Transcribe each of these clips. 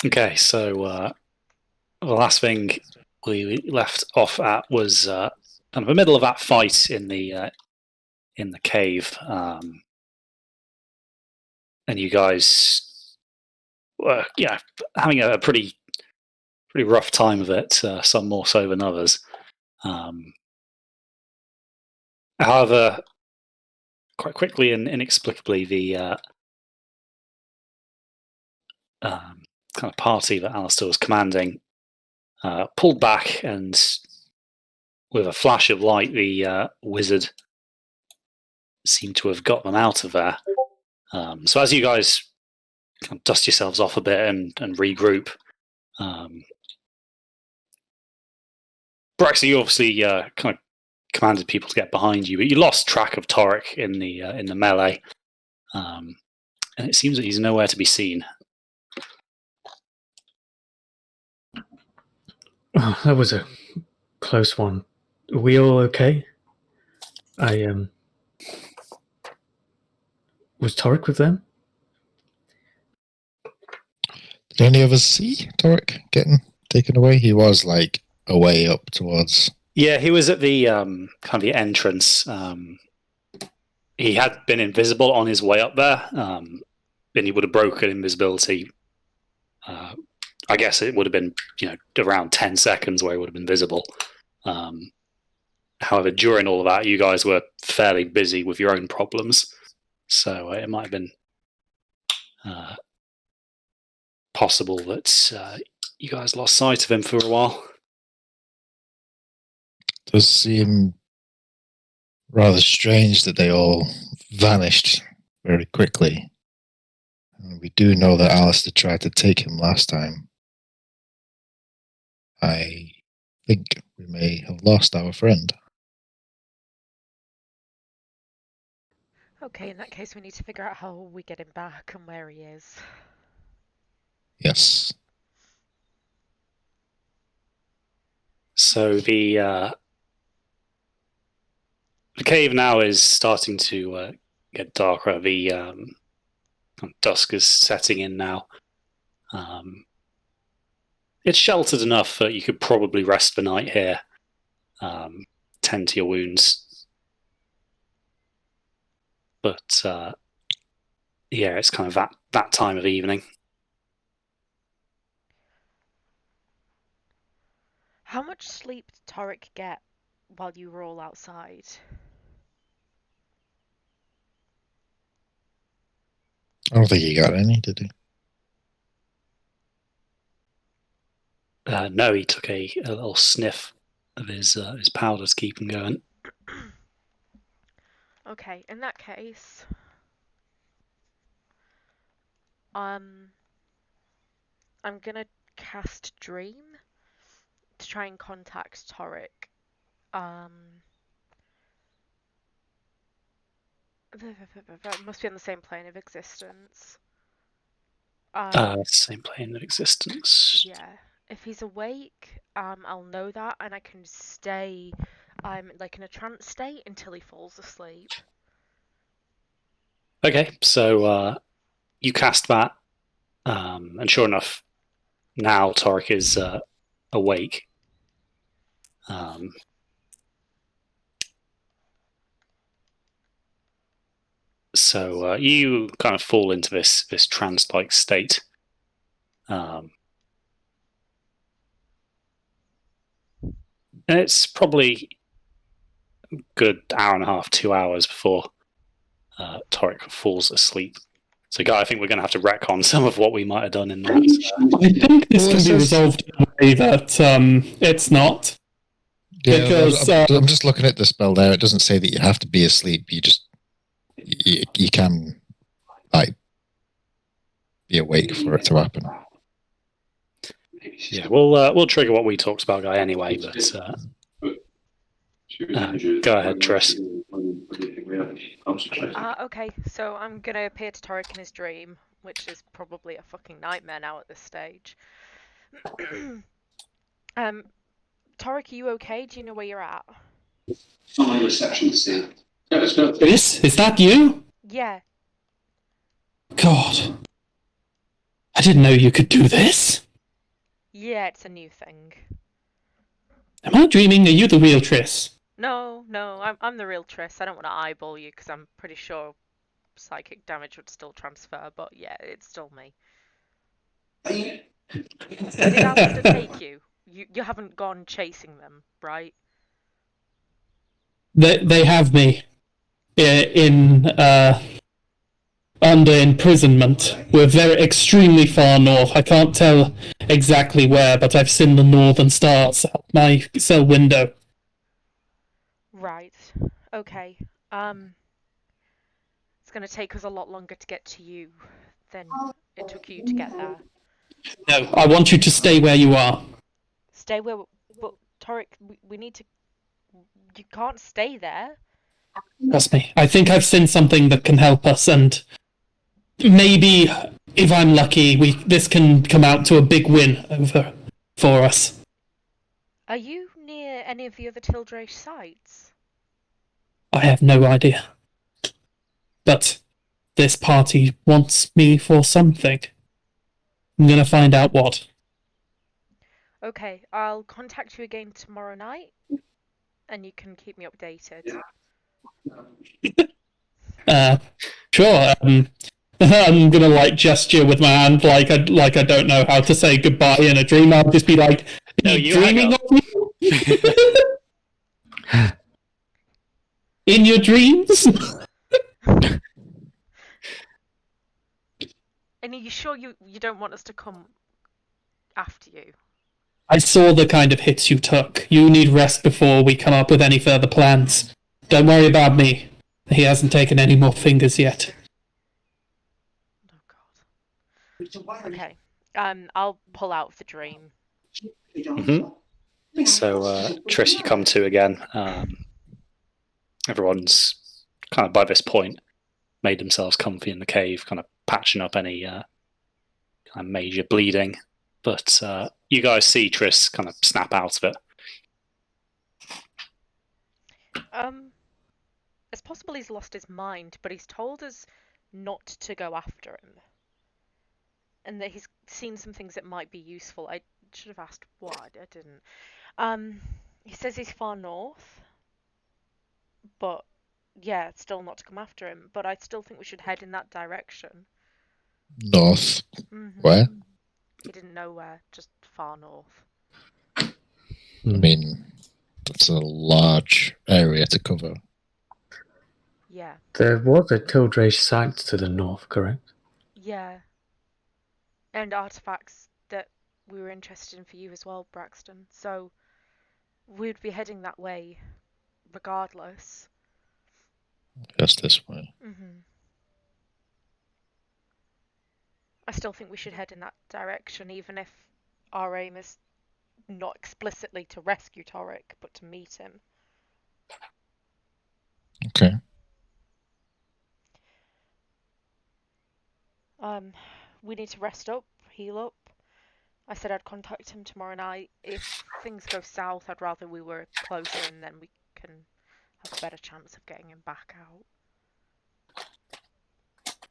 Okay, so the last thing we left off at was kind of the middle of that fight in the cave, and you guys were having a pretty rough time of it. Some more so than others. However, quite quickly and inexplicably, the kind of party that Alistair was commanding pulled back, and with a flash of light, the wizard seemed to have got them out of there. So as you guys kind of dust yourselves off a bit and regroup, Braxton, you obviously kind of commanded people to get behind you, but you lost track of Torrick in the melee, and it seems that he's nowhere to be seen. Oh, that was a close one. Are we all okay? Was Torrick with them? Did any of us see Torrick getting taken away? He was like away up towards. Yeah, he was at the kind of the entrance. He had been invisible on his way up there, and he would have broken invisibility. I guess it would have been around 10 seconds where he would have been visible. However, during all of that, you guys were fairly busy with your own problems, so it might have been possible that you guys lost sight of him for a while. It does seem rather strange that they all vanished very quickly. And we do know that Alistair tried to take him last time. I think we may have lost our friend. Okay, in that case we need to figure out how we get him back and where he is. Yes. So the cave now is starting to get darker. The dusk is setting in now. It's sheltered enough that you could probably rest the night here, tend to your wounds. But yeah, it's kind of that time of evening. How much sleep did Torrick get while you were all outside? I don't think he got any, did he? No, he took a little sniff of his powder to keep him going. Okay, in that case, I'm gonna cast Dream to try and contact Torrick. It must be on the same plane of existence. Same plane of existence. Yeah. If he's awake, I'll know that, and I can stay, like in a trance state until he falls asleep. Okay, so you cast that, and sure enough, now Torrick is awake. So you kind of fall into this trance-like state. And it's probably a good hour and a half, 2 hours before Torrick falls asleep. So, Guy, I think we're going to have to retcon some of what we might have done in that. I think this can be resolved in a way that it's not. Yeah, because I'm just looking at the spell there. It doesn't say that you have to be asleep. You just you can like be awake for it to happen. Yeah, we'll trigger what we talked about, Guy, anyway. But go ahead, Triss. Okay, so I'm gonna appear to Torrick in his dream, which is probably a fucking nightmare now at this stage. Torrick, are you okay? Do you know where you're at? My reception scene. Yeah, let's go. Is that you? Yeah. God. I didn't know you could do this. Yeah, it's a new thing. Am I dreaming? Are you the real Triss? No, I'm the real Triss. I don't want to eyeball you because I'm pretty sure psychic damage would still transfer, but yeah, it's still me. Did Alistair take you? You haven't gone chasing them, right? They have me in under imprisonment. We're extremely far north. I can't tell exactly where, but I've seen the northern stars out my cell window. Right. Okay. It's gonna take us a lot longer to get to you than it took you to get there. No, I want you to stay where you are. Stay where. But Torrick, we need to. You can't stay there. Trust me. I think I've seen something that can help us, and maybe, if I'm lucky, this can come out to a big win for us. Are you near any of the other Tildray sites? I have no idea. But this party wants me for something. I'm gonna find out what. Okay, I'll contact you again tomorrow night, and you can keep me updated. Sure. I'm gonna gesture with my hand like I don't know how to say goodbye in a dream. I'll just be like, No, you dreaming of me? In your dreams? And are you sure you don't want us to come after you? I saw the kind of hits you took. You need rest before we come up with any further plans. Don't worry about me. He hasn't taken any more fingers yet. Oh god. Okay. I'll pull out the dream. Mm-hmm. So, Triss, you come to again. Everyone's kind of by this point made themselves comfy in the cave, kind of patching up any kind of major bleeding. But you guys see Triss kind of snap out of it. It's possible he's lost his mind, but he's told us not to go after him. And that he's seen some things that might be useful. I should have asked what, I didn't. He says he's far north, but yeah, still not to come after him. But I still think we should head in that direction. North. Mm-hmm. Where? He didn't know where, just far north. I mean, that's a large area to cover. Yeah. There was a Tildray site to the north, correct? Yeah. And artifacts that we were interested in for you as well, Braxton. So we'd be heading that way regardless. Just this way. Mm-hmm. I still think we should head in that direction, even if our aim is not explicitly to rescue Torrick, but to meet him. Okay. We need to rest up, heal up. I said I'd contact him tomorrow night. If things go south, I'd rather we were closer, and then we can have a better chance of getting him back out.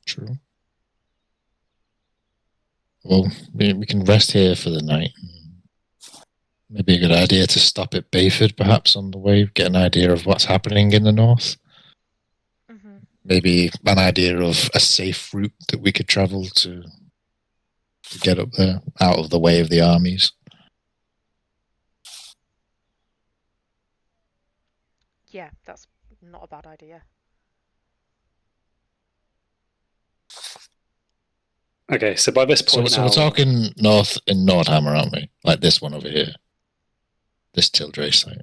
True. Well, we can rest here for the night. Maybe a good idea to stop at Bayford, perhaps, on the way, get an idea of what's happening in the north. Mm-hmm. Maybe an idea of a safe route that we could travel to get up there, out of the way of the armies. Yeah, that's not a bad idea. Okay, so by this point So we're talking north in Nordhammer, aren't we? Like this one over here. This Tildray site.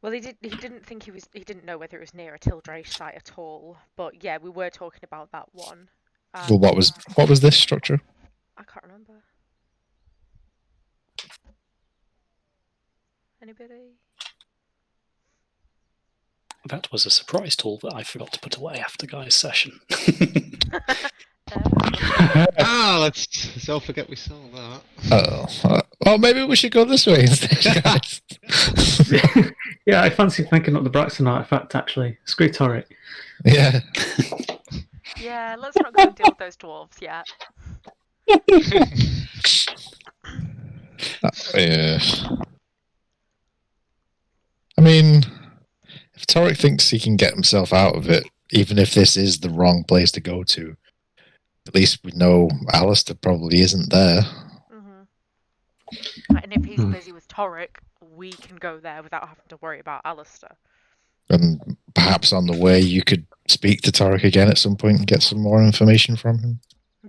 Well, he didn't think he didn't know whether it was near a Tildray site at all. But yeah, we were talking about that one. Well, what was this structure? I can't remember. Anybody? That was a surprise tool that I forgot to put away after Guy's session. Let's all forget we saw that. Well, maybe we should go this way instead, guys. Yeah, I fancy thinking up the Braxton artifact, actually. Screw Torrick. Yeah. Yeah, let's not go and deal with those dwarves yet. Yeah. I mean, if Torrick thinks he can get himself out of it, even if this is the wrong place to go to, at least we know Alistair probably isn't there. And if he's busy with Torrick, we can go there without having to worry about Alistair. And perhaps on the way you could speak to Torrick again at some point and get some more information from him.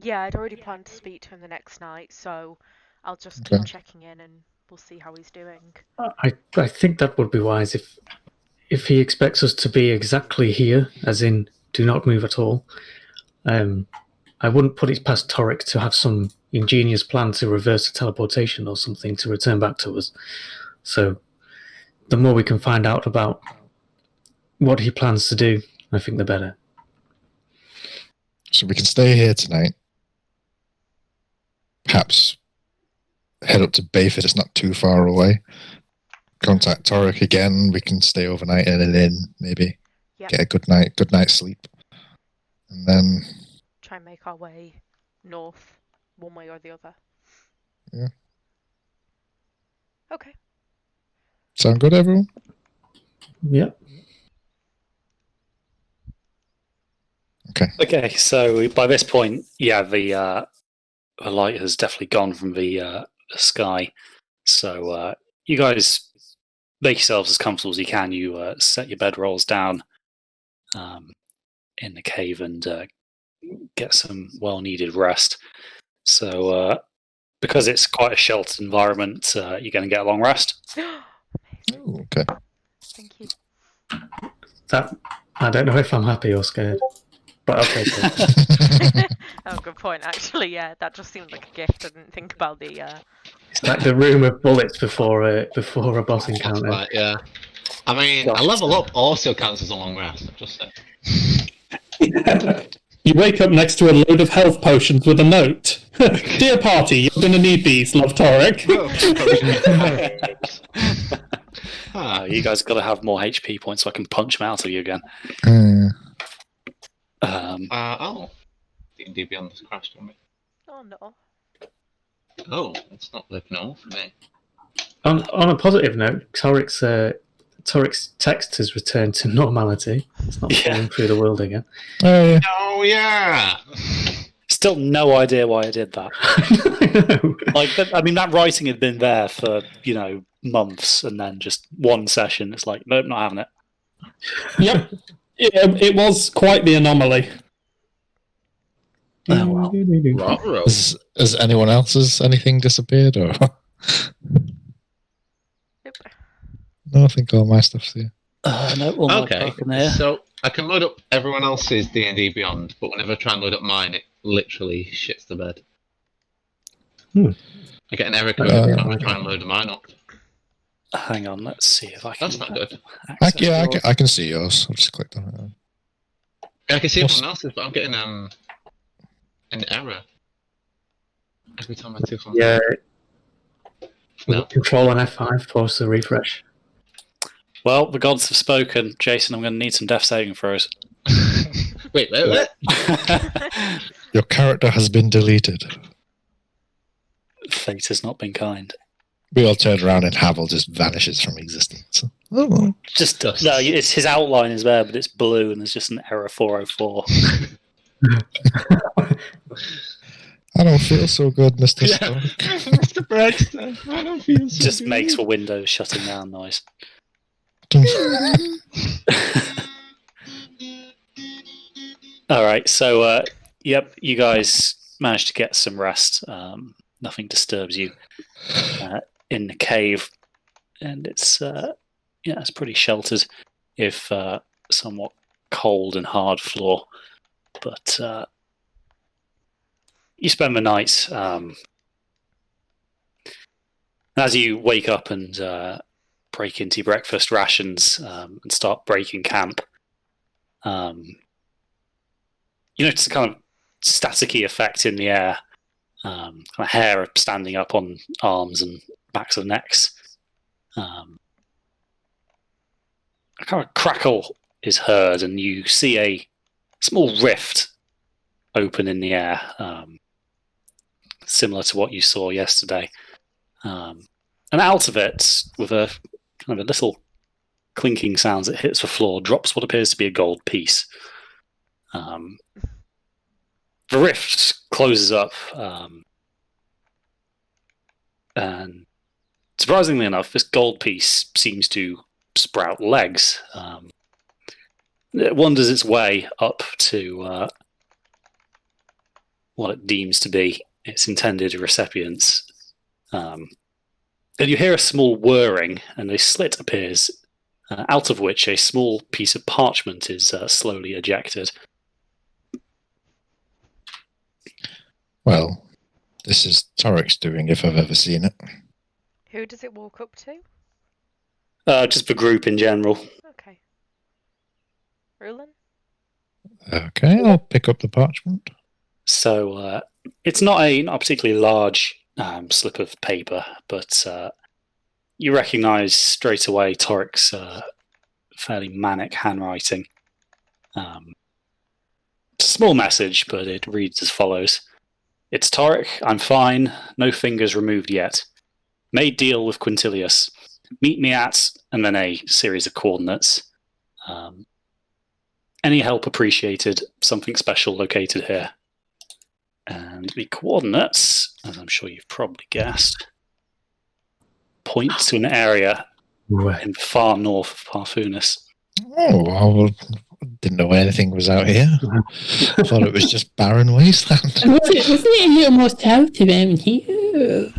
Yeah, I'd already planned to speak to him the next night, so I'll just Okay. keep checking in and we'll see how he's doing. I think that would be wise if he expects us to be exactly here, as in do not move at all. I wouldn't put it past Torrick to have some ingenious plan to reverse the teleportation or something to return back to us. So the more we can find out about what he plans to do, I think the better. So we can stay here tonight. Perhaps head up to Bayford, it's not too far away. Contact Torrick again. We can stay overnight in an inn, maybe. Yep. Get a good night's sleep. And then Try and make our way north, one way or the other. Yeah. Okay. Sound good, everyone? Yep. Okay, so by this point, yeah, the light has definitely gone from the sky. So you guys make yourselves as comfortable as you can. You set your bedrolls down in the cave and get some well-needed rest. So because it's quite a sheltered environment, you're going to get a long rest. Ooh, okay. Thank you. That I don't know if I'm happy or scared, but I'll take it. Oh, good point. Actually, yeah, that just seemed like a gift. I didn't think about the. It's like the room of bullets before a boss encounter. Right, yeah. I mean, a level up also counts as a long rest. I've just said. You wake up next to a load of health potions with a note. Dear party, you're going to need these, love Torrick. You guys got to have more HP points so I can punch them out of you again. D&D Beyond has crashed on me. Oh no. Oh, it's not living on for me. On a positive note, Torrick's text has returned to normality. It's not falling through the world again. Oh yeah. Still no idea why I did that. I know. Like, I mean, that writing had been there for months, and then just one session, it's like, nope, not having it. Yep, it was quite the anomaly. Oh well. Has anyone else's anything disappeared or? Nope. No, I think all my stuff's here. No, all my Okay, crap in there. so I can load up everyone else's D&D Beyond, but whenever I try and load up mine, it literally shits the bed. I get an error code every time I try and load mine up. Hang on, let's see if I can. That's not good. I can see yours. I'll just click on it. I can see everyone else's, but I'm getting an error every time I do something. Yeah. No. Control and F5 force the refresh. Well, the gods have spoken. Jason, I'm going to need some death saving throws. Wait. Your character has been deleted. Fate has not been kind. We all turn around and Havel just vanishes from existence. Oh. Just no, it's his outline is there, but it's blue and there's just an error 404. I don't feel so good, Mr. Stark. Mr. Braxton, I don't feel so Just good. makes the windows shutting down noise. All right, so yep, you guys managed to get some rest. Nothing disturbs you in the cave, and it's it's pretty sheltered, if somewhat cold and hard floor. But you spend the night. As you wake up and break into your breakfast rations and start breaking camp, you notice a kind of staticky effect in the air. Kind of hair standing up on arms and backs of necks. A kind of crackle is heard, and you see a small rift open in the air. similar to what you saw yesterday. And out of it, with a kind of a little clinking sound as it hits the floor, drops what appears to be a gold piece. The rift closes up, and surprisingly enough, this gold piece seems to sprout legs. It wanders its way up to what it deems to be its intended recipients. And you hear a small whirring, and a slit appears, out of which a small piece of parchment is slowly ejected. Well, this is Torrick's doing, if I've ever seen it. Who does it walk up to? Just the group in general. Okay. Rulin? Okay, I'll pick up the parchment. So it's not a particularly large slip of paper, but you recognise straight away Torrick's fairly manic handwriting. It's a small message, but it reads as follows. It's Torrick, I'm fine, no fingers removed yet. Made deal with Quintilius. Meet me at, and then a series of coordinates. Any help appreciated, something special located here. And the coordinates, as I'm sure you've probably guessed, point to an area in the far north of Parfunis. Oh, I didn't know anything was out here. I thought it was just barren wasteland. Wasn't it a little more south around here?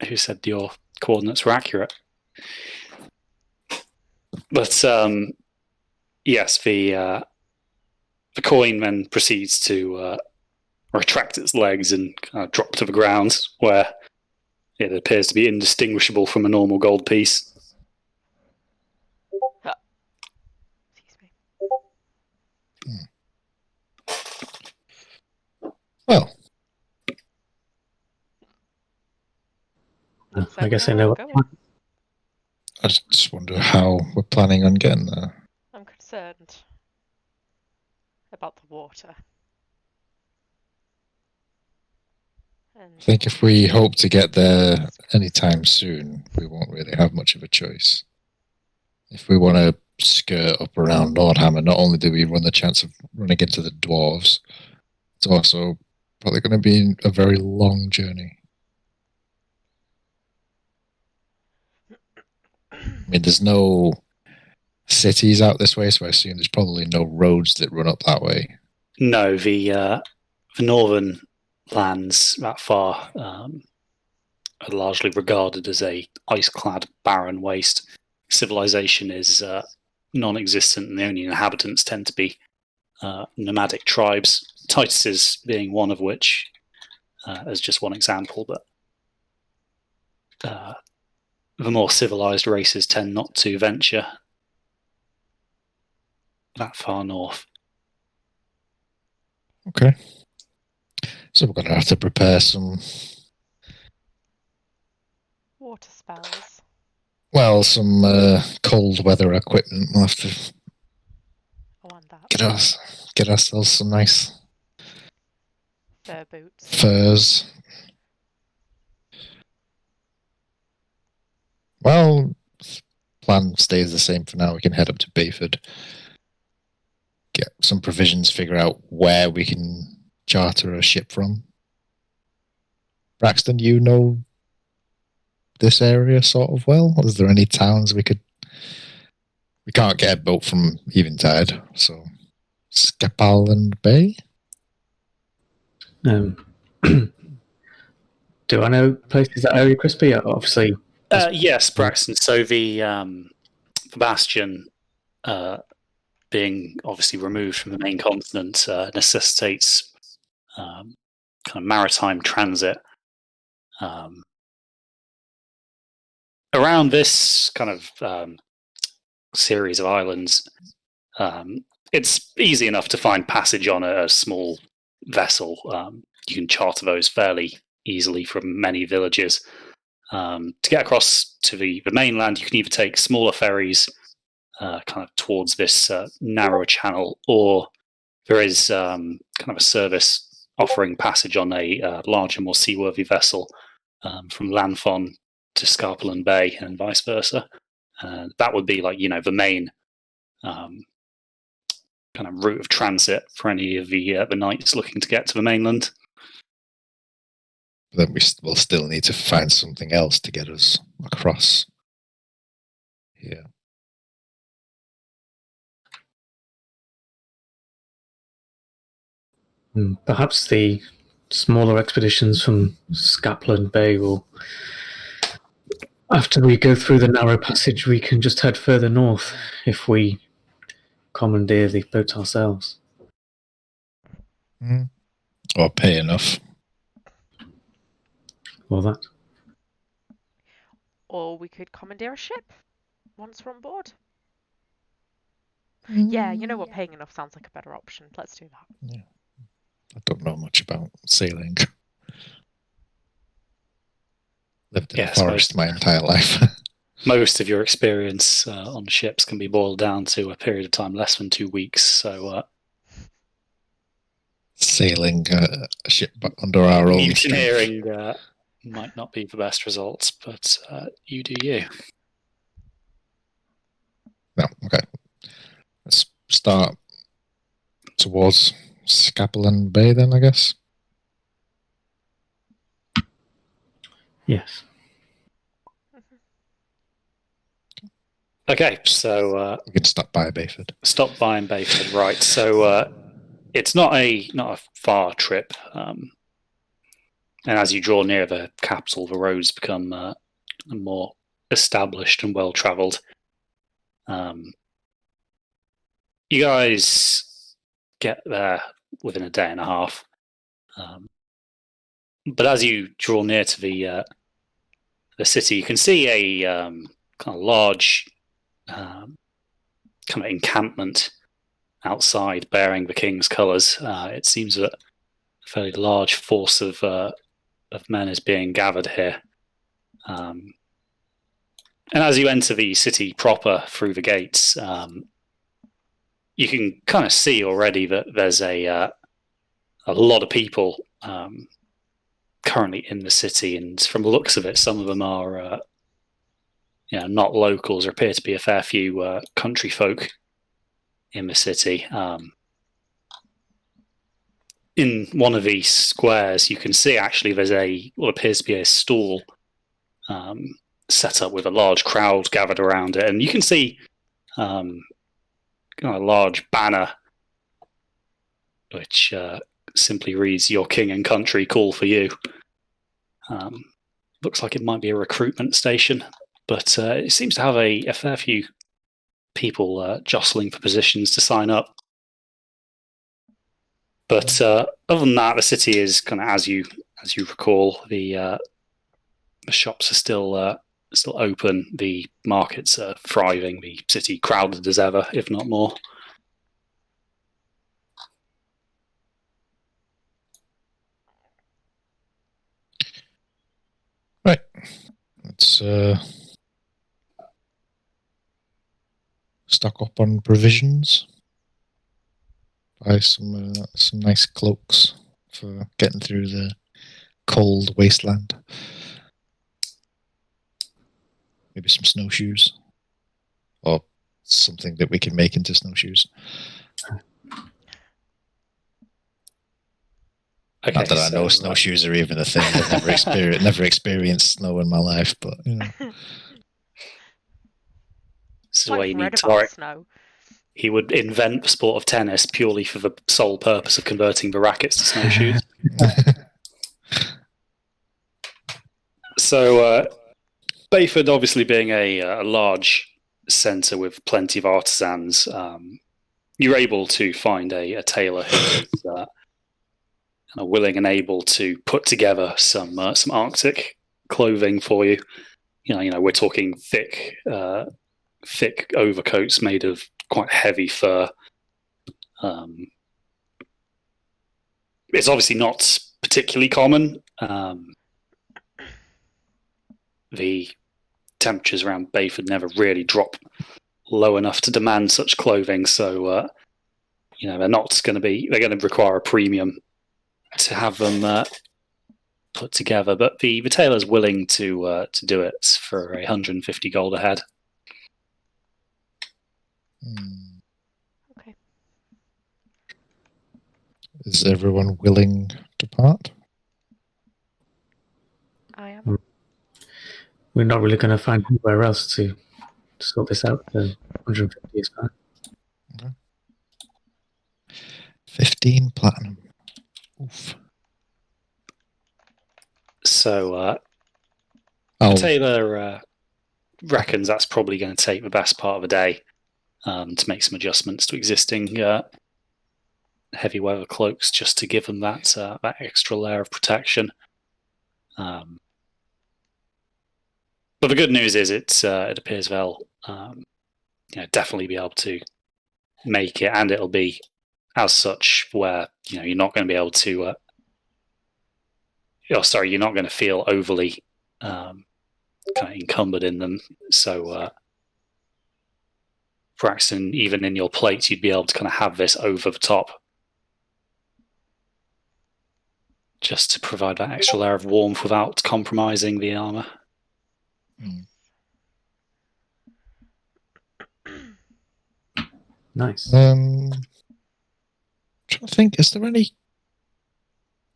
Who said your coordinates were accurate? But yes, the coin then proceeds to retract its legs and drop to the ground, where it appears to be indistinguishable from a normal gold piece. Excuse me. Well, I guess I know. I just wonder how we're planning on getting there. I'm concerned about the water. And I think if we hope to get there anytime soon, we won't really have much of a choice. If we want to skirt up around Nordhammer, not only do we run the chance of running into the dwarves, it's also probably going to be a very long journey. I mean, there's no cities out this way, so I assume there's probably no roads that run up that way. No, the northern lands that far are largely regarded as a ice-clad, barren waste. Civilization is non-existent, and the only inhabitants tend to be nomadic tribes. Titus's being one of which, as just one example, but the more civilized races tend not to venture that far north. Okay. So we're going to have to prepare some, water spells. well, some cold weather equipment. We'll have to I want that. get ourselves some nice Fur boots. furs. Well, plan stays the same for now. We can head up to Bayford, get some provisions, figure out where we can charter a ship from. Braxton, you know this area sort of well? Is there any towns we could... We can't get a boat from Eventide, so Scapaland Bay? Do I know places that area, Crispy? Obviously. Yes, Braxton. So the Bastion, being obviously removed from the main continent, necessitates kind of maritime transit. Around this kind of series of islands, it's easy enough to find passage on a small vessel. You can charter those fairly easily from many villages. To get across to the mainland, you can either take smaller ferries kind of towards this narrower channel, or There is kind of a service offering passage on a larger, more seaworthy vessel from Lanfon to Scarpelin Bay and vice versa. That would be like, the main kind of route of transit for any of the knights looking to get to the mainland. Then we'll still need to find something else to get us across here. Perhaps the smaller expeditions from Scapland Bay will... After we go through the narrow passage, we can just head further north if we commandeer the boat ourselves. Or pay enough. Or that. Or we could commandeer a ship once we're on board. Yeah, you know what? Paying enough sounds like a better option. Let's do that. Yeah. I don't know much about sailing. Lived in a forest my entire life. Most of your experience on ships can be boiled down to a period of time less than 2 weeks. So sailing a ship under our own mutineering might not be the best results, but you do you. No, okay. Let's start towards Scapelin Bay then, I guess. Yes. Okay, so we can stop by Bayford. Stop by in Bayford, right? So it's not a far trip, and as you draw near the capital, the roads become more established and well travelled. You guys get there within a day and a half, but as you draw near to the city, you can see a kind of large kind of encampment outside bearing the king's colours. It seems that a fairly large force of men is being gathered here. And as you enter the city proper through the gates, you can kind of see already that there's a lot of people currently in the city, and from the looks of it, some of them are not locals. There appear to be a fair few country folk in the city. In one of these squares, you can see actually there's what appears to be a stall set up with a large crowd gathered around it, and you can see a large banner which simply reads "Your King and Country call for you." Looks like it might be a recruitment station, but it seems to have a fair few people jostling for positions to sign up. But other than that, the city is kind of as you recall. The shops are still open. The markets are thriving. The city crowded as ever, if not more. Right. Let's stock up on provisions. Buy some nice cloaks for getting through the cold wasteland. Maybe some snowshoes, or something that we can make into snowshoes. Okay, not that I know snowshoes are even a thing. I've never experienced snow in my life, but This is why you need Torrick. Snow. He would invent the sport of tennis purely for the sole purpose of converting the rackets to snowshoes. So, Bayford, obviously being a large centre with plenty of artisans, you're able to find a tailor who is willing and able to put together some Arctic clothing for you. We're talking thick overcoats made of quite heavy fur. It's obviously not particularly common. The temperatures around Bayford never really drop low enough to demand such clothing, so they're not going to be. They're going to require a premium to have them put together. But the tailor's willing to do it for 150 gold a head. Okay. Is everyone willing to part? I am. We're not really going to find anywhere else to sort this out. 150 is fine. Okay. 15 platinum. Oof. So the tailor reckons that's probably going to take the best part of a day to make some adjustments to existing heavy weather cloaks, just to give them that extra layer of protection. But the good news is it appears they'll definitely be able to make it, and it'll be as such where you're not going to be able to. You're not going to feel overly kind of encumbered in them. So, Braxton, even in your plates, you'd be able to kind of have this over the top, just to provide that extra layer of warmth without compromising the armor. Nice. Trying to think, is there any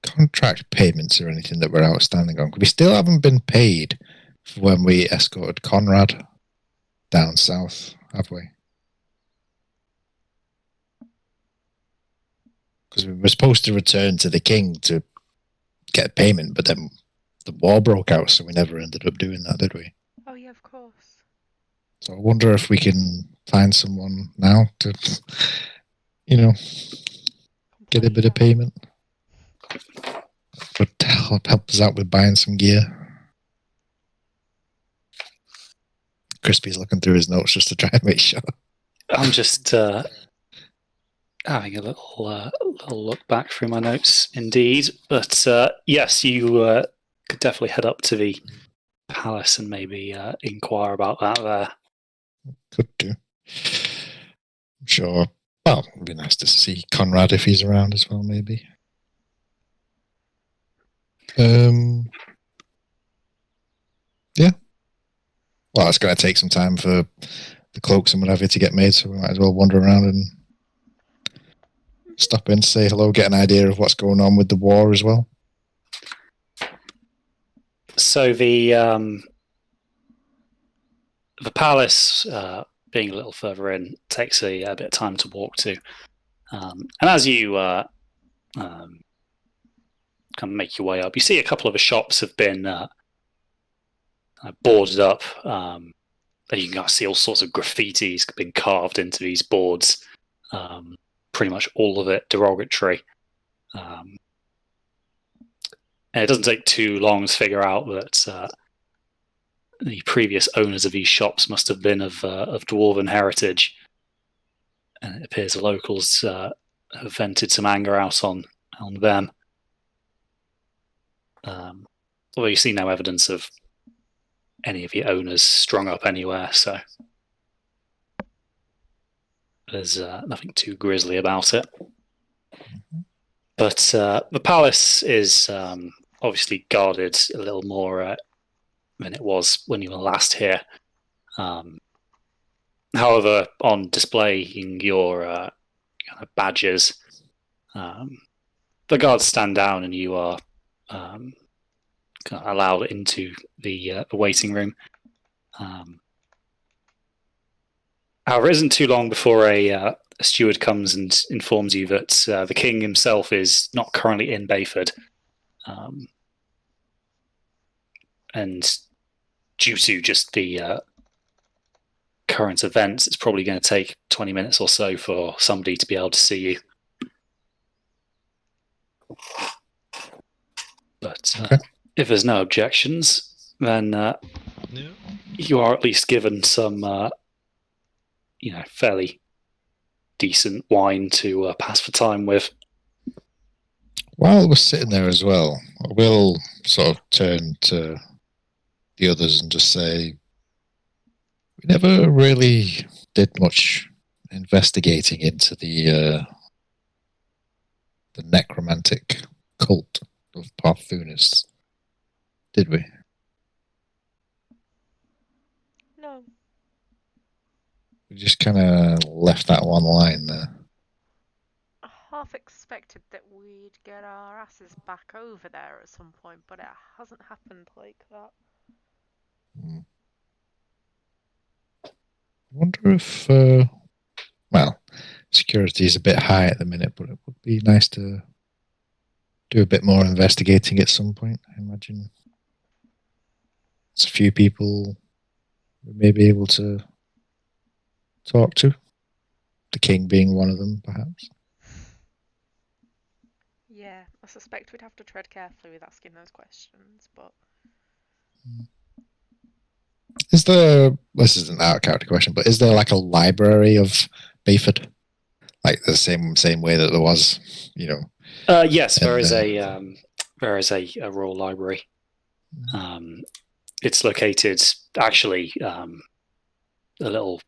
contract payments or anything that we're outstanding on? We still haven't been paid for when we escorted Conrad down south, have we? Because we were supposed to return to the king to get payment, but then the war broke out, so we never ended up doing that, did we? Oh yeah, of course. So I wonder if we can find someone now to, get a bit of payment. Would help us out with buying some gear. Crispy's looking through his notes just to try and make sure. I'm just having a little look back through my notes, indeed. But yes, you could definitely head up to the palace and maybe inquire about that there. Could do. I'm sure. Well, it'd be nice to see Conrad if he's around as well, maybe. Yeah. Well, it's going to take some time for the cloaks and whatever to get made, so we might as well wander around and stop in, say hello, get an idea of what's going on with the war as well. So the palace, being a little further in, takes a bit of time to walk to, and as you kind of make your way up, you see a couple of the shops have been boarded up. And you can see all sorts of graffitis being carved into these boards. Pretty much all of it derogatory. And it doesn't take too long to figure out that the previous owners of these shops must have been of dwarven heritage, and it appears the locals have vented some anger out on them. Although you see no evidence of any of the owners strung up anywhere, so there's nothing too grisly about it. But the palace is obviously guarded a little more than it was when you were last here. However, on displaying your kind of badges, the guards stand down and you are kind of allowed into the waiting room. However, it isn't too long before a steward comes and informs you that the king himself is not currently in Bayford. And due to just the current events, it's probably going to take 20 minutes or so for somebody to be able to see you. But if there's no objections, then you are at least given some fairly decent wine to pass the time with. While we're sitting there as well, I will sort of turn to the others and just say, we never really did much investigating into the the necromantic cult of Parthunists, did we? No. We just kind of left that one line there. I half expected that we'd get our asses back over there at some point, but it hasn't happened like that. I wonder if, well, security is a bit high at the minute, but it would be nice to do a bit more investigating at some point. I imagine it's a few people we may be able to talk to. The king being one of them, perhaps. Yeah, I suspect we'd have to tread carefully with asking those questions, but... Is there, this isn't out of character question, but is there like a library of Bayford? Like the same way that there was, you know? Yes, there is a royal library. It's located actually a little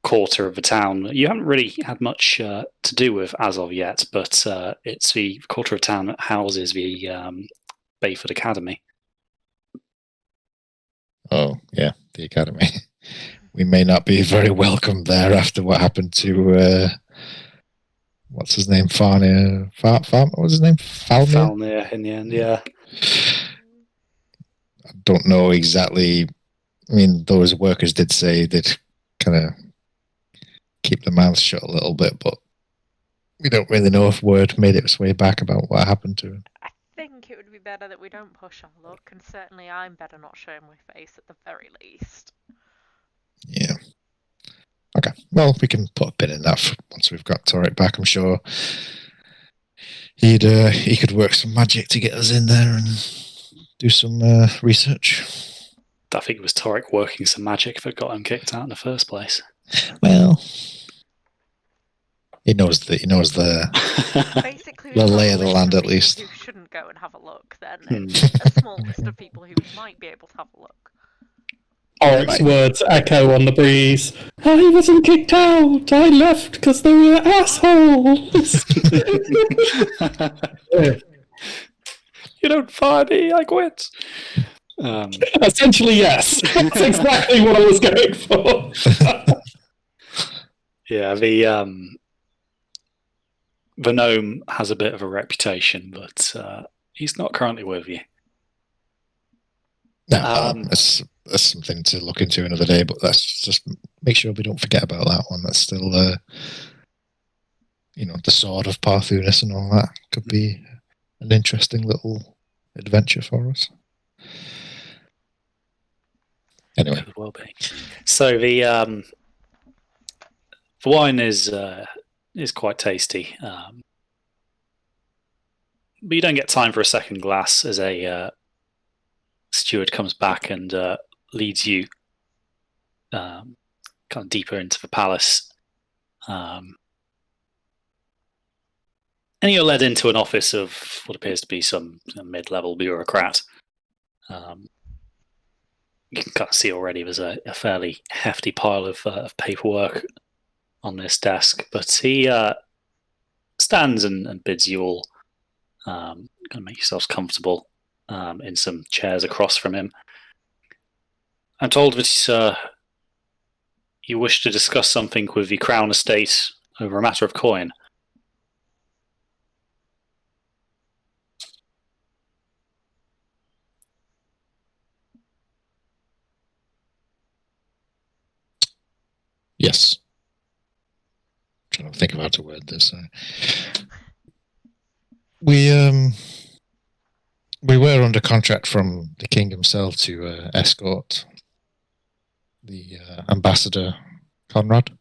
quarter of the town you haven't really had much to do with as of yet, but it's the quarter of town that houses the Bayford Academy. Oh, yeah, the academy. We may not be very welcome there after what happened to what's his name? Farnir. What was his name? Falnir in the end, yeah. I don't know exactly. I mean, those workers did say they'd kind of keep their mouths shut a little bit, but we don't really know if word made its way back about what happened to him. I think it would be better that we don't push our luck, and certainly I'm better not showing my face at the very least. Yeah. Okay. Well, we can put a pin in that once we've got Torrick back. I'm sure he could work some magic to get us in there and do some research. I think it was Torrick working some magic that got him kicked out in the first place. Well, he knows the Basically, the we've got lay a of the list land of at people least. who shouldn't go and have a look, then, and a small list of people who might be able to have a look. Torrick's words echo on the breeze. I wasn't kicked out. I left because they were assholes. You don't fire me, I quit. Essentially, yes. That's exactly what I was going for. Yeah, the gnome has a bit of a reputation, but he's not currently with you. No, that's something to look into another day, but let's just make sure we don't forget about that one. That's still, the sword of Parthunus and all that could be an interesting little adventure for us. Anyway, could well be. So the wine is quite tasty, but you don't get time for a second glass as a steward comes back and leads you kind of deeper into the palace. And you're led into an office of what appears to be some mid-level bureaucrat. You can kind of see already there's a fairly hefty pile of paperwork on this desk, but he stands and bids you all kind of make yourselves comfortable in some chairs across from him. I'm told that you wish to discuss something with the Crown Estate over a matter of coin. yes. I'm trying to think of how to word this. We were under contract from the king himself to escort the ambassador Conrad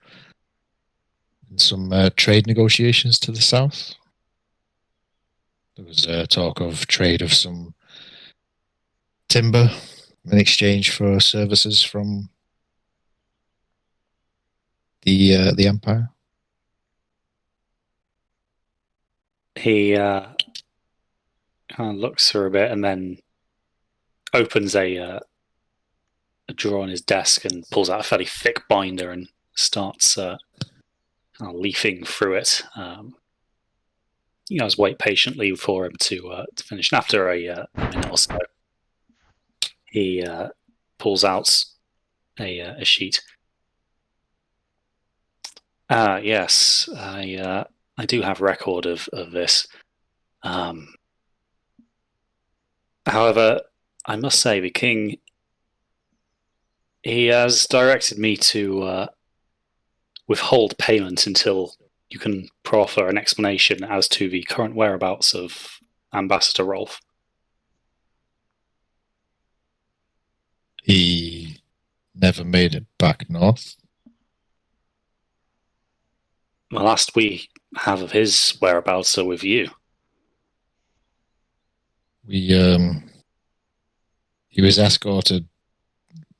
in some trade negotiations to the south. There was talk of trade of some timber in exchange for services from the empire. He kind of looks through a bit and then opens a drawer on his desk and pulls out a fairly thick binder and starts kind of leafing through it. you guys wait patiently for him to finish. And after a minute or so, he pulls out a sheet. Yes, I do have record of this. However, I must say the king, he has directed me to withhold payment until you can proffer an explanation as to the current whereabouts of Ambassador Rolf. He never made it back north. The last we have of his whereabouts are with you. He was escorted,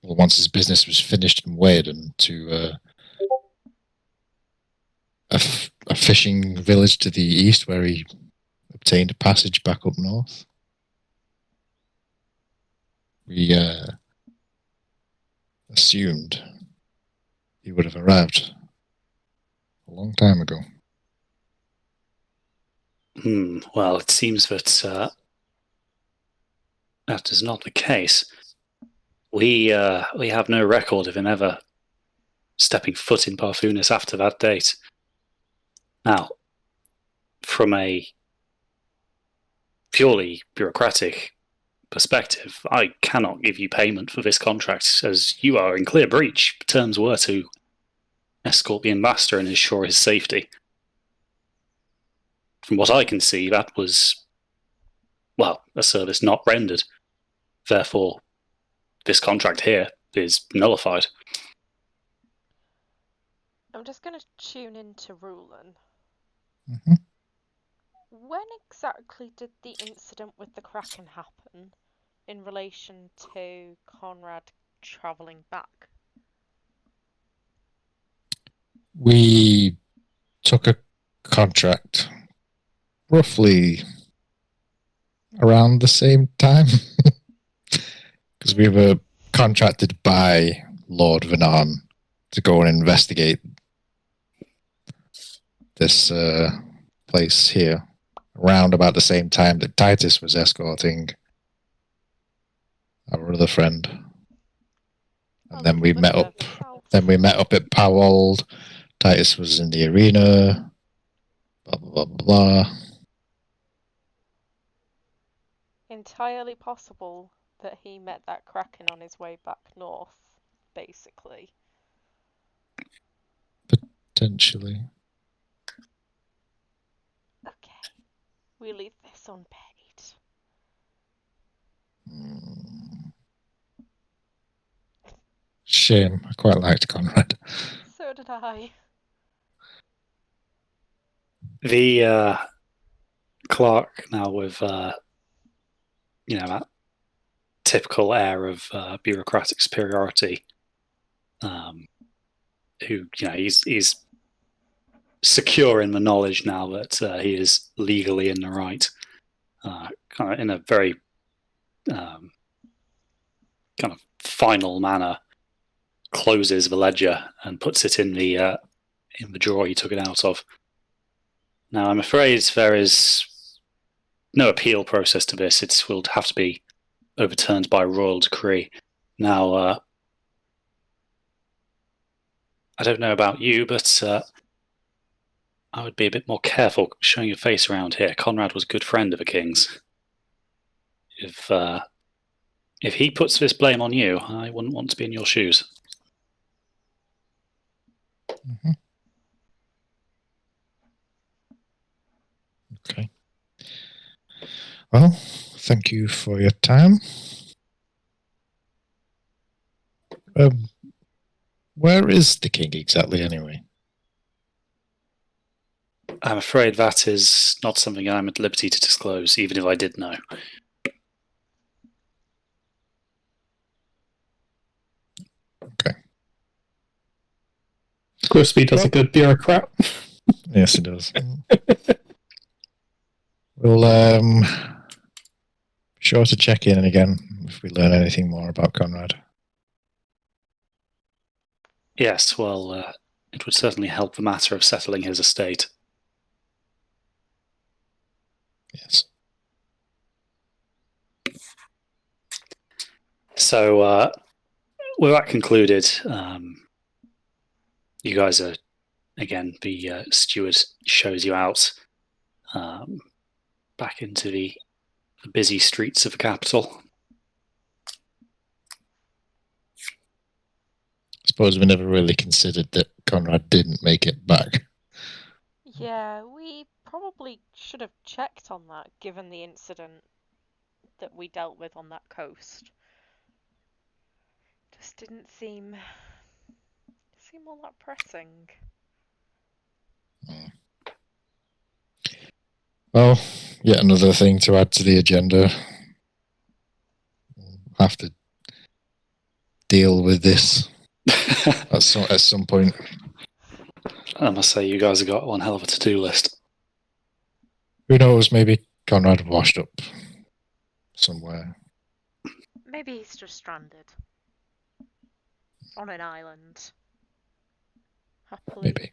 well, once his business was finished in Waden, to a fishing village to the east where he obtained a passage back up north. We assumed he would have arrived a long time ago. Well, it seems that that is not the case. We have no record of him ever stepping foot in Parfunis after that date. Now, from a purely bureaucratic perspective, I cannot give you payment for this contract, as you are in clear breach. The terms were to escort the ambassador and ensure his safety. From what I can see, that was, well, a service not rendered. Therefore, this contract here is nullified. I'm just going to tune into Rulin. Mm-hmm. When exactly did the incident with the Kraken happen in relation to Conrad travelling back? We took a contract roughly around the same time, because we were contracted by Lord Venan to go and investigate this place here around about the same time that Titus was escorting our other friend. And then we met up. Then we met up at Powwold. Titus was in the arena. Blah blah blah blah. Entirely possible that he met that Kraken on his way back north, basically. Potentially. Okay, we leave this unpaid. Shame. I quite liked Conrad. So did I. The clerk now with that typical air of bureaucratic superiority, who he's secure in the knowledge now that he is legally in the right, kind of in a very kind of final manner, closes the ledger and puts it in the drawer he took it out of. Now, I'm afraid there is no appeal process to this. It will have to be overturned by royal decree. Now, I don't know about you, but I would be a bit more careful showing your face around here. Conrad was a good friend of the king's. If he puts this blame on you, I wouldn't want to be in your shoes. Mm-hmm. Okay. Well, thank you for your time. Where is the king exactly, anyway? I'm afraid that is not something I'm at liberty to disclose, even if I did know. Okay. Crispy does a good bureaucrat. Yes, he does. We'll be sure to check in again if we learn anything more about Conrad. Yes, well, it would certainly help the matter of settling his estate. Yes. So, with that concluded, you guys are, again, the steward shows you out back into the busy streets of the capital. I suppose we never really considered that Conrad didn't make it back. Yeah, we probably should have checked on that, given the incident that we dealt with on that coast. Just didn't seem all that pressing. Well, yet another thing to add to the agenda. We'll have to deal with this at some point. I must say, you guys have got one hell of a to-do list. Who knows? Maybe Conrad washed up somewhere. Maybe he's just stranded on an island. Happily. Maybe.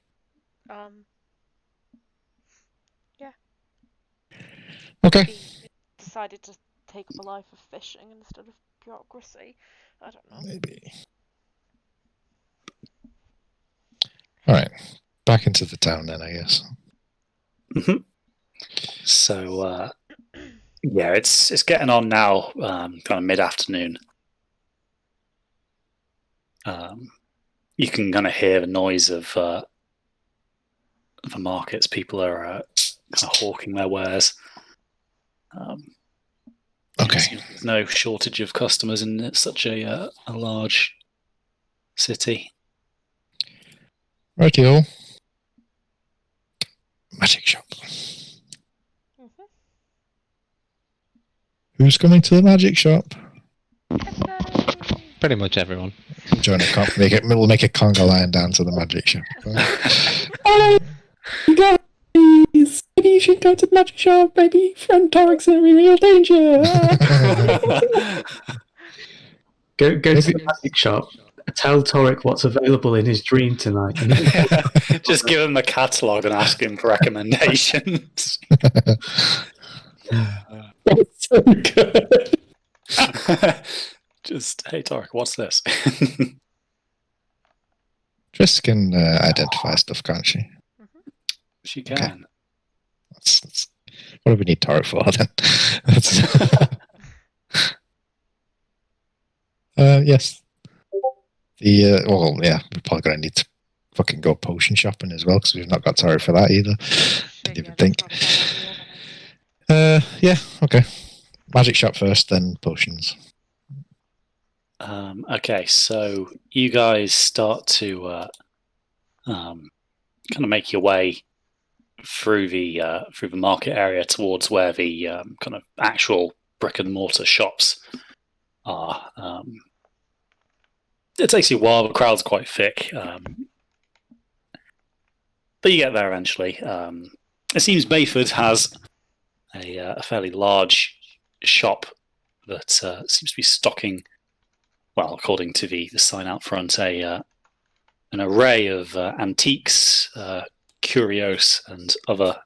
Yeah. Okay. He decided to take up a life of fishing instead of bureaucracy. I don't know. Maybe. All right. Back into the town then, I guess. Mm-hmm. So, yeah, it's getting on now, kind of mid-afternoon. You can kind of hear the noise of the markets. People are kind of hawking their wares. Okay. There's no shortage of customers in such a large city. Rightio. Magic shop. Mm-hmm. Who's coming to the magic shop? Pretty much everyone. Join a we'll make a conga line down to the magic shop. Hello, guys! Maybe you should go to the magic shop. Maybe friend Torrick's in real danger. Go to the magic shop. Tell Torrick what's available in his dream tonight. Just give him a catalogue and ask him for recommendations. That's so good. Just, hey, Torrick, what's this? Triss can identify stuff, can't she? She can. Okay. That's, what do we need Torrick for then? Yes. Well, yeah, we're probably going to need to fucking go potion shopping as well because we've not got Torrick for that either. Didn't even think. Yeah, okay. Magic shop first, then potions. Okay, so you guys start to kind of make your way through the market area towards where the kind of actual brick and mortar shops are. It takes you a while. The crowd's quite thick, but you get there eventually. It seems Bayford has a fairly large shop that seems to be stocking, well, according to the sign out front, an array of antiques, curios, and other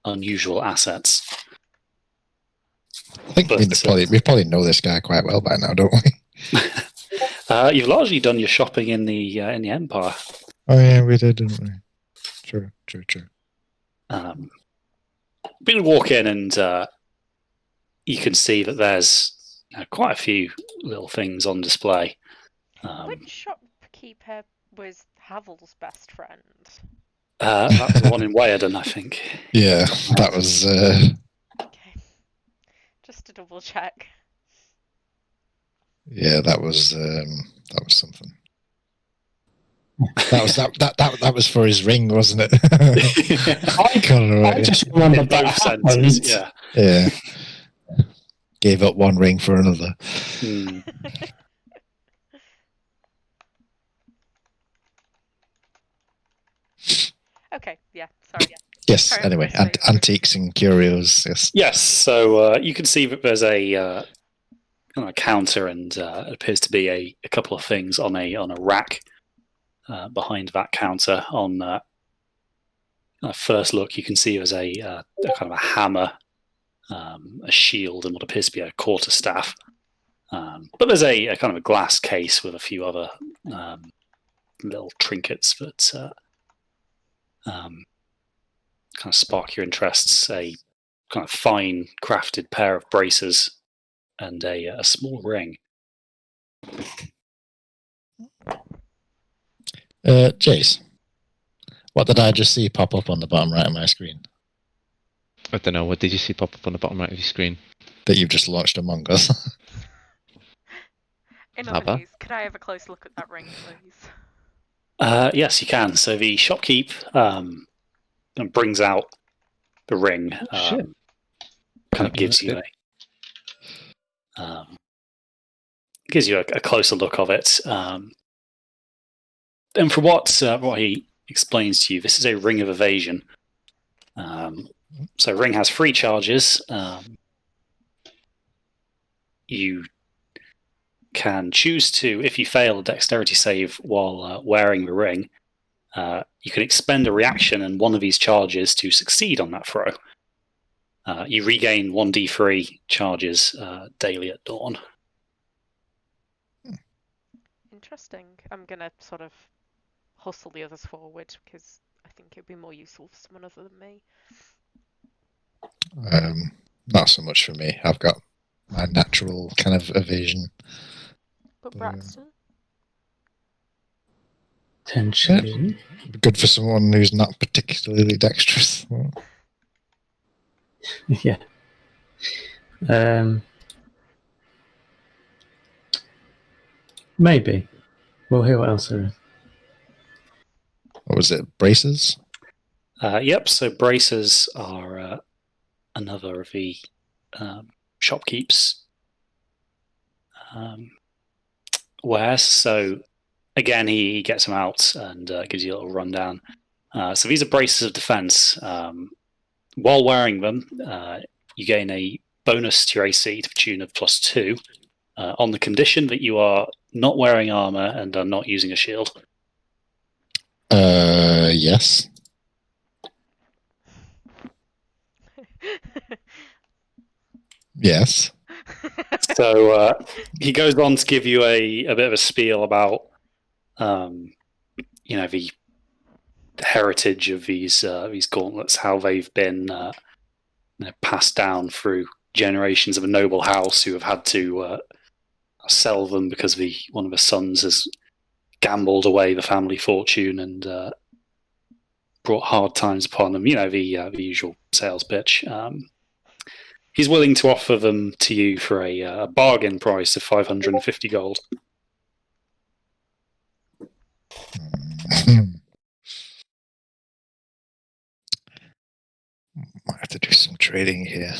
unusual assets. I think we probably know this guy quite well by now, don't we? You've largely done your shopping in the Empire. Oh yeah, we did, didn't we? True. We walk in and you can see that there's quite a few little things on display. Which shopkeeper was Havel's best friend? That was the one in Weyerden, I think. Yeah, that was. Okay, just to double check. Yeah, that was something. That was for his ring, wasn't it? I just remember that happened. Yeah. Gave up one ring for another. Okay, yeah, sorry. Yes, Sorry, anyway, sorry. antiques and curios, yes. Yes, so you can see that there's a kind of counter, and it appears to be a couple of things on a rack behind that counter. On first look, you can see there's a kind of a hammer, a shield, and what appears to be a quarterstaff. But there's a kind of a glass case with a few other little trinkets that kind of spark your interests. A kind of fine crafted pair of braces and a small ring. Jace, what did I just see pop up on the bottom right of my screen? I don't know. What did you see pop up on the bottom right of your screen? That you've just launched Among Us. In Have other I? news, could I have a close look at that ring, please? Yes, you can. So the shopkeep brings out the ring. Shit. Kind of gives you a closer look of it. And for what he explains to you, this is a ring of evasion. So ring has 3 charges. You can choose to, if you fail a dexterity save while wearing the ring, you can expend a reaction and one of these charges to succeed on that throw. You regain 1d3 charges daily at dawn. Interesting. I'm gonna sort of hustle the others forward because I think it'd be more useful for someone other than me. Not so much for me. I've got my natural kind of evasion. But Braxton? Potentially. Good for someone who's not particularly dexterous. Yeah. Maybe. We'll hear what else there is. What was it? Braces? Yep, so braces are another of the shopkeep's wares. So again, he gets them out and gives you a little rundown. So these are braces of defense. While wearing them, you gain a bonus to your AC to the tune of +2 on the condition that you are not wearing armor and are not using a shield. Yes. Yes. So he goes on to give you a bit of a spiel about the heritage of these gauntlets, how they've been passed down through generations of a noble house who have had to sell them because one of the sons has gambled away the family fortune and brought hard times upon them. The usual sales pitch. He's willing to offer them to you for a bargain price of 550 gold. Might have to do some trading here.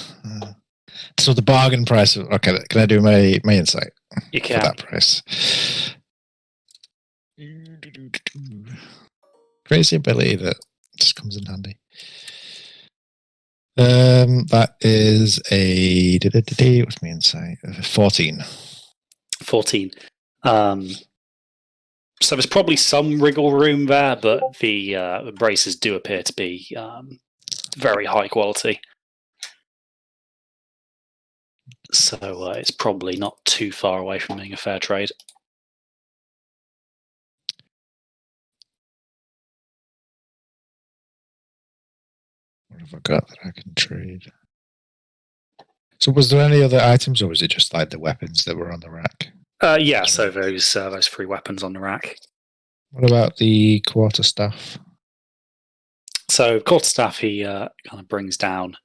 So the bargain price. Okay, can I do my insight? You can. For that price. Crazy ability that just comes in handy. That is a what's my insight? 14. 14. So there's probably some wriggle room there, but the braces do appear to be very high quality. So it's probably not too far away from being a fair trade. What have I got that I can trade? So was there any other items, or was it just like the weapons that were on the rack? Yeah, so those 3 weapons on the rack. What about the quarterstaff? So quarterstaff he kind of brings down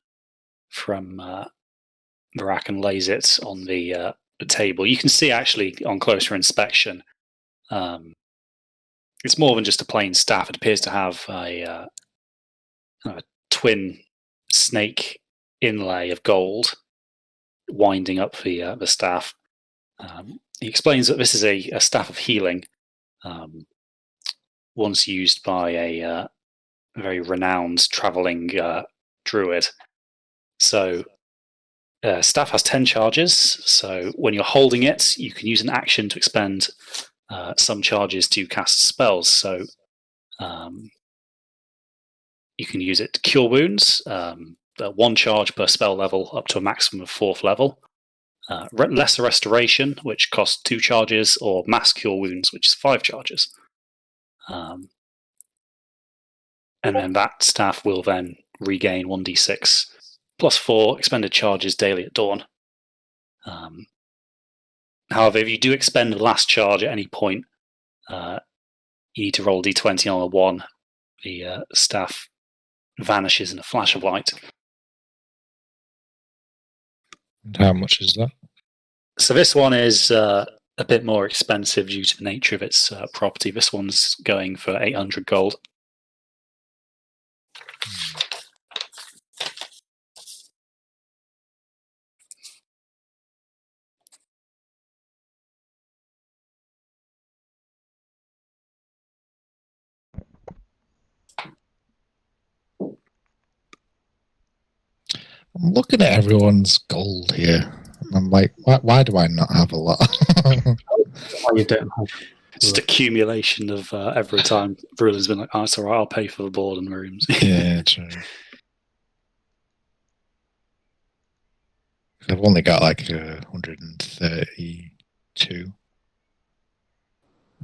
from the rack and lays it on the table. You can see actually on closer inspection, it's more than just a plain staff. It appears to have a twin snake inlay of gold winding up the staff. He explains that this is a staff of healing, once used by a very renowned traveling druid. So staff has 10 charges, so when you're holding it, you can use an action to expend some charges to cast spells. So You can use it to cure wounds. 1 charge per spell level up to a maximum of 4th level. Lesser Restoration, which costs 2 charges, or Mass Cure Wounds, which is 5 charges. And then that staff will then regain 1d6 plus 4 expended charges daily at dawn. However, if you do expend the last charge at any point, you need to roll a d20 on a 1. The staff vanishes in a flash of light. And how much is that? So this one is a bit more expensive due to the nature of its property. This one's going for 800 gold. I'm looking at everyone's gold here. And I'm like, why do I not have a lot? Why you don't have? Just accumulation of every time Ruler's been like, oh, it's alright, I'll pay for the board and rooms. Yeah, true. I've only got like 132.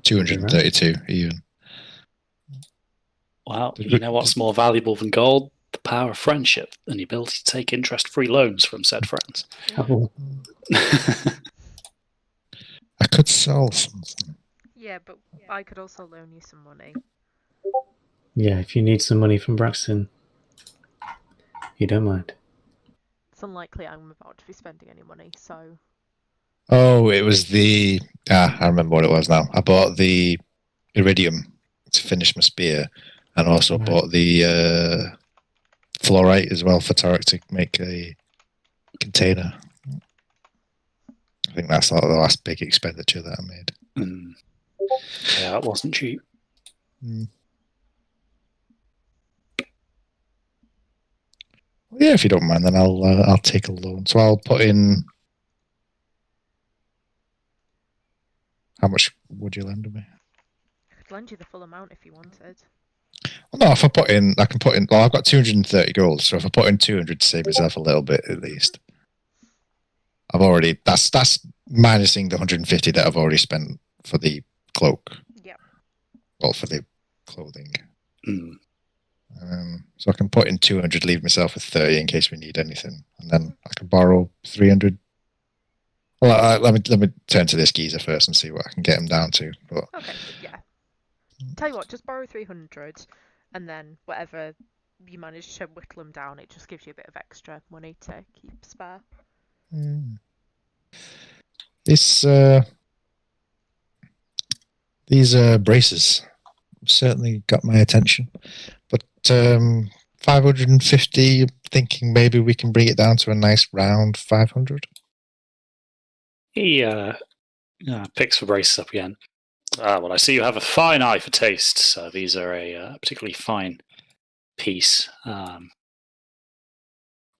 232 even. Wow, you know what's more valuable than gold? The power of friendship and the ability to take interest-free loans from said friends. I could sell something. Yeah, but I could also loan you some money. Yeah, if you need some money from Braxton, you don't mind. It's unlikely I'm about to be spending any money, so... Oh, it was the... I remember what it was now. I bought the iridium to finish my spear, and also bought the fluorite as well for Torrick to make a container. I think that's like the last big expenditure that I made. Yeah, it wasn't cheap. Yeah, if you don't mind, then I'll take a loan. So I'll put in. How much would you lend me? I could lend you the full amount if you wanted. Well, no, if I put in, I can put in. Well, I've got 230 gold, so if I put in 200 to save myself a little bit at least, I've already. That's minusing the 150 that I've already spent for the cloak. Yeah. Well, for the clothing. So I can put in 200, leave myself with 30 in case we need anything, and then I can borrow 300. Well, let me turn to this geezer first and see what I can get him down to. But okay, yeah. Tell you what, just borrow 300, and then whatever you manage to whittle them down, it just gives you a bit of extra money to keep spare. These braces certainly got my attention, but 550. Thinking maybe we can bring it down to a nice round 500. He picks the braces up again. Well, I see you have a fine eye for taste, so these are a particularly fine piece. Roll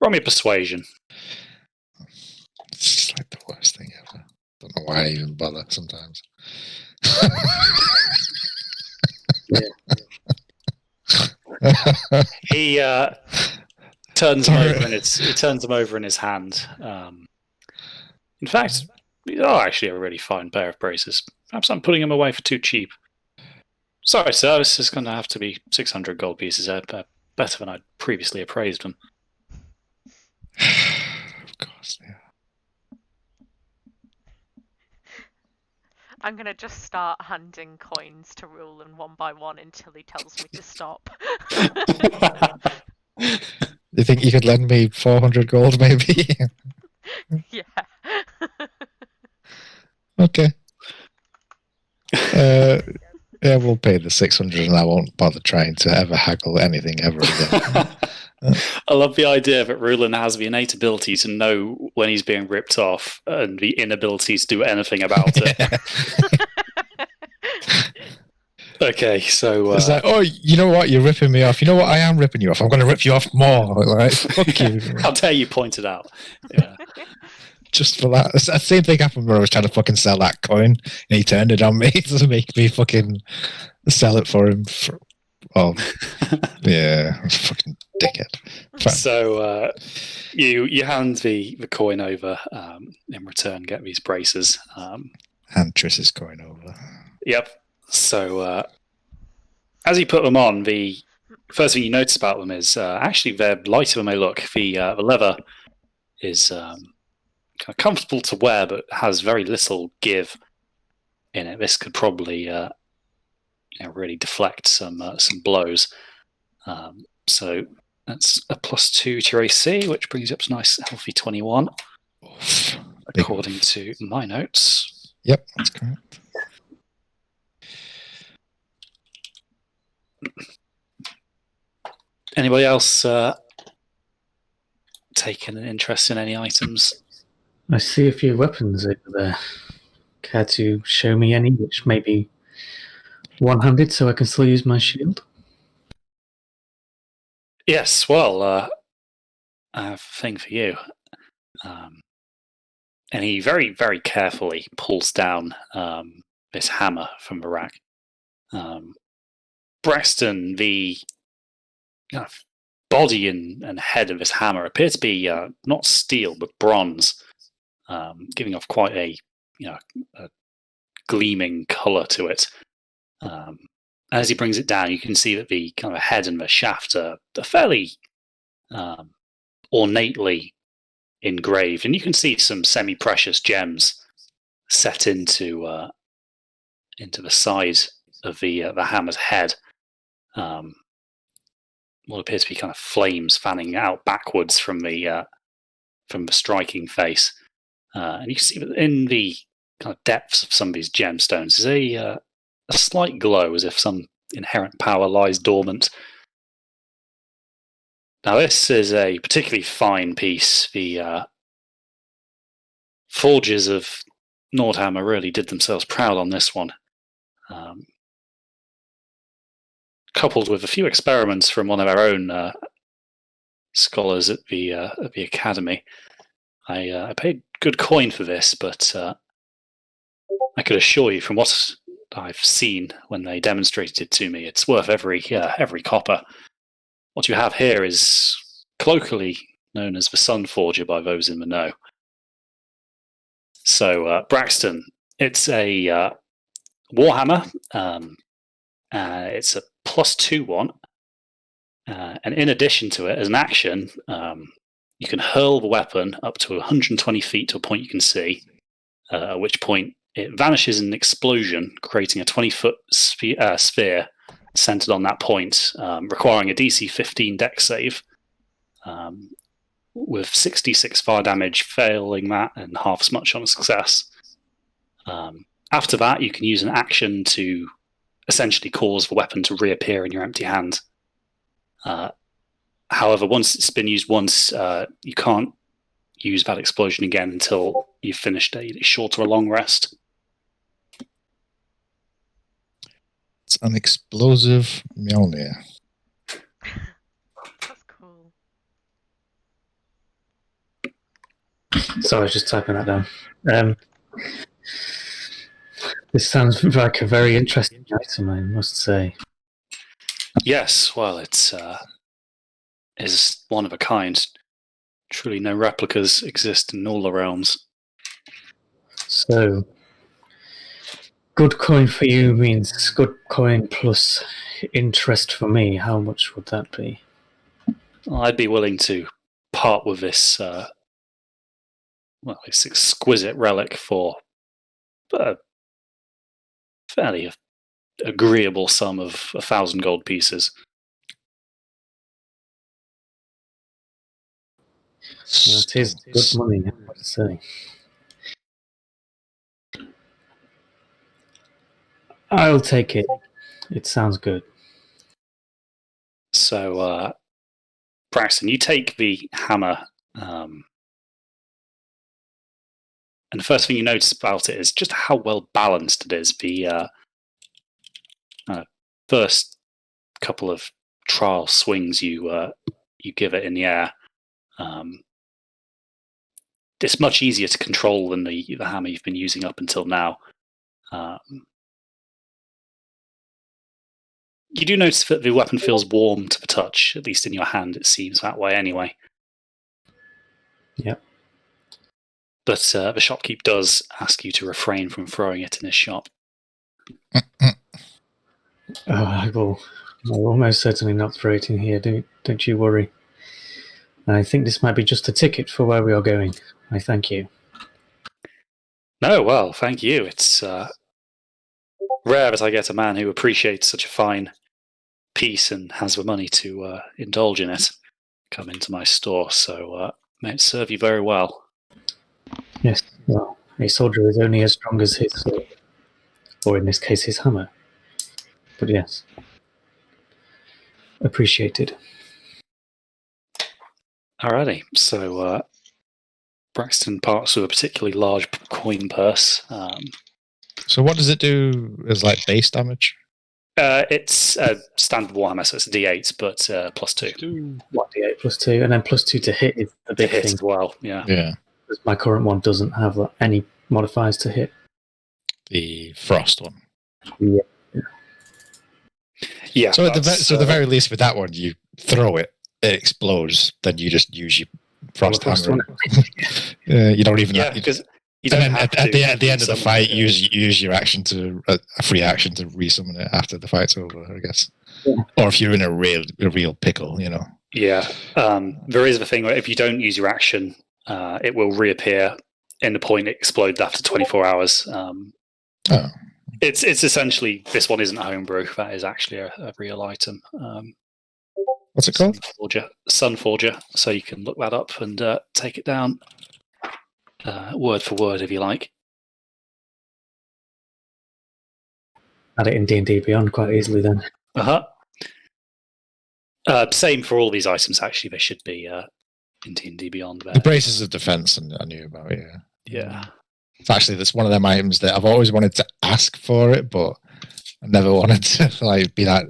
me a persuasion. It's like the worst thing ever. Don't know why I even bother sometimes. He turns them over in his hand. In fact, these are actually a really fine pair of braces. Perhaps I'm putting them away for too cheap. Sorry, sir, this is going to have to be 600 gold pieces. Better than I'd previously appraised them. Of course, yeah. I'm going to just start handing coins to Rulon one by one until he tells me to stop. You think you could lend me 400 gold, maybe? Yeah. Okay. Yeah, we'll pay the 600 and I won't bother trying to ever haggle anything ever again. I love the idea that Rulon has the innate ability to know when he's being ripped off and the inability to do anything about it. Okay, so... It's like, oh, you know what? You're ripping me off. You know what? I am ripping you off. I'm going to rip you off more. Like, fuck you. How dare you point it out. Yeah. Just for that. The same thing happened when I was trying to fucking sell that coin, and he turned it on me to make me fucking sell it for him. Oh, yeah, fucking dickhead. Fine. So you hand the coin over. In return, get these braces. Hand Triss's coin over. Yep. So as you put them on, the first thing you notice about them is actually they're lighter than they look. The leather is kind of comfortable to wear, but has very little give in it. This could probably really deflect some blows. So that's a +2 to your AC, which brings you up to a nice healthy 21, according to my notes. Yep, that's correct. Anybody else taken an interest in any items? I see a few weapons over there. Care to show me any which may be one-handed so I can still use my shield? Yes, well, I have a thing for you. And he very, very carefully pulls down this hammer from the rack. Braxton, the body and head of this hammer appear to be not steel but bronze, giving off quite a gleaming color to it. As he brings it down, you can see that the kind of head and the shaft are fairly ornately engraved, and you can see some semi-precious gems set into the side of the hammer's head. What appears to be kind of flames fanning out backwards from the striking face, and you can see that in the kind of depths of some of these gemstones is a slight glow, as if some inherent power lies dormant. Now, this is a particularly fine piece. The forgers of Nordhammer really did themselves proud on this one. Coupled with a few experiments from one of our own scholars at the academy, I paid good coin for this, but I could assure you, from what I've seen when they demonstrated it to me, it's worth every copper. What you have here is colloquially known as the Sun Forger by those in the know. So, Braxton, it's a Warhammer. It's a +2 one. And in addition to it, as an action, you can hurl the weapon up to 120 feet to a point you can see, at which point it vanishes in an explosion, creating a 20-foot sphere centered on that point, requiring a DC 15 dex save, with 66 fire damage failing that and half as much on a success. After that, you can use an action to essentially cause the weapon to reappear in your empty hand. However, once it's been used once, you can't use that explosion again until you've finished a short or a long rest. It's an explosive Mjolnir. That's cool. So I was just typing that down. This sounds like a very interesting item, I must say. Yes, well, it's is one of a kind. Truly, no replicas exist in all the realms. So, good coin for you means good coin plus interest for me. How much would that be? I'd be willing to part with this, this exquisite relic for a fairly agreeable sum of 1,000 gold pieces. That is good money, I would say. I'll take it. It sounds good. So, Braxton, you take the hammer, and the first thing you notice about it is just how well balanced it is. The first couple of trial swings you give it in the air, it's much easier to control than the hammer you've been using up until now. You do notice that the weapon feels warm to the touch, at least in your hand. It seems that way anyway. Yep. But the shopkeep does ask you to refrain from throwing it in his shop. I will almost certainly not throw it in here. Don't you worry. I think this might be just a ticket for where we are going. I thank you. No, well, thank you. It's rare that I get a man who appreciates such a fine piece and has the money to indulge in it come into my store, so may it serve you very well. Yes, well, a soldier is only as strong as his sword, or in this case, his hammer. But yes, appreciated. Alrighty, so Braxton parts with a particularly large coin purse. So what does it do as like base damage? It's a standard Warhammer, so it's a D8, but +2. 1d8 +2, and then +2 to hit is the To big hit thing. as well, yeah. Yeah, Because my current one doesn't have any modifiers to hit. the frost one. Yeah. So at the very least, with that one, you throw it, it explodes, then you just use your frost frost hammer. You don't even. Yeah, because you and don't then have at to the end of the summon fight, it. use your action to a free action to resummon it after the fight's over, I guess. Yeah. Or if you're in a real pickle, you know. Yeah. There is the thing where if you don't use your action, it will reappear in the point it explodes after 24 hours. Oh. It's essentially, this one isn't a homebrew. That is actually a real item. What's it called? Sunforger. So you can look that up and take it down word for word if you like. Add it in D&D Beyond quite easily then. Same for all these items, actually. They should be in D&D Beyond. The braces of defense, and I knew about it. Yeah. It's actually, that's one of them items that I've always wanted to ask for it, but I never wanted to like be that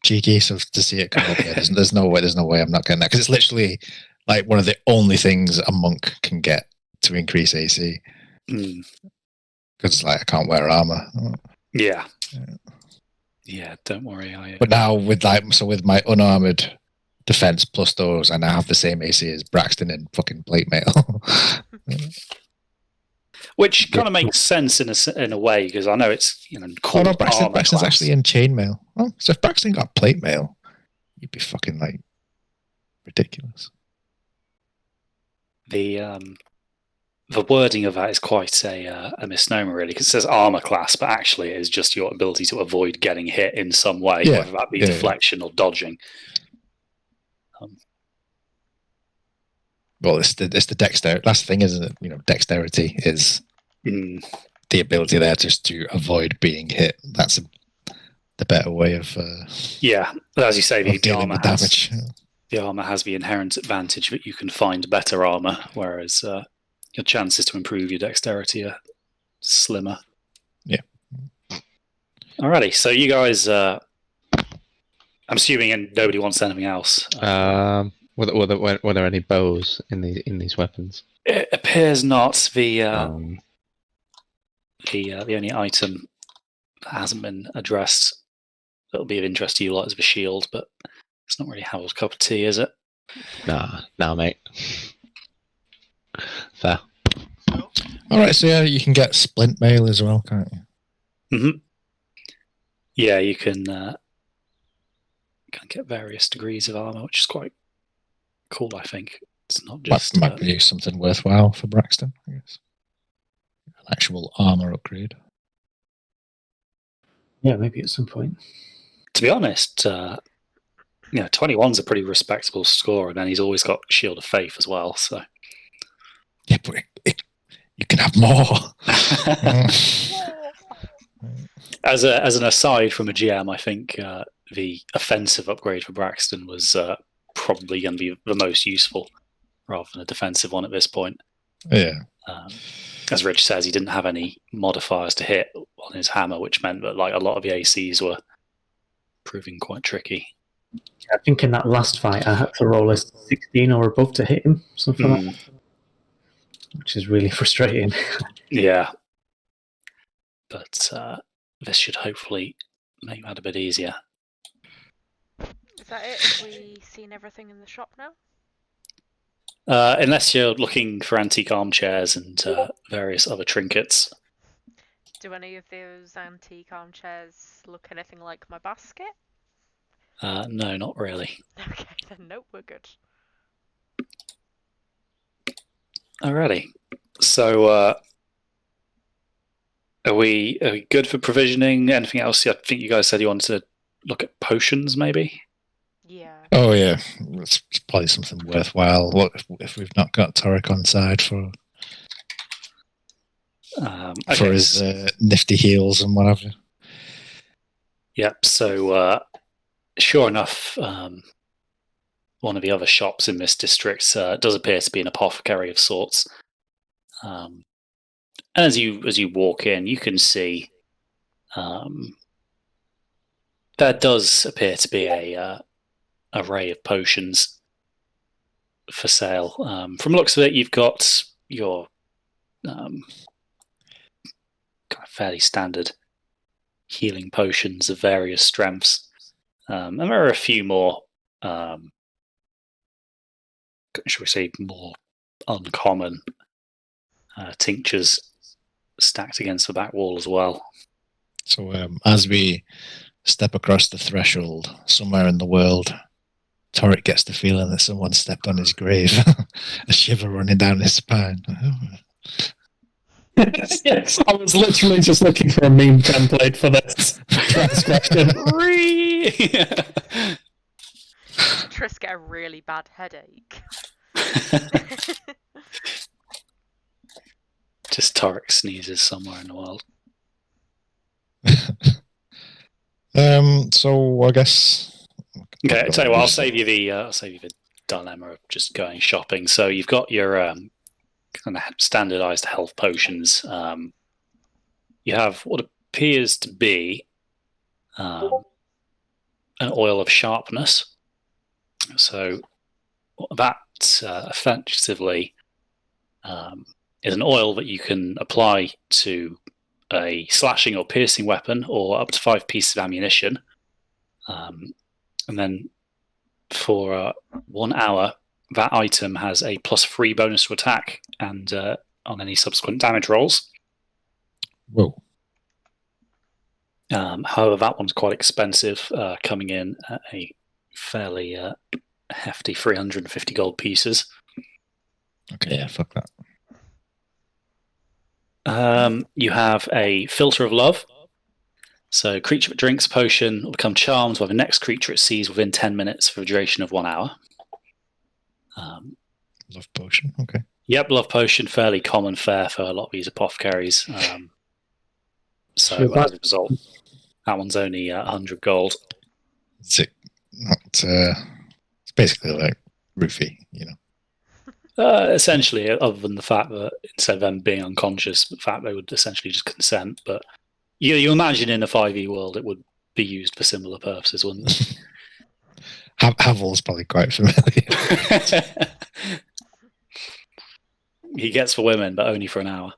cheeky. So to see it come up, yeah, there's no way I'm not getting that, because it's literally like one of the only things a monk can get to increase AC. Because like I can't wear armor. Yeah. Yeah, don't worry. But now with my unarmored defense plus those, and I have the same AC as Braxton in fucking plate mail. Which kind of makes sense in a way, because I know it's cool. Oh no, Braxton's class. actually in chainmail. Oh, so if Braxton got plate mail, you'd be fucking like ridiculous. The wording of that is quite a misnomer, really, because it says armor class, but actually it is just your ability to avoid getting hit in some way, whether that be deflection or dodging. Well, it's the dexterity. That's the thing, isn't it? Dexterity is the ability there just to avoid being hit. That's the better way of as you say, the dealing with damage. The armor has the inherent advantage that you can find better armor, whereas your chances to improve your dexterity are slimmer. Yeah. Alrighty, so you guys, I'm assuming nobody wants anything else. Were there any bows in these weapons? It appears not. The only item that hasn't been addressed that'll be of interest to you lot is the shield, but it's not really Harold's cup of tea, is it? Nah, mate. Fair. All right, so yeah, you can get splint mail as well, can't you? Mm-hmm. Yeah, you can get various degrees of armor, which is quite cool. I think it's not just might be something worthwhile for Braxton, I guess. An actual armor upgrade. Yeah, maybe at some point. To be honest, 21's a pretty respectable score, and then he's always got Shield of Faith as well. So yeah, but you can have more. As an aside from a GM, I think the offensive upgrade for Braxton was probably going to be the most useful, rather than a defensive one at this point. Yeah. As Rich says, he didn't have any modifiers to hit on his hammer, which meant that like a lot of the ACs were proving quite tricky. I think in that last fight, I had to roll a 16 or above to hit him, something like that, which is really frustrating. Yeah. But this should hopefully make that a bit easier. that it? Have we seen everything in the shop now? Unless you're looking for antique armchairs and various other trinkets. Do any of those antique armchairs look anything like my basket? No, not really. Okay, then nope, we're good. Alrighty. So, are we good for provisioning? Anything else? I think you guys said you wanted to look at potions, maybe? Yeah. Oh yeah, it's probably something worthwhile. What if we've not got Torrick on side for his nifty heels and whatever? Yep. So, sure enough, one of the other shops in this district does appear to be an apothecary of sorts. And as you walk in, you can see there does appear to be a array of potions for sale. From the looks of it, you've got your kind of fairly standard healing potions of various strengths, and there are a few more, shall we say, more uncommon tinctures stacked against the back wall as well. So as we step across the threshold, somewhere in the world, Torrick gets the feeling that someone stepped on his grave, a shiver running down his spine. Yes, I was literally just looking for a meme template for this transgression. Triss get a really bad headache. Just Torrick sneezes somewhere in the world. So I guess. Okay, I tell you what, I'll save you the dilemma of just going shopping. So you've got your kind of standardized health potions. You have what appears to be an oil of sharpness. So that effectively is an oil that you can apply to a slashing or piercing weapon or up to 5 pieces of ammunition. And then for 1 hour, that item has a +3 bonus to attack and on any subsequent damage rolls. Whoa. However, that one's quite expensive, coming in at a fairly hefty 350 gold pieces. Okay, yeah, fuck that. You have a filter of love. So, creature that drinks a potion will become charmed by the next creature it sees within 10 minutes for a duration of 1 hour. Love potion, okay. Yep, love potion, fairly common fare for a lot of these apothecaries. So, as a result, that one's only 100 gold. It's basically like roofie, you know. Essentially, other than the fact that instead of them being unconscious, the fact they would essentially just consent. But you imagine in a 5e world it would be used for similar purposes, wouldn't it? Havel's probably quite familiar. He gets for women, but only for an hour.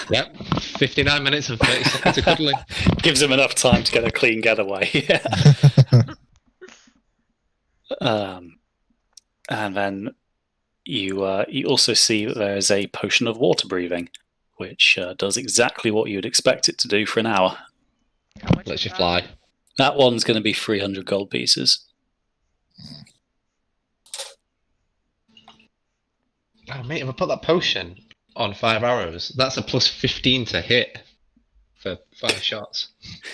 Yep, 59 minutes and 30 seconds of cuddling. Gives him enough time to get a clean getaway. And then you also see that there is a potion of water breathing, which does exactly what you would expect it to do for an hour. Lets you fly. That one's going to be 300 gold pieces. Oh, mate, if I put that potion on 5 arrows, that's a +15 to hit for 5 shots.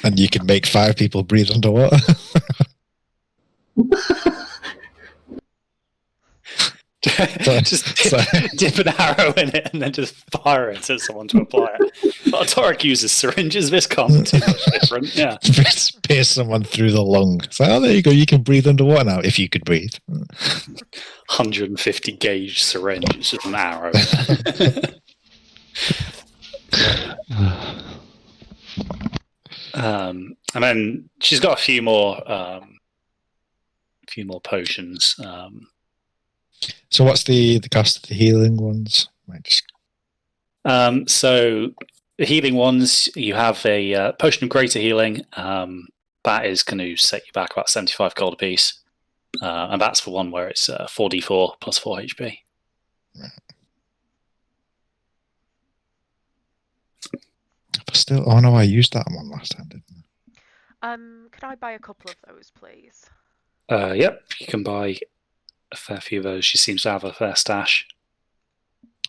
And you can make 5 people breathe underwater. Just dip an arrow in it and then just fire it at someone to apply it. Well, Torrick uses syringes. This can't be too much different. Yeah. Pierce someone through the lung. It's like, oh, there you go. You can breathe underwater now, if you could breathe. 150 gauge syringe. It's just an arrow. And then she's got a few more potions. So what's the cost of the healing ones? So the healing ones, you have a potion of greater healing, that is going to set you back about 75 gold apiece. And that's for one where it's 4d4 plus 4 HP. But still, oh no, I used that one last time, didn't I? Could I buy a couple of those, please? Yep, you can buy a fair few of those. She seems to have a fair stash.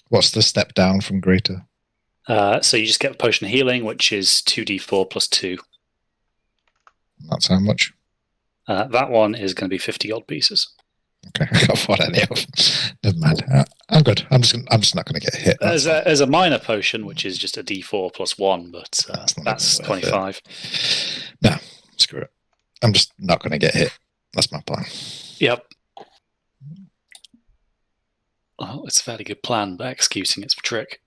What's the step down from greater? So you just get a potion of healing, which is 2d4 plus 2. That's how much? That one is going to be 50 gold pieces. Okay, I can't afford any of them. Never mind. I'm good. I'm just not going to get hit. There's a minor potion, which is just a d4 plus 1, but that's 25. No, screw it. I'm just not going to get hit. That's my plan. Yep. Well, it's a fairly good plan, but executing it's a trick.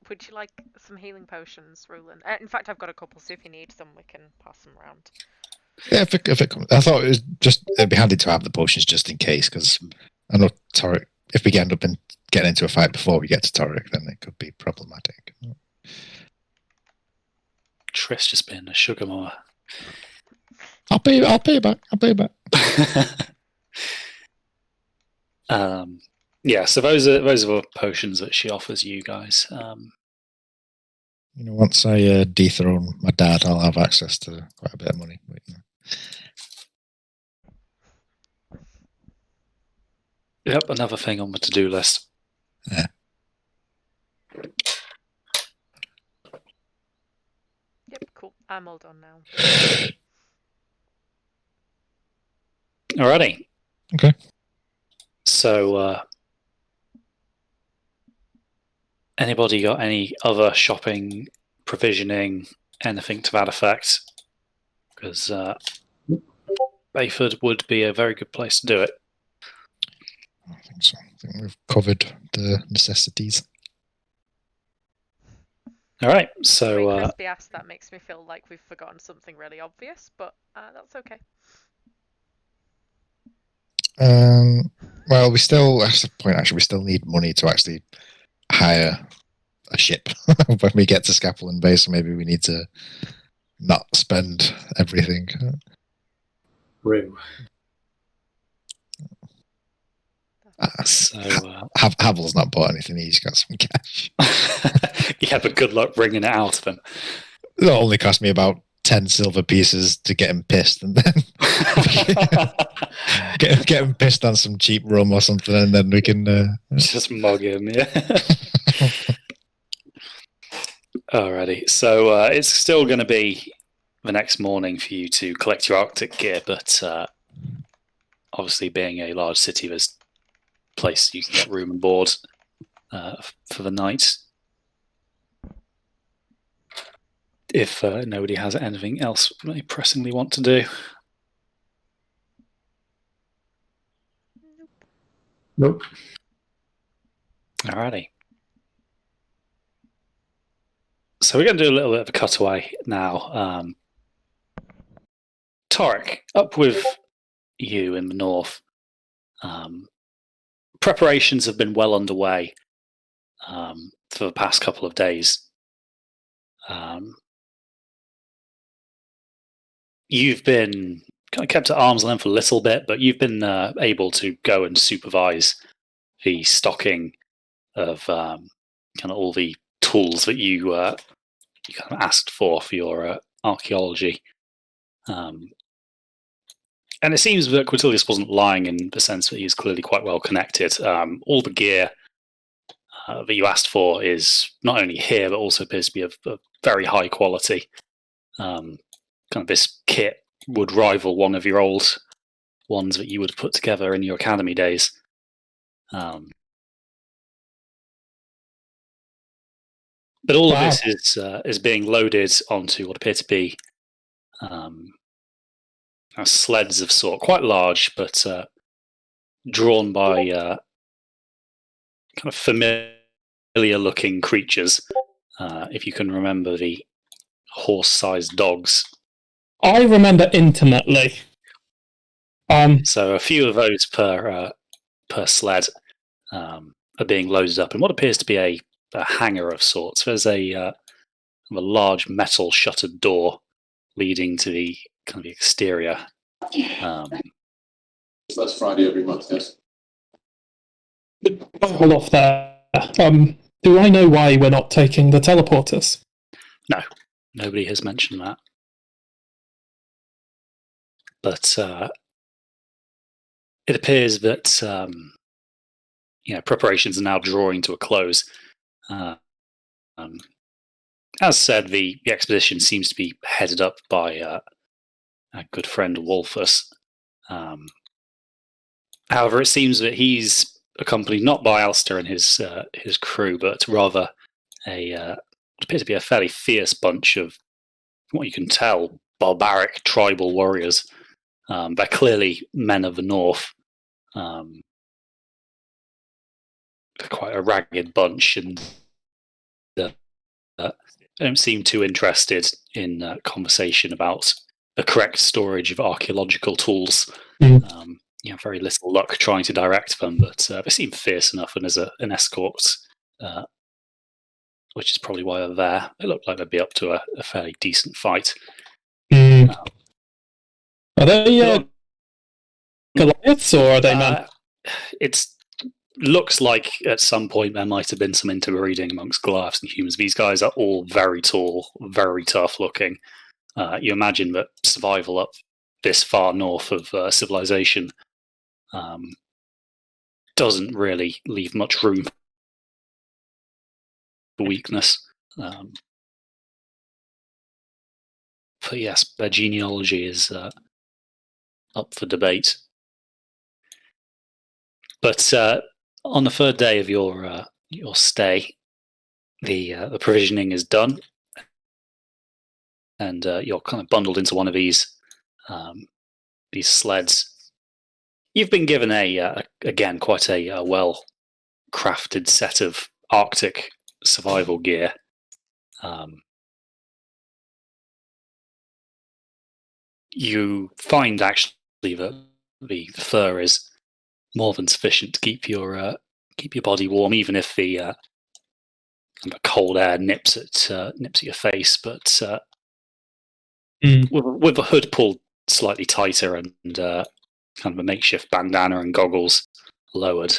Would you like some healing potions, Roland? In fact, I've got a couple, so if you need some, we can pass them around. Yeah, if it comes, I thought it'd be handy to have the potions just in case, because I know Torrick. If we end up getting into a fight before we get to Torrick, then it could be problematic. Triss just being a sugar mama. I'll pay you back. Yeah, so those are the potions that she offers you guys. Once I dethrone my dad, I'll have access to quite a bit of money. But, Yep, another thing on the to-do list. Yeah. Yep, cool. I'm all done now. Alrighty. Okay. So, anybody got any other shopping, provisioning, anything to that effect? Because Bayford would be a very good place to do it. I think so. I think we've covered the necessities. All right. So, crispy ass, that makes me feel like we've forgotten something really obvious, but that's okay. Well, that's the point. Actually, we still need money to actually hire a ship when we get to Scapulin Bay. So maybe we need to not spend everything. Rue. Havel's not bought anything. He's got some cash. Yeah, but good luck bringing it out of him. It'll only cost me about 10 silver pieces to get him pissed, and then get him pissed on some cheap rum or something, and then we can just mug him. Yeah. Alrighty. So it's still going to be the next morning for you to collect your Arctic gear, but obviously, being a large city, there's place you can get room and board for the night. If nobody has anything else they pressingly want to do. Nope. Alrighty. So we're going to do a little bit of a cutaway now. Torrick, up with you in the north. Preparations have been well underway for the past couple of days. You've been kind of kept at arm's length a little bit, but you've been able to go and supervise the stocking of kind of all the tools that you kind of asked for your archaeology. And it seems that Quintilius wasn't lying in the sense that he's clearly quite well connected. All the gear that you asked for is not only here, but also appears to be of very high quality. Kind of this kit would rival one of your old ones that you would have put together in your academy days. But all of this is being loaded onto what appear to be sleds of sort, quite large, but drawn by kind of familiar-looking creatures. If you can remember the horse-sized dogs. I remember intimately. So a few of those per sled are being loaded up in what appears to be a hangar of sorts. There's a large metal shuttered door leading to the kind of the exterior. First Friday every month, yes. Hold off there. Do I know why we're not taking the teleporters? No, nobody has mentioned that. But it appears that preparations are now drawing to a close. As said, the expedition seems to be headed up by our good friend Wolfus. However, it seems that he's accompanied not by Alistair and his crew, but rather what appears to be a fairly fierce bunch of, from what you can tell, barbaric tribal warriors. They're clearly men of the north. They're quite a ragged bunch, and they don't seem too interested in conversation about the correct storage of archaeological tools. Very little luck trying to direct them, but they seem fierce enough, and as an escort, which is probably why they're there, they look like they'd be up to a fairly decent fight. Are they Goliaths, or are they men? It looks like at some point there might have been some interbreeding amongst Goliaths and humans. These guys are all very tall, very tough looking. You imagine that survival up this far north of civilization doesn't really leave much room for weakness. But yes, their genealogy is up for debate. But on the third day of your stay, the provisioning is done, and you're kind of bundled into one of these sleds. You've been given again quite a well-crafted set of Arctic survival gear. You find actually that the fur is more than sufficient to keep your body warm, even if the cold air nips at your face. But with the hood pulled slightly tighter and kind of a makeshift bandana and goggles lowered,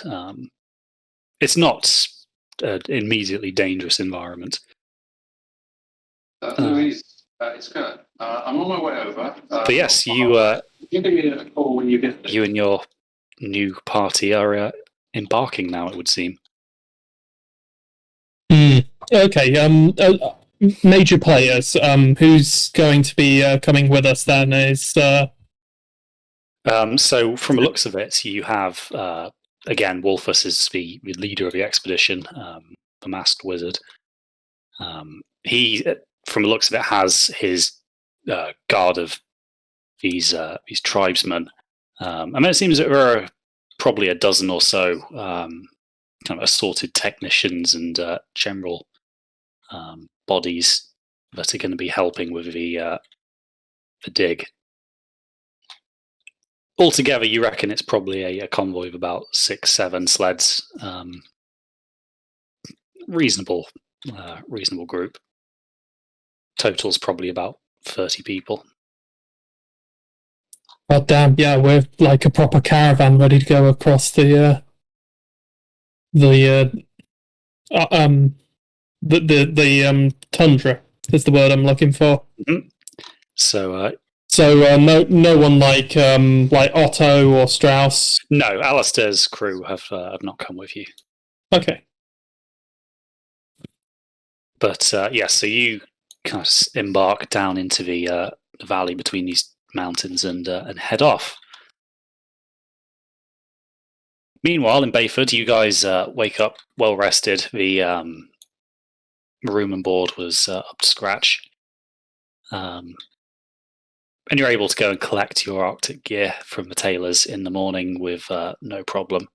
it's not an immediately dangerous environment. Louise, it's good. I'm on my way over. But yes, you give me a call when you get there. You and your new party are embarking now, it would seem. Okay. Major players. Who's going to be coming with us then? Is so from the looks of it, you have again Wolfus is the leader of the expedition, the masked wizard. He, from the looks of it, has his guard of these tribesmen. It seems that there are probably a dozen or so kind of assorted technicians and general bodies that are going to be helping with the dig. Altogether, you reckon it's probably a convoy of about 6-7 sleds. Reasonable group. Total's probably about 30 people. Oh damn! Yeah, we're like a proper caravan ready to go across the tundra is the word I'm looking for. Mm-hmm. So no one like Otto or Strauss. No, Alistair's crew have not come with you. Okay. But so you kind of embark down into the valley between these mountains and head off. Meanwhile, in Bayford, you guys wake up well rested. The room and board was up to scratch, and you're able to go and collect your Arctic gear from the tailors in the morning with no problem.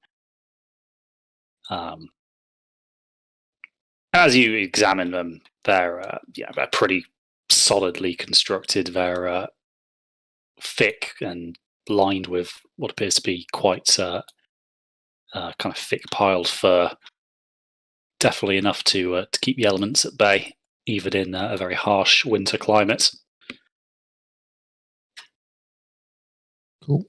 As you examine them, they're pretty solidly constructed. They're thick and lined with what appears to be quite kind of thick piled fur. Definitely enough to keep the elements at bay, even in a very harsh winter climate. Cool.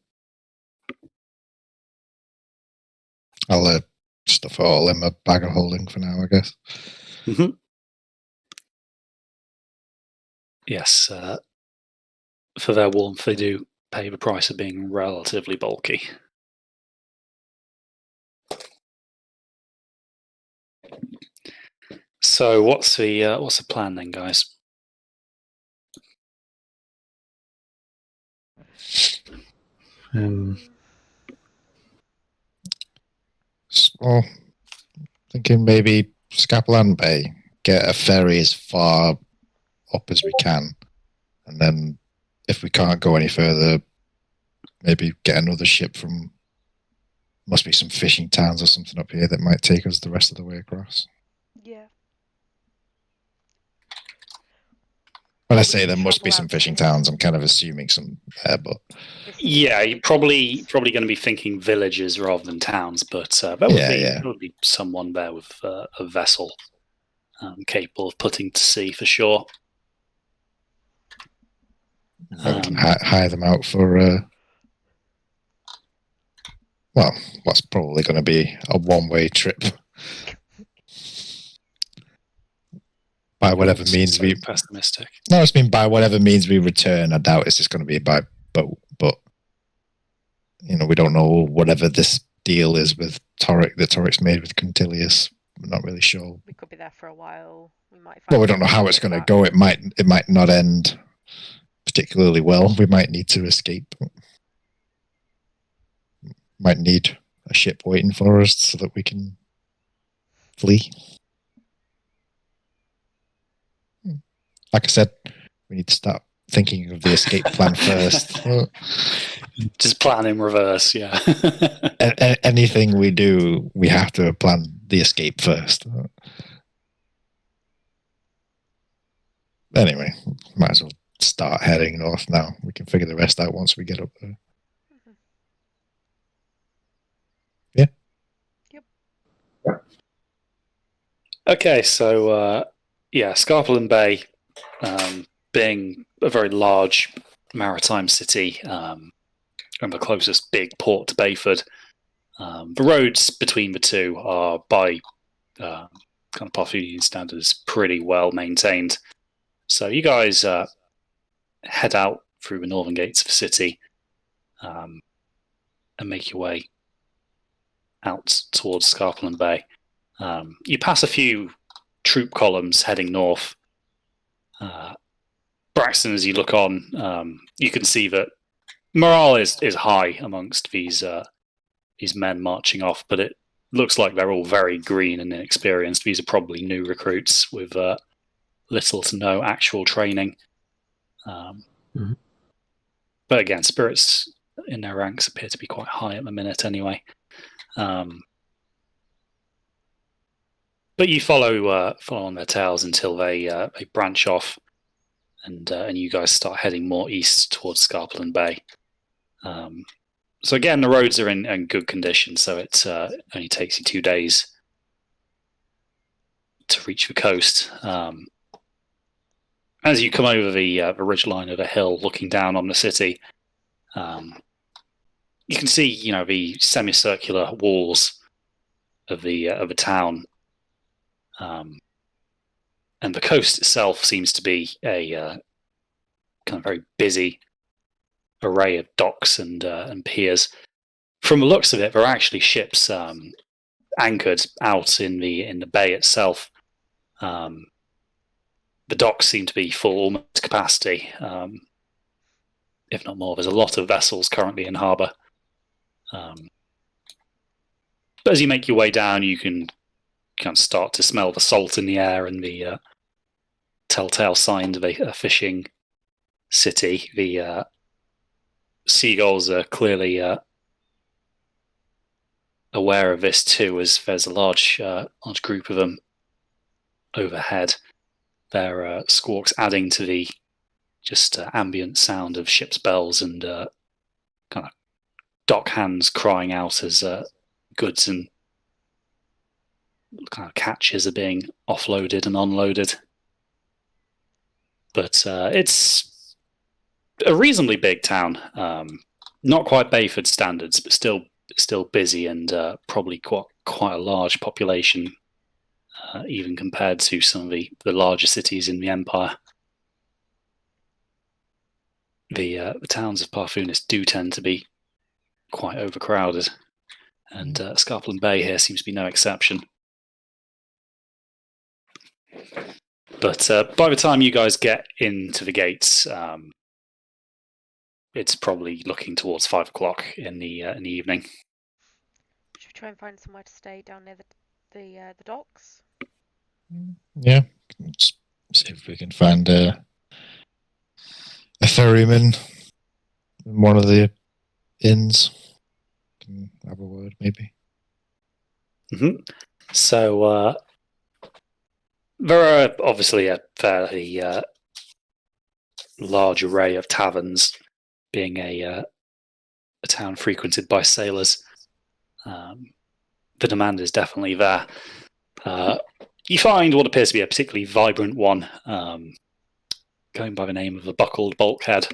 I'll stuff it all in my bag of holding for now, I guess. Mm-hmm. Yes, for their warmth, they do pay the price of being relatively bulky. So, what's the plan then, guys? Well, thinking maybe Scapland Bay, get a ferry as far up as we can, and then if we can't go any further, maybe get another ship from. Must be some fishing towns or something up here that might take us the rest of the way across. Yeah. When I We say can there must be travel some out fishing to towns, I'm kind of assuming some there, but Yeah, you're probably going to be thinking villages rather than towns, but there would be someone there with a vessel capable of putting to sea for sure. We can hire them out for well, what's probably going to be a one-way trip. By whatever means we pessimistic. No, it's been by whatever means we return. I doubt it's just going to be by boat, but we don't know whatever this deal is with Torrick. The Torrick's made with Quintilius. We're not really sure. We could be there for a while. We might. Well, we don't know how it's going to go. It might not end particularly well. We might need to escape. Might need a ship waiting for us so that we can flee. Like I said, we need to start thinking of the escape plan first. Just plan in reverse, yeah. Anything we do, we have to plan the escape first. Anyway, might as well start heading north now. We can figure the rest out once we get up there. Mm-hmm. Yeah? Yep. Okay, so, Scarpland Bay, being a very large maritime city, and the closest big port to Bayford, the roads between the two are, by kind of Parthian standards, pretty well maintained. So you guys head out through the northern gates of the city and make your way out towards Scarpland Bay. You pass a few troop columns heading north. Braxton, as you look on, you can see that morale is high amongst these men marching off, but it looks like they're all very green and inexperienced. These are probably new recruits with little to no actual training. But again, spirits in their ranks appear to be quite high at the minute anyway. But you follow on their tails until they branch off, and you guys start heading more east towards Scarpland Bay. So again, the roads are in good condition, so it only takes you 2 days to reach the coast. As you come over the ridgeline of a hill, looking down on the city, you can see the semicircular walls of the town, and the coast itself seems to be a kind of very busy array of docks and piers. From the looks of it, there are actually ships anchored out in the bay itself. The docks seem to be full almost capacity, if not more. There's a lot of vessels currently in harbour. But as you make your way down, you can kind of start to smell the salt in the air and the telltale signs of a fishing city. The seagulls are clearly aware of this too, as there's a large group of them overhead. Their squawks adding to the just ambient sound of ship's bells and kind of dock hands crying out as goods and kind of catches are being offloaded and unloaded. But it's a reasonably big town. not quite Bayford standards, but still busy and probably quite a large population, even compared to some of the larger cities in the Empire. The towns of Parfunis do tend to be quite overcrowded, and Scarpland Bay here seems to be no exception. But by the time you guys get into the gates, it's probably looking towards 5 o'clock in the evening. Should we try and find somewhere to stay down near the docks? Yeah, let's see if we can find a ferryman in one of the inns. Can have a word, maybe. Mm-hmm. So there are obviously a fairly large array of taverns, being a town frequented by sailors. The demand is definitely there. You find what appears to be a particularly vibrant one, going by the name of the Buckled Bulkhead.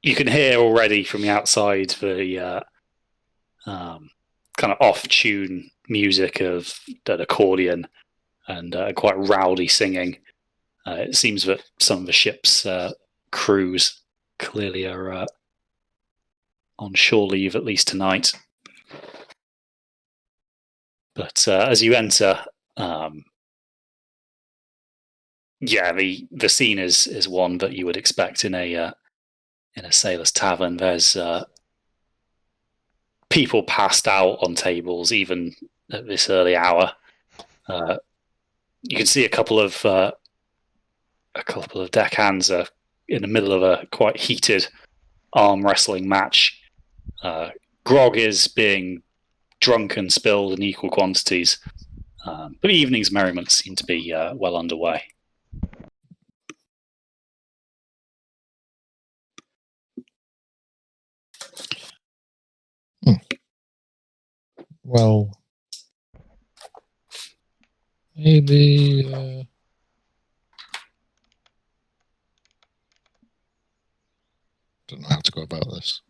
You can hear already from the outside the kind of off-tune music of an accordion and quite rowdy singing. It seems that some of the ship's crews clearly are on shore leave, at least tonight. But as you enter, the scene is one that you would expect in a sailor's tavern. There's people passed out on tables, even at this early hour. You can see a couple of deckhands are in the middle of a quite heated arm wrestling match. Grog is being drunk and spilled in equal quantities, but the evening's merriments seem to be well underway. Well, maybe. Don't know how to go about this.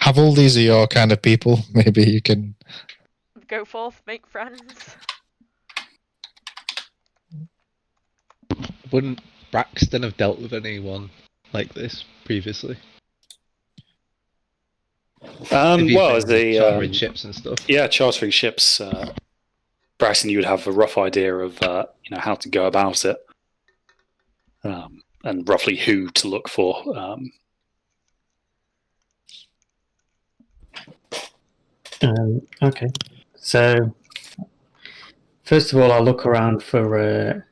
Have all these are your kind of people. Maybe you can Go forth, make friends. Wouldn't Braxton have dealt with anyone like this previously? Well, as chartering ships and stuff. Yeah, chartering ships. Braxton, you would have a rough idea of how to go about it, and roughly who to look for. Okay. So, first of all, I'll look around for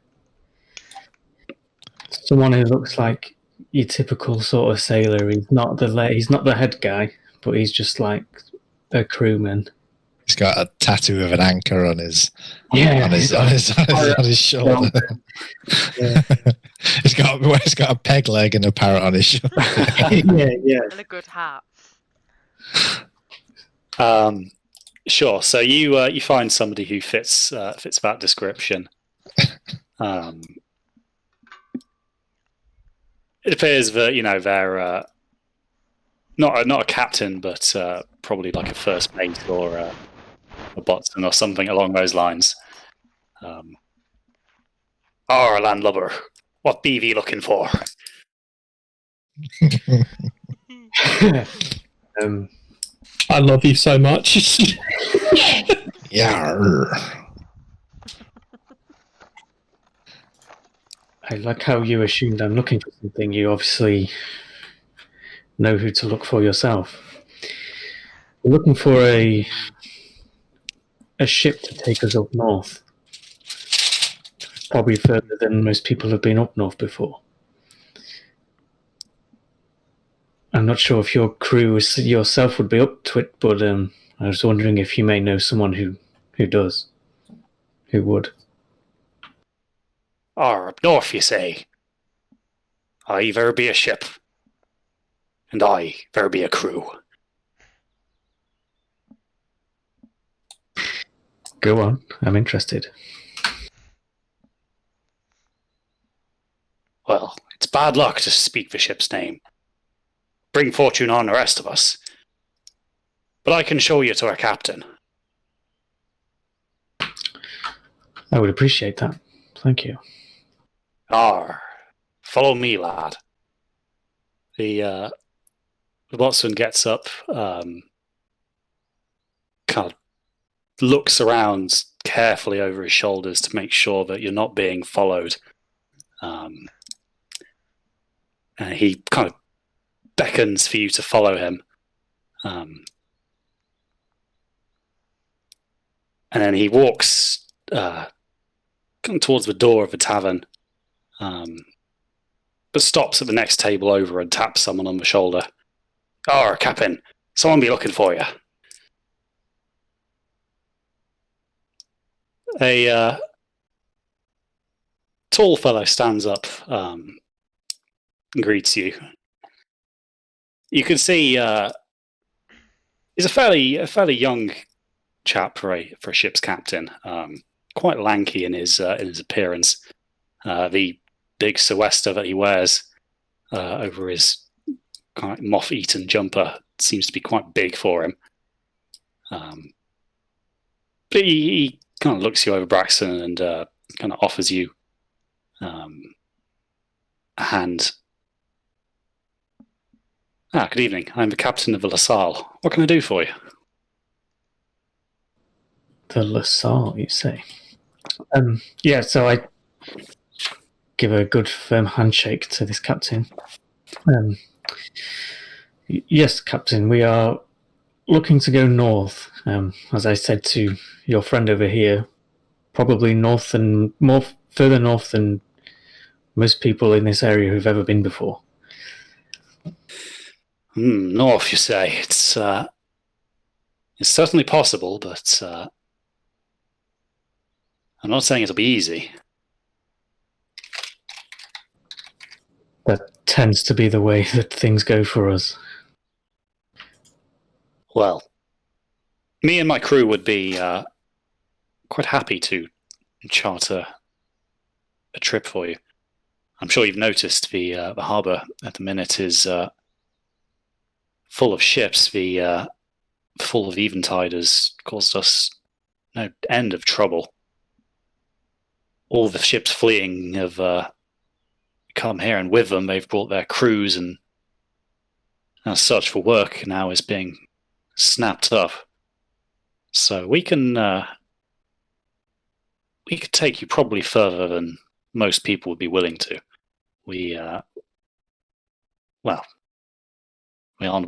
someone who looks like your typical sort of sailor. He's not the head guy, but he's just like a crewman. He's got a tattoo of an anchor on his shoulder. Yeah. He's got a peg leg and a parrot on his shoulder. yeah. And a good hat. Sure. So you find somebody who fits that description. It appears that they're not a captain, but probably like a first mate or a boatswain or something along those lines. Our landlubber, what be thee looking for? I love you so much. Yeah. I like how you assumed I'm looking for something. You obviously know who to look for yourself. We're looking for a ship to take us up north. Probably further than most people have been up north before. I'm not sure if your crew yourself would be up to it, but I was wondering if you may know someone who does. Who would? Up north, you say? I there be a ship, and I there be a crew. Go on, I'm interested. Well, it's bad luck to speak the ship's name. Bring fortune on the rest of us. But I can show you to our captain. I would appreciate that. Thank you. Follow me, lad. The boatswain gets up, kind of looks around carefully over his shoulders to make sure that you're not being followed. And he kind of beckons for you to follow him. And then he walks towards the door of the tavern, but stops at the next table over and taps someone on the shoulder. Captain, someone be looking for you. A tall fellow stands up and greets you. You can see he's a fairly young chap for a ship's captain. Quite lanky in his appearance. The big sou'wester that he wears over his kind of moth-eaten jumper seems to be quite big for him. But he kind of looks you over, Braxton, and kind of offers you a hand. Good evening. I'm the captain of the LaSalle. What can I do for you? The LaSalle, you say? Yeah, so I give a good firm handshake to this captain. Yes, Captain, we are looking to go north. As I said to your friend over here, probably north and further north than most people in this area who've ever been before. North, you say? It's certainly possible, but I'm not saying it'll be easy. That tends to be the way that things go for us. Well, me and my crew would be quite happy to charter a trip for you. I'm sure you've noticed the harbour at the minute is full of ships. The full of eventide has caused us no end of trouble. All the ships fleeing have come here, and with them they've brought their crews, and our search for work now is being snapped up. So we could take you probably further than most people would be willing to. We aren't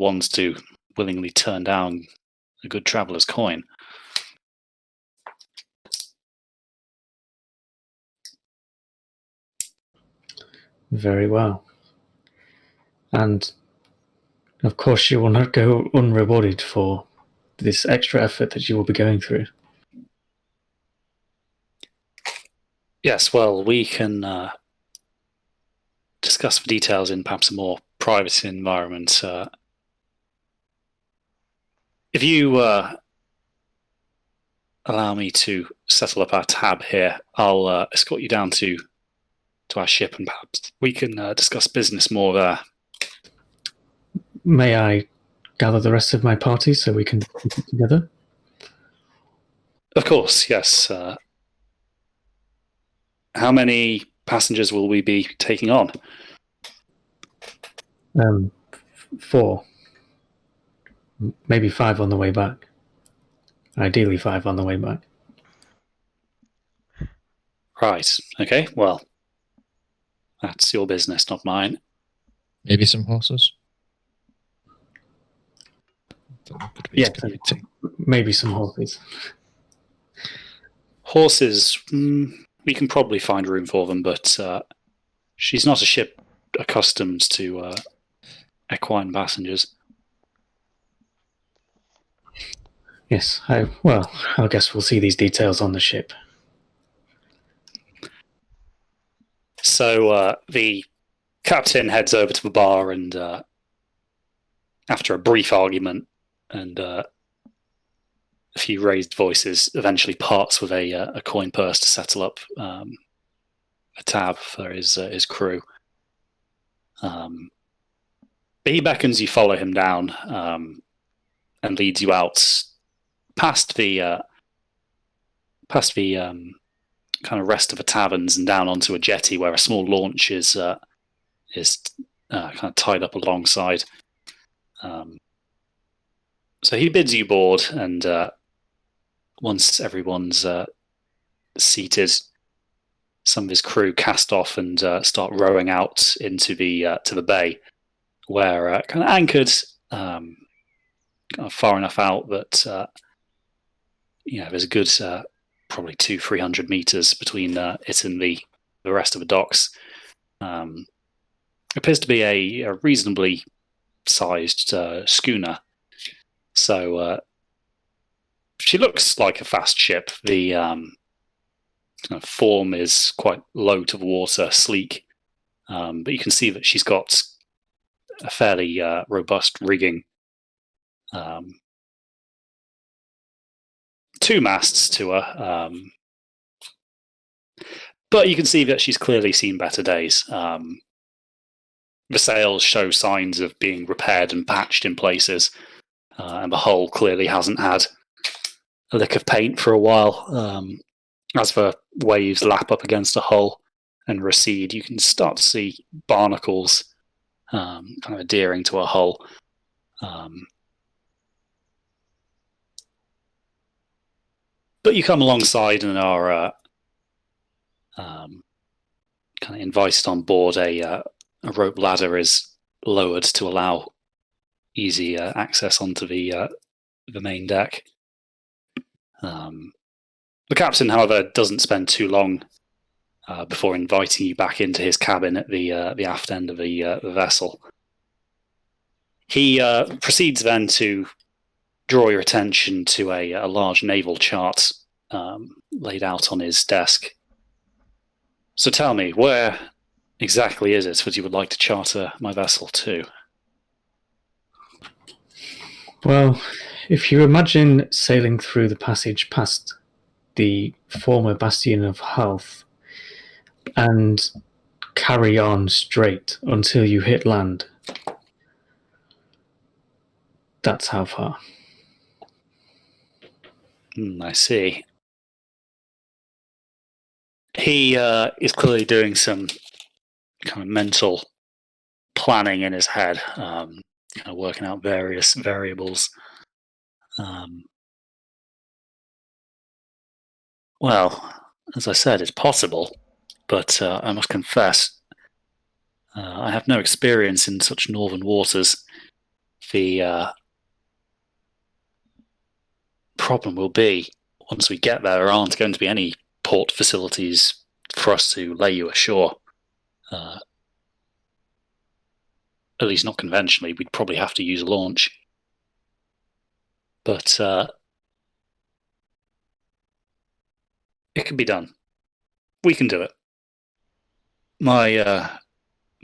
ones to willingly turn down a good traveller's coin. Very well. And of course you will not go unrewarded for this extra effort that you will be going through. Yes, well, we can discuss the details in perhaps a more private environment. If you allow me to settle up our tab here, I'll escort you down to our ship, and perhaps we can discuss business more there. May I gather the rest of my party so we can keep it together? Of course, yes. How many passengers will we be taking on? 4. Maybe 5 on the way back. Ideally 5 on the way back. Right, okay, well, that's your business, not mine. Maybe some horses? Yeah, maybe some horses. Horses, we can probably find room for them, but she's not a ship accustomed to equine passengers. Yes, I guess we'll see these details on the ship. So the captain heads over to the bar and, after a brief argument and a few raised voices, eventually parts with a coin purse to settle up a tab for his crew. But he beckons you follow him down and leads you out past the kind of rest of the taverns and down onto a jetty where a small launch is kind of tied up alongside. So he bids you board, and once everyone's seated, some of his crew cast off and start rowing out into the bay, where kind of anchored, kind of far enough out that there's a good probably 200-300 meters between it and the rest of the docks. Appears to be a reasonably sized schooner. So she looks like a fast ship. The kind of form is quite low to the water, sleek, but you can see that she's got a fairly robust rigging. 2 masts to her, but you can see that she's clearly seen better days. The sails show signs of being repaired and patched in places, and the hull clearly hasn't had a lick of paint for a while. As the waves lap up against the hull and recede, you can start to see barnacles kind of adhering to a hull. But you come alongside and are kind of invited on board. A rope ladder is lowered to allow easy access onto the main deck. The captain, however, doesn't spend too long before inviting you back into his cabin at the aft end of the vessel. He proceeds then to draw your attention to a large naval chart laid out on his desk. So tell me, where exactly is it that you would like to charter my vessel to? Well, if you imagine sailing through the passage past the former Bastion of Health and carry on straight until you hit land, that's how far. I see. He is clearly doing some kind of mental planning in his head, kind of working out various variables. Well, as I said, it's possible, but I must confess, I have no experience in such northern waters. The problem will be, once we get there aren't going to be any port facilities for us to lay you ashore. At least not conventionally. We'd probably have to use a launch. But it can be done. We can do it. My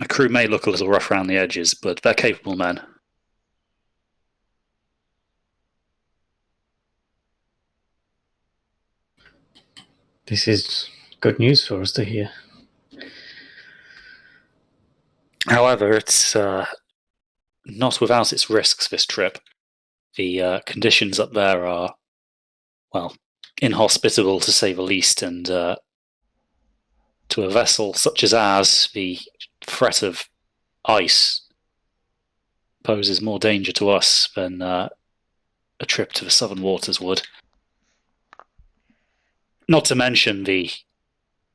crew may look a little rough around the edges, but they're capable men. This is good news for us to hear. However, it's not without its risks, this trip. The conditions up there are, well, inhospitable to say the least, and to a vessel such as ours, the threat of ice poses more danger to us than a trip to the southern waters would. Not to mention the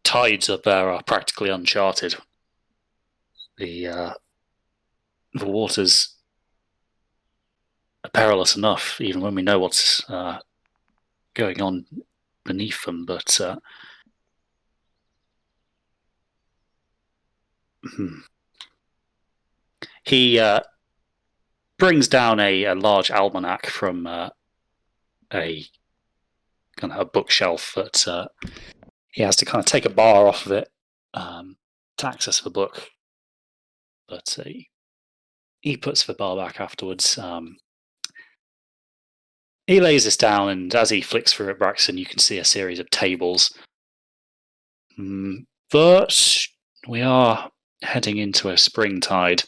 tides up there are practically uncharted. The waters are perilous enough, even when we know what's going on beneath them. But he brings down a large almanac from a kind of a bookshelf that he has to kind of take a bar off of it to access the book. But he puts the bar back afterwards. He lays this down, and as he flicks through it, Braxton, you can see a series of tables. But we are heading into a spring tide.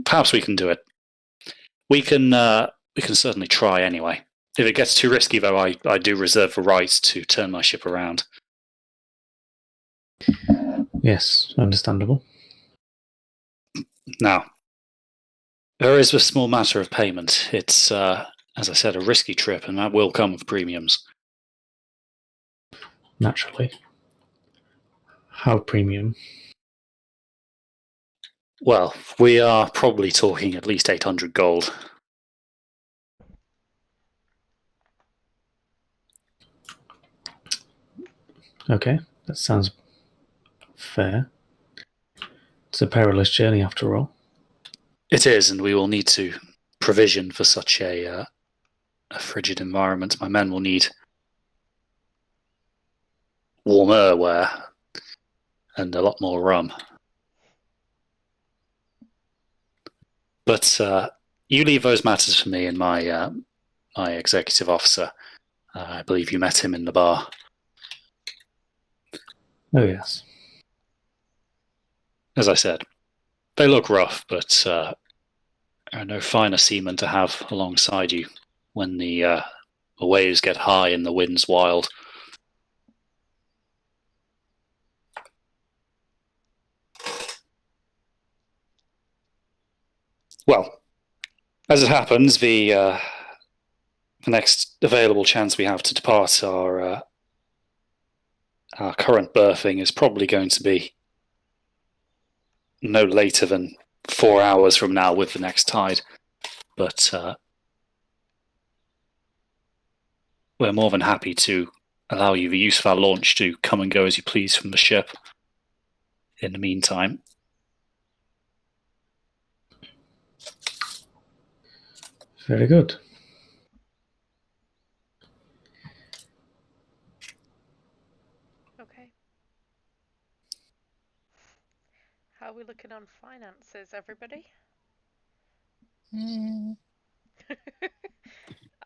Perhaps we can do it. We can certainly try anyway. If it gets too risky, though, I do reserve the right to turn my ship around. Yes, understandable. Now, there is a small matter of payment. It's, as I said, a risky trip, and that will come with premiums. Naturally. How premium? Well, we are probably talking at least 800 gold. Okay, that sounds fair. It's a perilous journey after all. It is, and we will need to provision for such a frigid environment. My men will need warm wear and a lot more rum. But you leave those matters for me and my executive officer. I believe you met him in the bar. Oh, yes. As I said, they look rough, but there are no finer seamen to have alongside you when the waves get high and the wind's wild. Well, as it happens, the next available chance we have to depart our current berthing is probably going to be no later than 4 hours from now with the next tide. But we're more than happy to allow you the use of our launch to come and go as you please from the ship in the meantime. Very good. Okay. How are we looking on finances, everybody?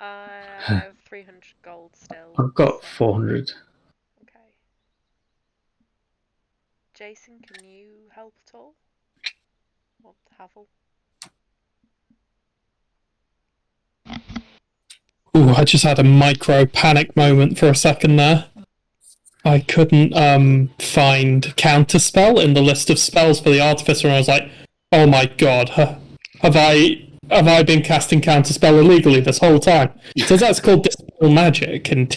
I have 300 gold still. I've got so- 400. Okay. Jason, can you help at all? Or Havel? Ooh, I just had a micro panic moment for a second there. I couldn't find counterspell in the list of spells for the artificer, and I was like, "Oh my god, have I been casting counterspell illegally this whole time?" So that's called dispel magic, and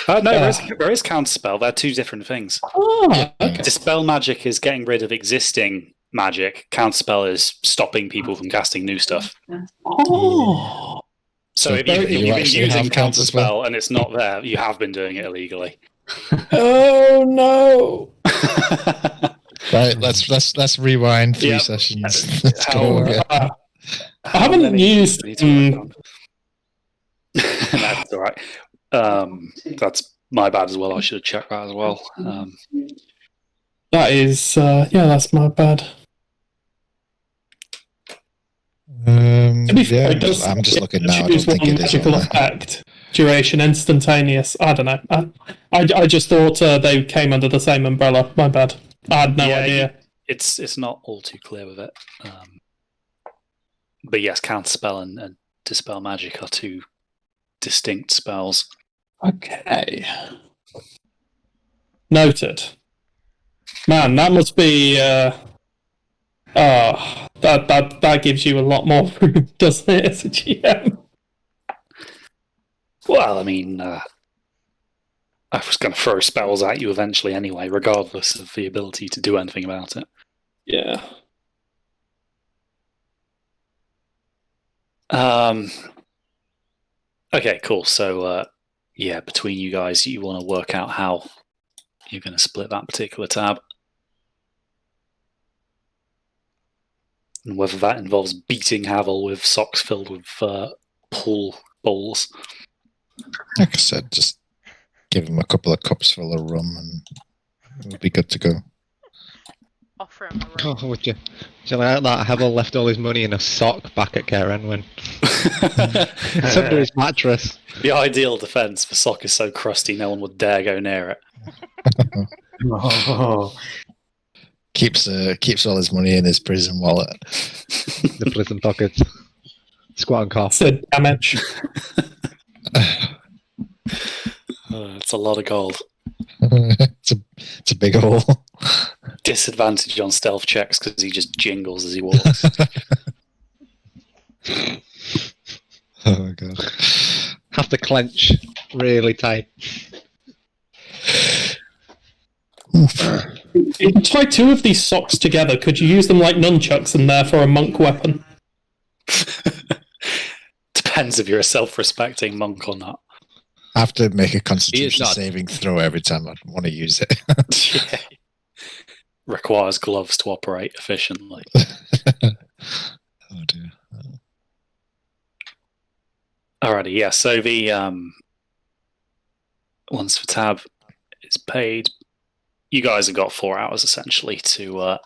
No, there is counterspell. They're two different things. okay. Dispel magic is getting rid of existing magic. Counterspell is stopping people from casting new stuff. Oh. So if you you've been actually using have counterspell? counterspell and it's not there, you have been doing it illegally. Oh no! Right, let's rewind 3 Yep. sessions. Let's How, go again. I haven't used. That's all right. That's my bad as well. I should have checked that as well. That is, that's my bad. To be fair, Yeah, it does I'm just looking now. I don't choose think one it is on magical there. effect, duration, instantaneous. I don't know. I just thought they came under the same umbrella. My bad. I had no idea. It's not all too clear with it. But yes, counterspell and dispel magic are two distinct spells. Okay. Noted. Man, that must be. That gives you a lot more room, doesn't it, as a GM? Well, I mean, I was going to throw spells at you eventually anyway, regardless of the ability to do anything about it. Yeah. Okay, cool. So, yeah, between you guys, you want to work out how you're going to split that particular tab. And whether that involves beating Havel with socks filled with pool bowls. Like I said, just give him a couple of cups full of rum and we'll be good to go. Offer offer him a Oh, room. would you like that? Havel left all his money in a sock back at Care Enwyn. It's under his mattress. The ideal defense for sock is so crusty no one would dare go near it. Oh, Keeps all his money in his prison wallet. The prison pocket. Squat and cough. Said damage. It's a lot of gold. it's a big hole. Disadvantage on stealth checks because he just jingles as he walks. Oh my god. Have to clench really tight. If you tie two of these socks together, could you use them like nunchucks and therefore a monk weapon? Depends if you're a self-respecting monk or not. I have to make a constitution not. saving throw every time I want to use it. Yeah. Requires gloves to operate efficiently. Oh dear. Alrighty, yeah. So the once for tab is paid, you guys have got 4 hours essentially to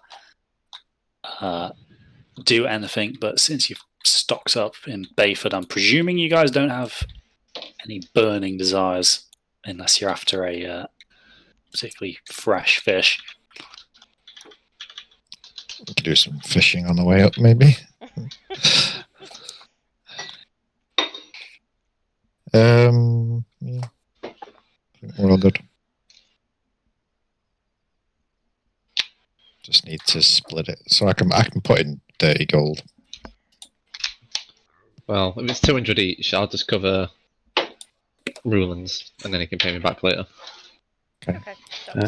do anything. But since you've stocked up in Bayford, I'm presuming you guys don't have any burning desires, unless you're after a particularly fresh fish. We could do some fishing on the way up, maybe. Yeah. I think we're all good. Just need to split it so I can put in dirty gold. Well, if it's 200 each, I'll just cover Rulans, and then he can pay me back later. Okay.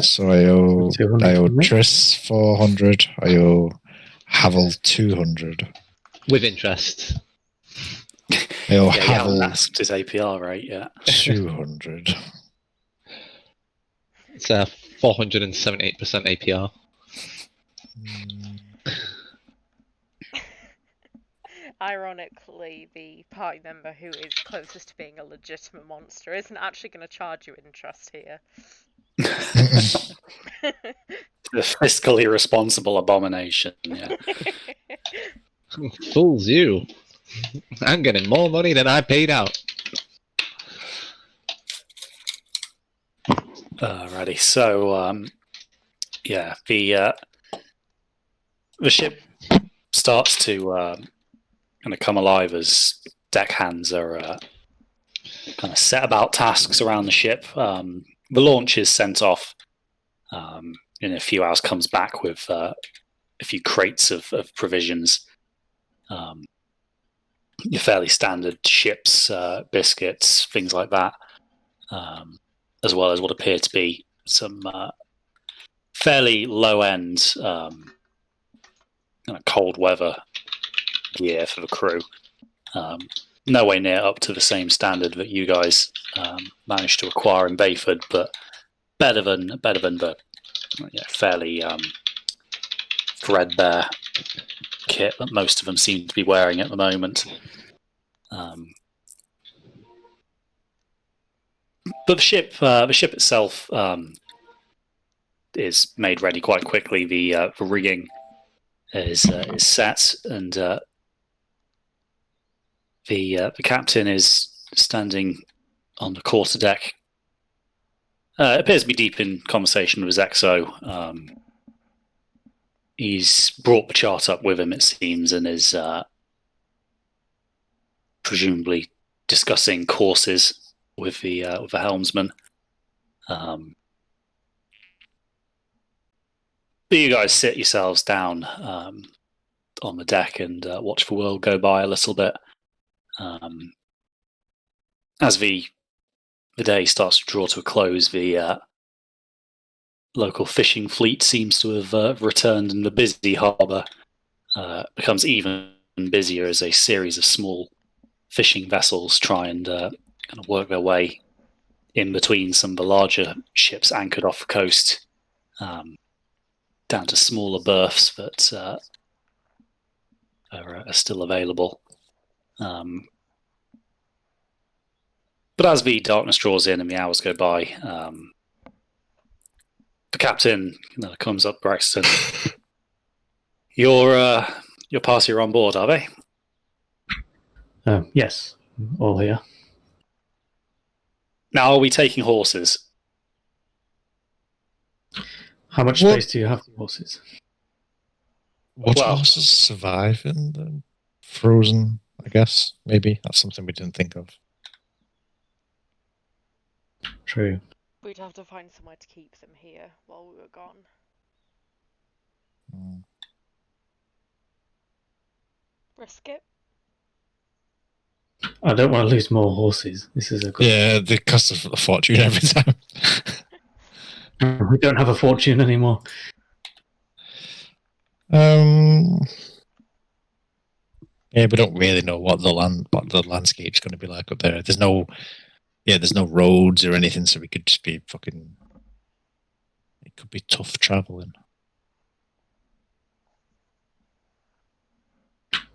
So So I owe 200 me. Triss 400. I owe Havel 200. With interest. I owe Yeah, you haven't Havel asked his APR rate yet. 200. It's a 478% APR. ironically, the party member who is closest to being a legitimate monster isn't actually going to charge you interest here. The fiscally responsible abomination. Yeah. Fools you. I'm getting more money than I paid out. Alrighty. So, yeah, the ship starts to kind of come alive as deckhands are kind of set about tasks around the ship. The launch is sent off. In a few hours, comes back with a few crates of provisions. Your fairly standard ships, biscuits, things like that, as well as what appear to be some fairly low-end kind of cold weather gear for the crew. No way near up to the same standard that you guys managed to acquire in Bayford, but better than the fairly threadbare kit that most of them seem to be wearing at the moment. But the ship itself is made ready quite quickly. The rigging is set, and the captain is standing on the quarterdeck. Appears to be deep in conversation with his XO. He's brought the chart up with him, it seems, and is presumably discussing courses with the helmsman. But you guys sit yourselves down on the deck and watch the world go by a little bit. As the day starts to draw to a close, the local fishing fleet seems to have returned, and the busy harbour becomes even busier as a series of small fishing vessels try and kind of work their way in between some of the larger ships anchored off the coast, down to smaller berths that are still available. But as the darkness draws in and the hours go by, the captain comes up Braxton. Your party are on board, are they? Yes, all here. Now, are we taking horses? How much What- space do you have for horses? Would Well- horses survive in the frozen? I guess maybe that's something we didn't think of. True. We'd have to find somewhere to keep them here while we were gone. Mm. Risk it. I don't want to lose more horses. This is a good. Yeah, they cost us a fortune every time. We don't have a fortune anymore. Yeah, we don't really know what the landscape's going to be like up there. There's no roads or anything, so we could just be fucking. It could be tough traveling.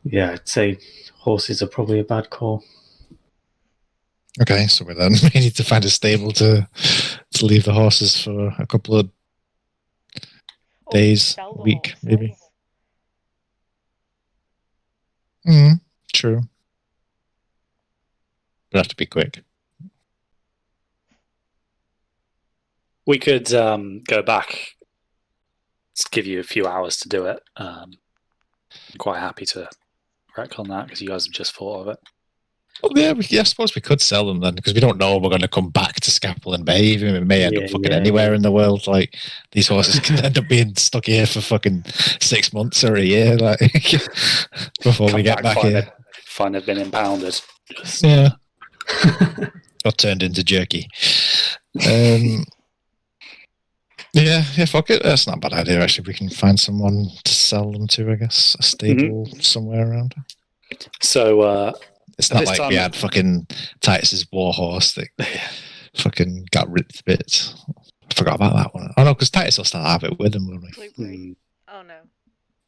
Yeah, I'd say horses are probably a bad call. Okay, so we need to find a stable to leave the horses for a couple of Or we could days, sell the week, horses. maybe. True. But have to be quick. We could go back. Just give you a few hours to do it. I'm quite happy to wreck on that because you guys have just thought of it. Well, yeah, I suppose we could sell them then because we don't know we're going to come back to Scapel Bay. Even we may end up fucking anywhere in the world. Like these horses could end up being stuck here for fucking 6 months or a year, like before we get back here. Find they've been impounded. Yeah, or turned into jerky. Yeah, fuck it. That's not a bad idea. Actually, we can find someone to sell them to. I guess a stable somewhere around. So. It's not like we had fucking Titus's war horse that fucking got ripped to bits. I forgot about that one. Oh no, because Titus will still have it with him, won't we? Blueberry. Oh no.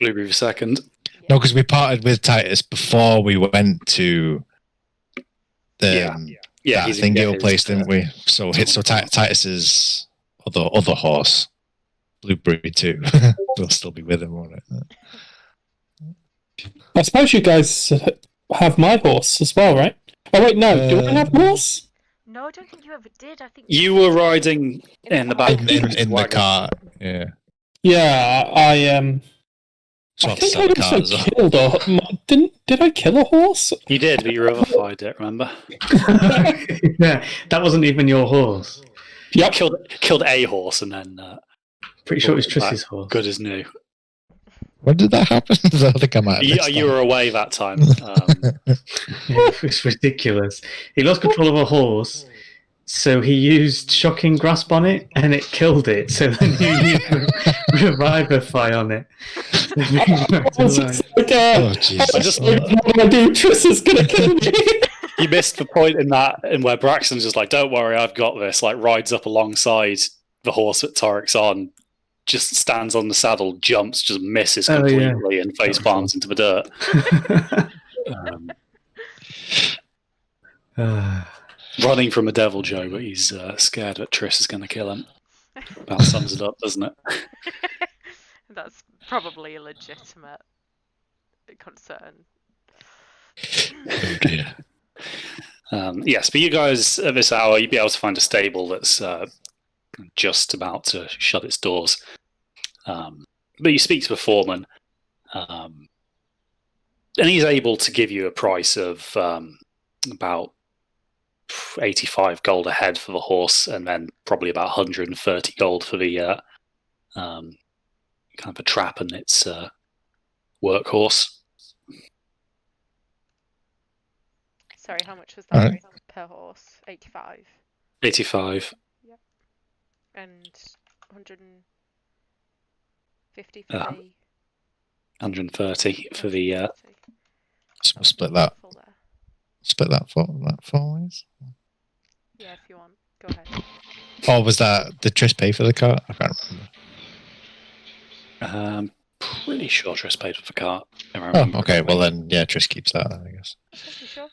Blueberry second. Yeah. No, because we parted with Titus before we went to the that Thingale place, didn't we? So Titus's other horse, Blueberry too, will still be with him, won't it? I suppose you guys have my horse as well, right? Oh wait, no. Do I have a horse? No, I don't think you ever did. I think You were riding in the back in the car. Yeah. Yeah, I So I I'll think sell I the car also as well. killed a. Did I kill a horse? You did, but you revivified it. Remember? Yeah, that wasn't even your horse. Yep. Killed a horse and then. Pretty sure it was brought it Triss's back horse. Good as new. When did that happen? I don't think I might have missed You that. were away that time. Yeah, it's ridiculous. He lost control of a horse, so he used shocking grasp on it, and it killed it. So then he used revivify on it. I was just like, Oh, Jesus. I just like, what do I do? Triss is gonna kill me. You missed the point in where Braxton's just like, "Don't worry, I've got this." Like rides up alongside the horse that Torrick's on, just stands on the saddle, jumps, just misses completely, and face palms into the dirt. Running from a devil Joe, but he's scared that Triss is going to kill him. That sums it up, doesn't it? that's probably a legitimate concern. Oh, dear. Yes, but you guys at this hour, you'd be able to find a stable that's just about to shut its doors. But you speak to the foreman, and he's able to give you a price of about 85 gold a head for the horse, and then probably about 130 gold for the kind of a trap and its workhorse. Sorry, how much was that Alright. per horse? 85. 85. And 150 for Yeah. the 130 for the 130. So we'll split that. Full there. Split that four ways. Yeah, if you want. Go ahead. Or was that did Trish pay for the car? I can't remember. Pretty sure Triss paid for the cart. If I Oh, remember okay. correctly. Well then, yeah, Trish keeps that. I guess. Okay, you sure?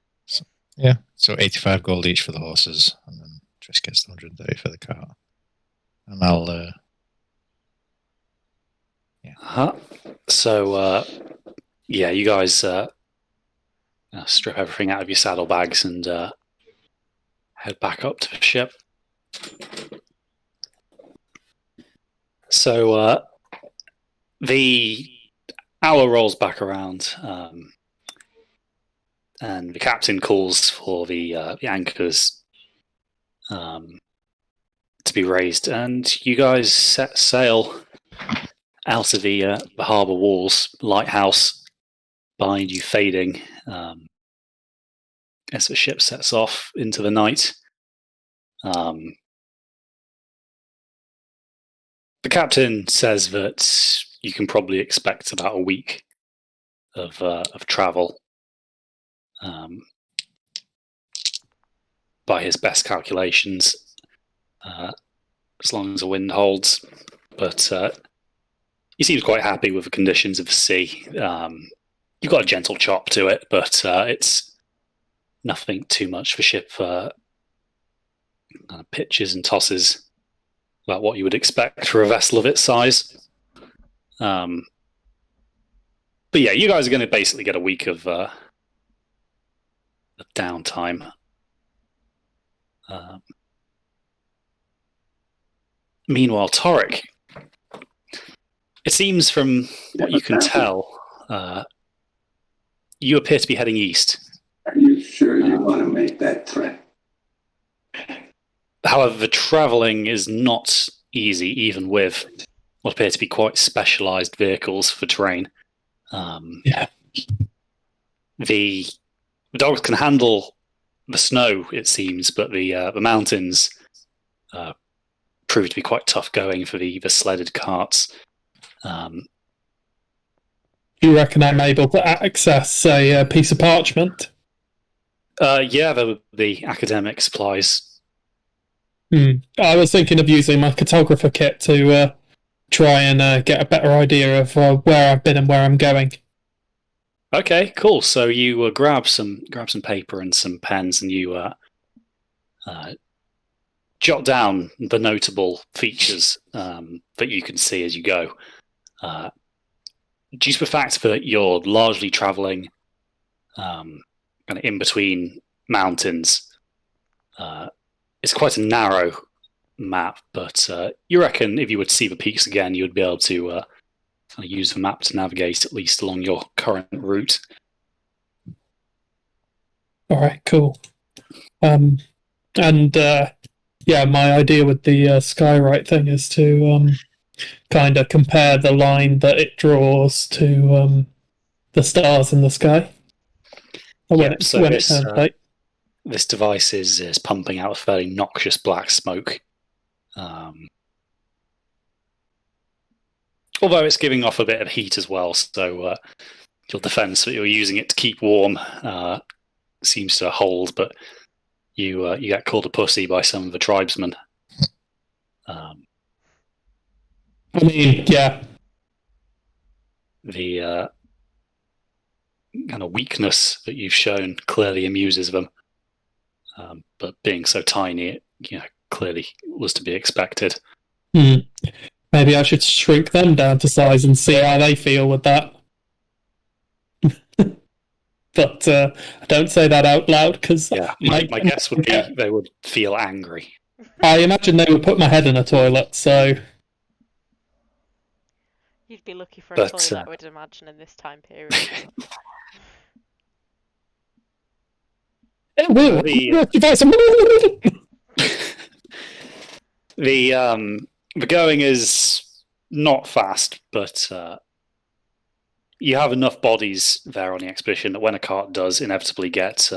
Yeah. So 85 gold each for the horses, and then Trish gets 130 for the car. And I'll. So, yeah, you guys strip everything out of your saddlebags and head back up to the ship. So, the hour rolls back around, and the captain calls for the anchors to be raised, and you guys set sail out of the harbour walls, lighthouse behind you fading as the ship sets off into the night. The captain says that you can probably expect about a week of travel. By his best calculations, as long as the wind holds. But he seems quite happy with the conditions of the sea. You've got a gentle chop to it, but it's nothing too much for ship kind of pitches and tosses about what you would expect for a vessel of its size. But yeah, you guys are going to basically get a week of downtime. Meanwhile, Torrick, it seems from what you can tell, you appear to be heading east. Are you sure you want to make that trip? However, the travelling is not easy, even with what appear to be quite specialised vehicles for terrain. Yeah. The dogs can handle the snow, it seems, but the mountains prove to be quite tough going for the sledded carts. Do you reckon I'm able to access a piece of parchment? Yeah, the academic supplies. I was thinking of using my cartographer kit to try and get a better idea of where I've been and where I'm going. Okay, cool. So you grab some paper and some pens, and you jot down the notable features that you can see as you go. Due to the fact that you're largely travelling kind of in between mountains, it's quite a narrow map, but you reckon if you were to see the peaks again, you'd be able to kind of use the map to navigate at least along your current route. All right, cool. Yeah, my idea with the skywrite thing is to kind of compare the line that it draws to the stars in the sky. This device is pumping out a fairly noxious black smoke. Although it's giving off a bit of heat as well, so your defense that you're using it to keep warm seems to hold, but you get called a pussy by some of the tribesmen. I mean, yeah. The kind of weakness that you've shown clearly amuses them, but being so tiny, it clearly was to be expected. Maybe I should shrink them down to size and see how they feel with that. But I don't say that out loud because my guess would be they would feel angry. I imagine they would put my head in a toilet, so... You'd be lucky for a toilet, I would imagine, in this time period. The going is not fast, but you have enough bodies there on the expedition that when a cart does inevitably get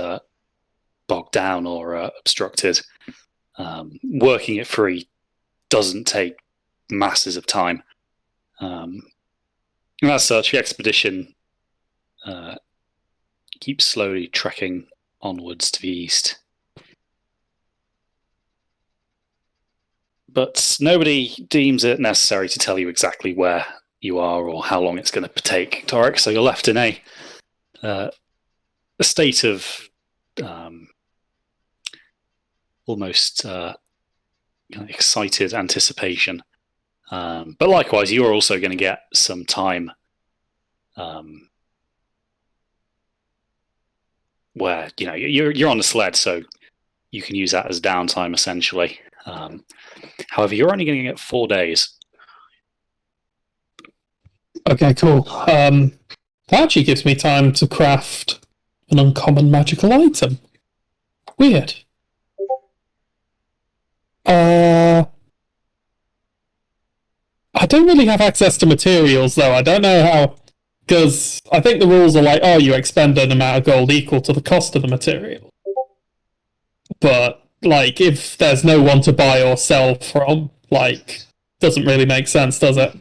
bogged down or obstructed, working it free doesn't take masses of time. And as such, the expedition keeps slowly trekking onwards to the east. But nobody deems it necessary to tell you exactly where you are or how long it's going to take, Torrick. So you're left in a state of almost excited anticipation. But likewise, you're also going to get some time where you're on the sled, so you can use that as downtime essentially. However, you're only going to get 4 days. Okay, cool. That actually gives me time to craft an uncommon magical item. Weird. I don't really have access to materials, though. I don't know how, because I think the rules are like, oh, you expend an amount of gold equal to the cost of the material. But, like, if there's no one to buy or sell from, like, doesn't really make sense, does it?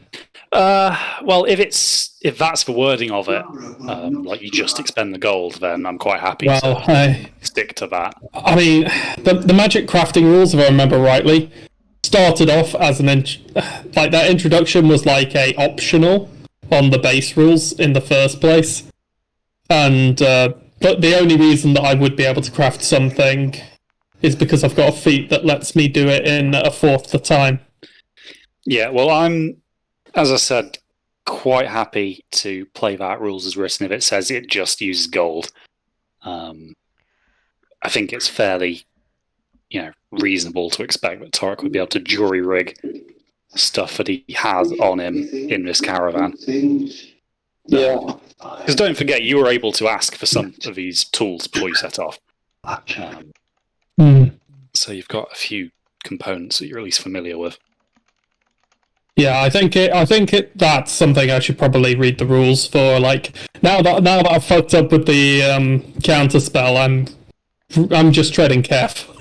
Well, if that's the wording of it, like you just expend the gold, then I'm quite happy to stick to that. I mean, the magic crafting rules, if I remember rightly, started off as like that introduction was like a optional on the base rules in the first place, and but the only reason that I would be able to craft something is because I've got a feat that lets me do it in a fourth the time. Yeah, well, I'm, as I said, quite happy to play that rules as written if it says it just uses gold. I think it's fairly, reasonable to expect that Torrick would be able to jury rig stuff that he has on him in this caravan. Yeah. Because don't forget, you were able to ask for some of these tools before you set off. So you've got a few components that you're at least familiar with. Yeah, I think that's something I should probably read the rules for. Like now that I've fucked up with the counter spell, I'm just treading carefully.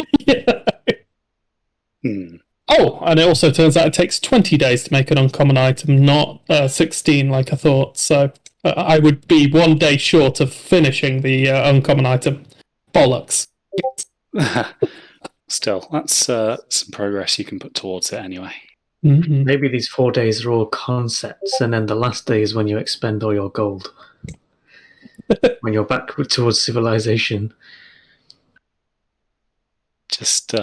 Oh, and it also turns out it takes 20 days to make an uncommon item, not 16 like I thought. So I would be 1 day short of finishing the uncommon item. Bollocks. Still, that's some progress you can put towards it anyway. Mm-hmm. Maybe these 4 days are all concepts, and then the last day is when you expend all your gold. When you're back towards civilization. Just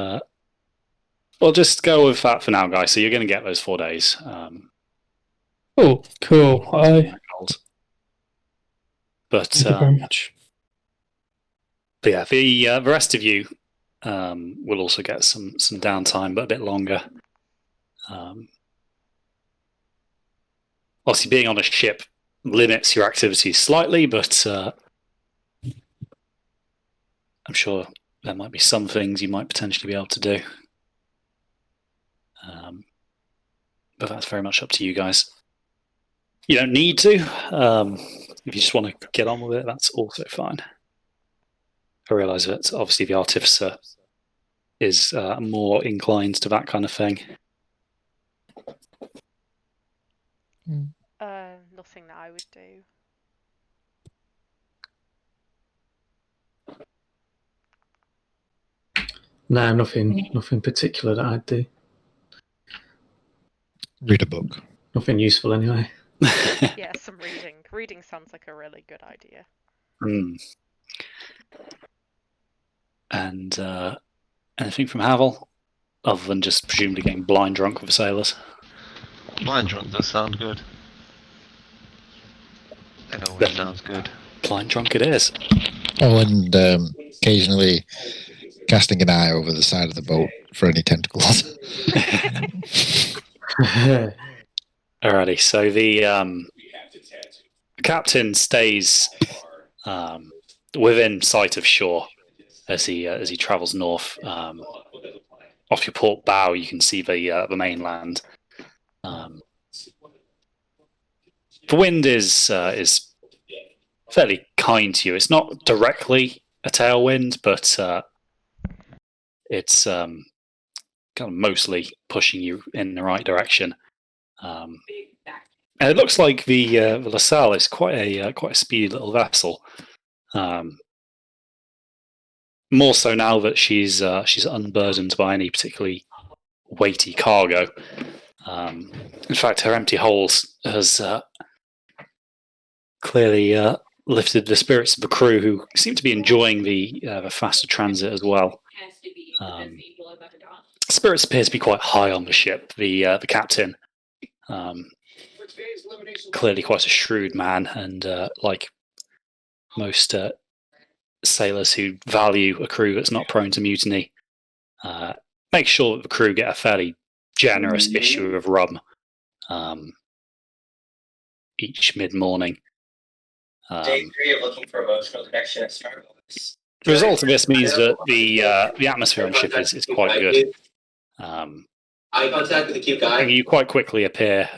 go with that for now, guys. So you're going to get those 4 days. Oh, cool. But thank you very much. But yeah, the rest of you will also get some downtime, but a bit longer. Obviously, being on a ship limits your activities slightly, but I'm sure there might be some things you might potentially be able to do. But that's very much up to you guys. You don't need to. If you just want to get on with it, that's also fine. I realise that obviously the Artificer is more inclined to that kind of thing. Nothing that I would do. No, nothing particular that I'd do. Read a book. Nothing useful anyway. Yeah, some reading. Reading sounds like a really good idea. And anything from Havel, other than just presumably getting blind drunk with the sailors? Blind drunk does sound good. It always sounds good. Blind drunk it is. Oh, and occasionally casting an eye over the side of the boat for any tentacles. Alrighty, so the captain stays within sight of shore as he travels north. Off your port bow, you can see the mainland. The wind is fairly kind to you. It's not directly a tailwind, but it's kind of mostly pushing you in the right direction. And it looks like the LaSalle is quite a speedy little vessel. More so now that she's unburdened by any particularly weighty cargo. In fact, her empty hulls has clearly lifted the spirits of the crew, who seem to be enjoying the faster transit as well. Spirits appear to be quite high on the ship. The captain Clearly quite a shrewd man, and like most sailors who value a crew that's not prone to mutiny, make sure that the crew get a fairly generous issue of rum each mid-morning. Day 3 of looking for emotional connection at Starbucks. The result of this means that the atmosphere on ship is quite good. Eye contact with the cute guy. You quite quickly appear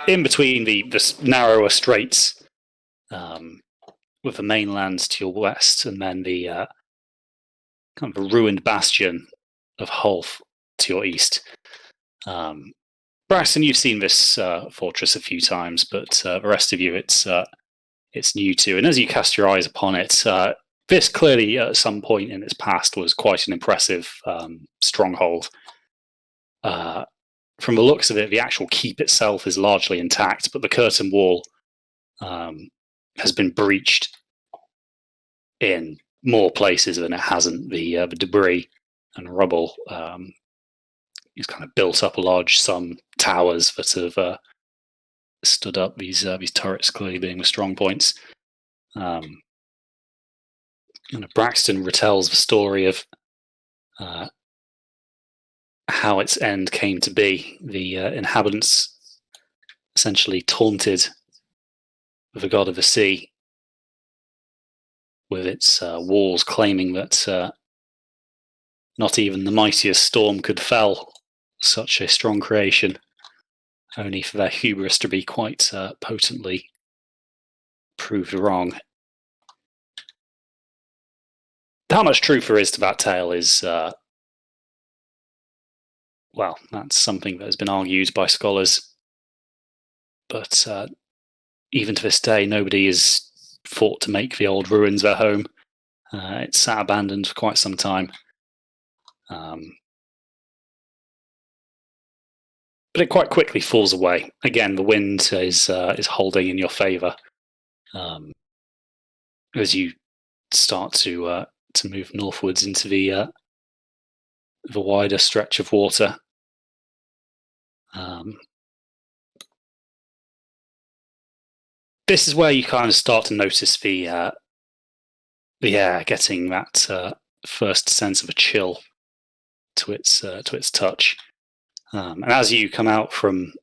in between the narrower straits with the mainland to your west, and then the kind of a ruined bastion of Hulf to your east. Braxton, you've seen this fortress a few times, but the rest of you, it's new to. And as you cast your eyes upon it, this clearly at some point in its past was quite an impressive stronghold. From the looks of it, the actual keep itself is largely intact, but the curtain wall has been breached in more places than it hasn't. The debris and rubble is kind of built up some towers that have stood up. These turrets clearly being the strong points. Braxton retells the story of how its end came to be. The inhabitants essentially taunted the god of the sea with its walls, claiming that not even the mightiest storm could fell such a strong creation, only for their hubris to be quite potently proved wrong. How much truth there is to that tale is, well, that's something that has been argued by scholars. But even to this day, nobody has fought to make the old ruins their home. It's sat abandoned for quite some time. But it quite quickly falls away. Again, the wind is holding in your favour as you start to move northwards into the wider stretch of water. This is where you kind of start to notice the air getting that first sense of a chill to its touch. And as you come out from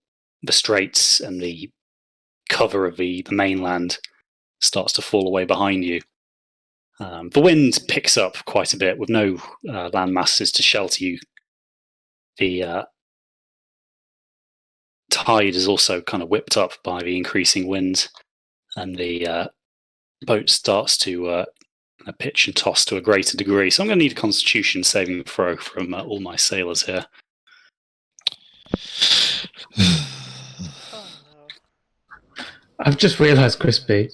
the straits and the cover of the mainland starts to fall away behind you, the wind picks up quite a bit with no land masses to shelter you. The tide is also kind of whipped up by the increasing wind, and the boat starts to pitch and toss to a greater degree. So I'm going to need a Constitution saving throw from all my sailors here. Oh no. I've just realised, Crispy,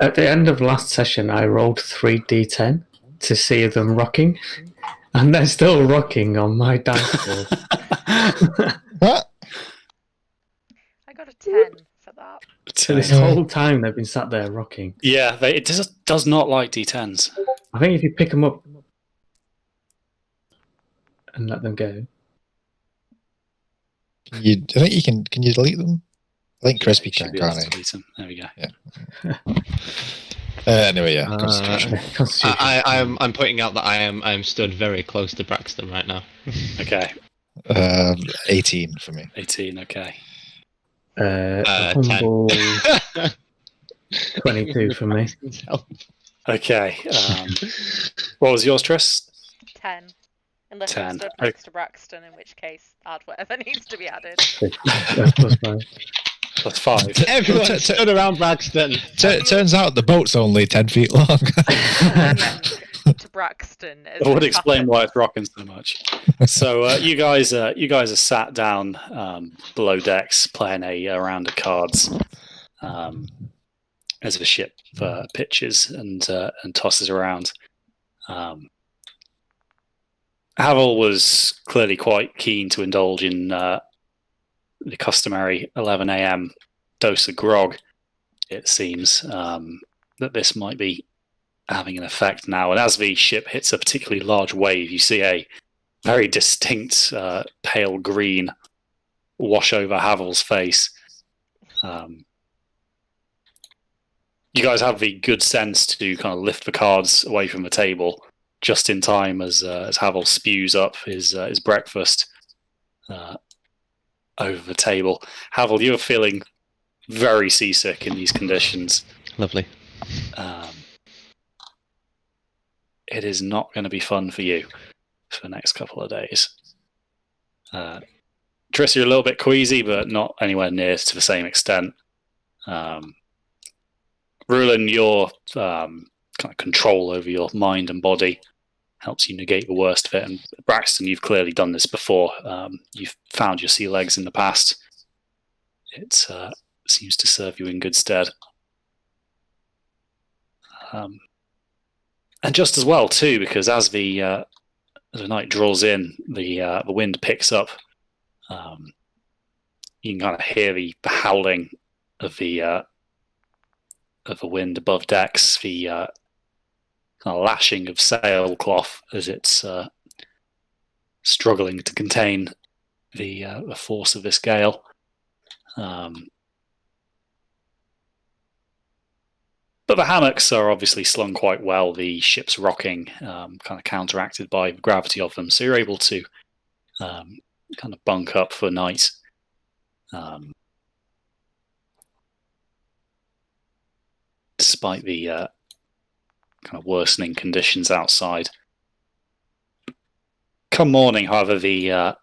at the end of last session, I rolled 3d10 to see them rocking, and they're still rocking on my dice board. What? I got a 10 for that. So this whole time they've been sat there rocking. Yeah, it does not like D10s. I think if you pick them up and let them go. I think you can. Can you delete them? I think Crispy can, can't he? Delete them. There we go. Yeah. Anyway, yeah. Constitution. Constitution. I'm pointing out that I am stood very close to Braxton right now. Okay. 18 for me. 18. Okay. Humble 22 for me. Okay. What was yours, Tris? 10. Unless 10. I'm stood next to Braxton, in which case add whatever needs to be added. Plus 5. Plus 5. Everyone stood around Braxton. Turns out the boat's only 10 feet long. To Braxton. That would explain why it's rocking so much. So you guys are sat down below decks playing a round of cards as the ship pitches and tosses around. Havel was clearly quite keen to indulge in the customary 11 a.m. dose of grog. It seems that this might be having an effect now. And as the ship hits a particularly large wave, you see a very distinct pale green wash over Havel's face. You guys have the good sense to kind of lift the cards away from the table just in time as Havel spews up his breakfast over the table. Havel, you're feeling very seasick in these conditions. Lovely. It is not going to be fun for you for the next couple of days. Triss, you're a little bit queasy, but not anywhere near to the same extent. Rulin, your kind of control over your mind and body helps you negate the worst of it. And Braxton, you've clearly done this before. You've found your sea legs in the past. It seems to serve you in good stead. And just as well too, because as the night draws in, the wind picks up. You can kind of hear the howling of the wind above decks, the kind of lashing of sailcloth as it's struggling to contain the force of this gale. But the hammocks are obviously slung quite well. The ship's rocking, kind of counteracted by the gravity of them, so you're able to kind of bunk up for the night. Despite the kind of worsening conditions outside. Come morning, however, the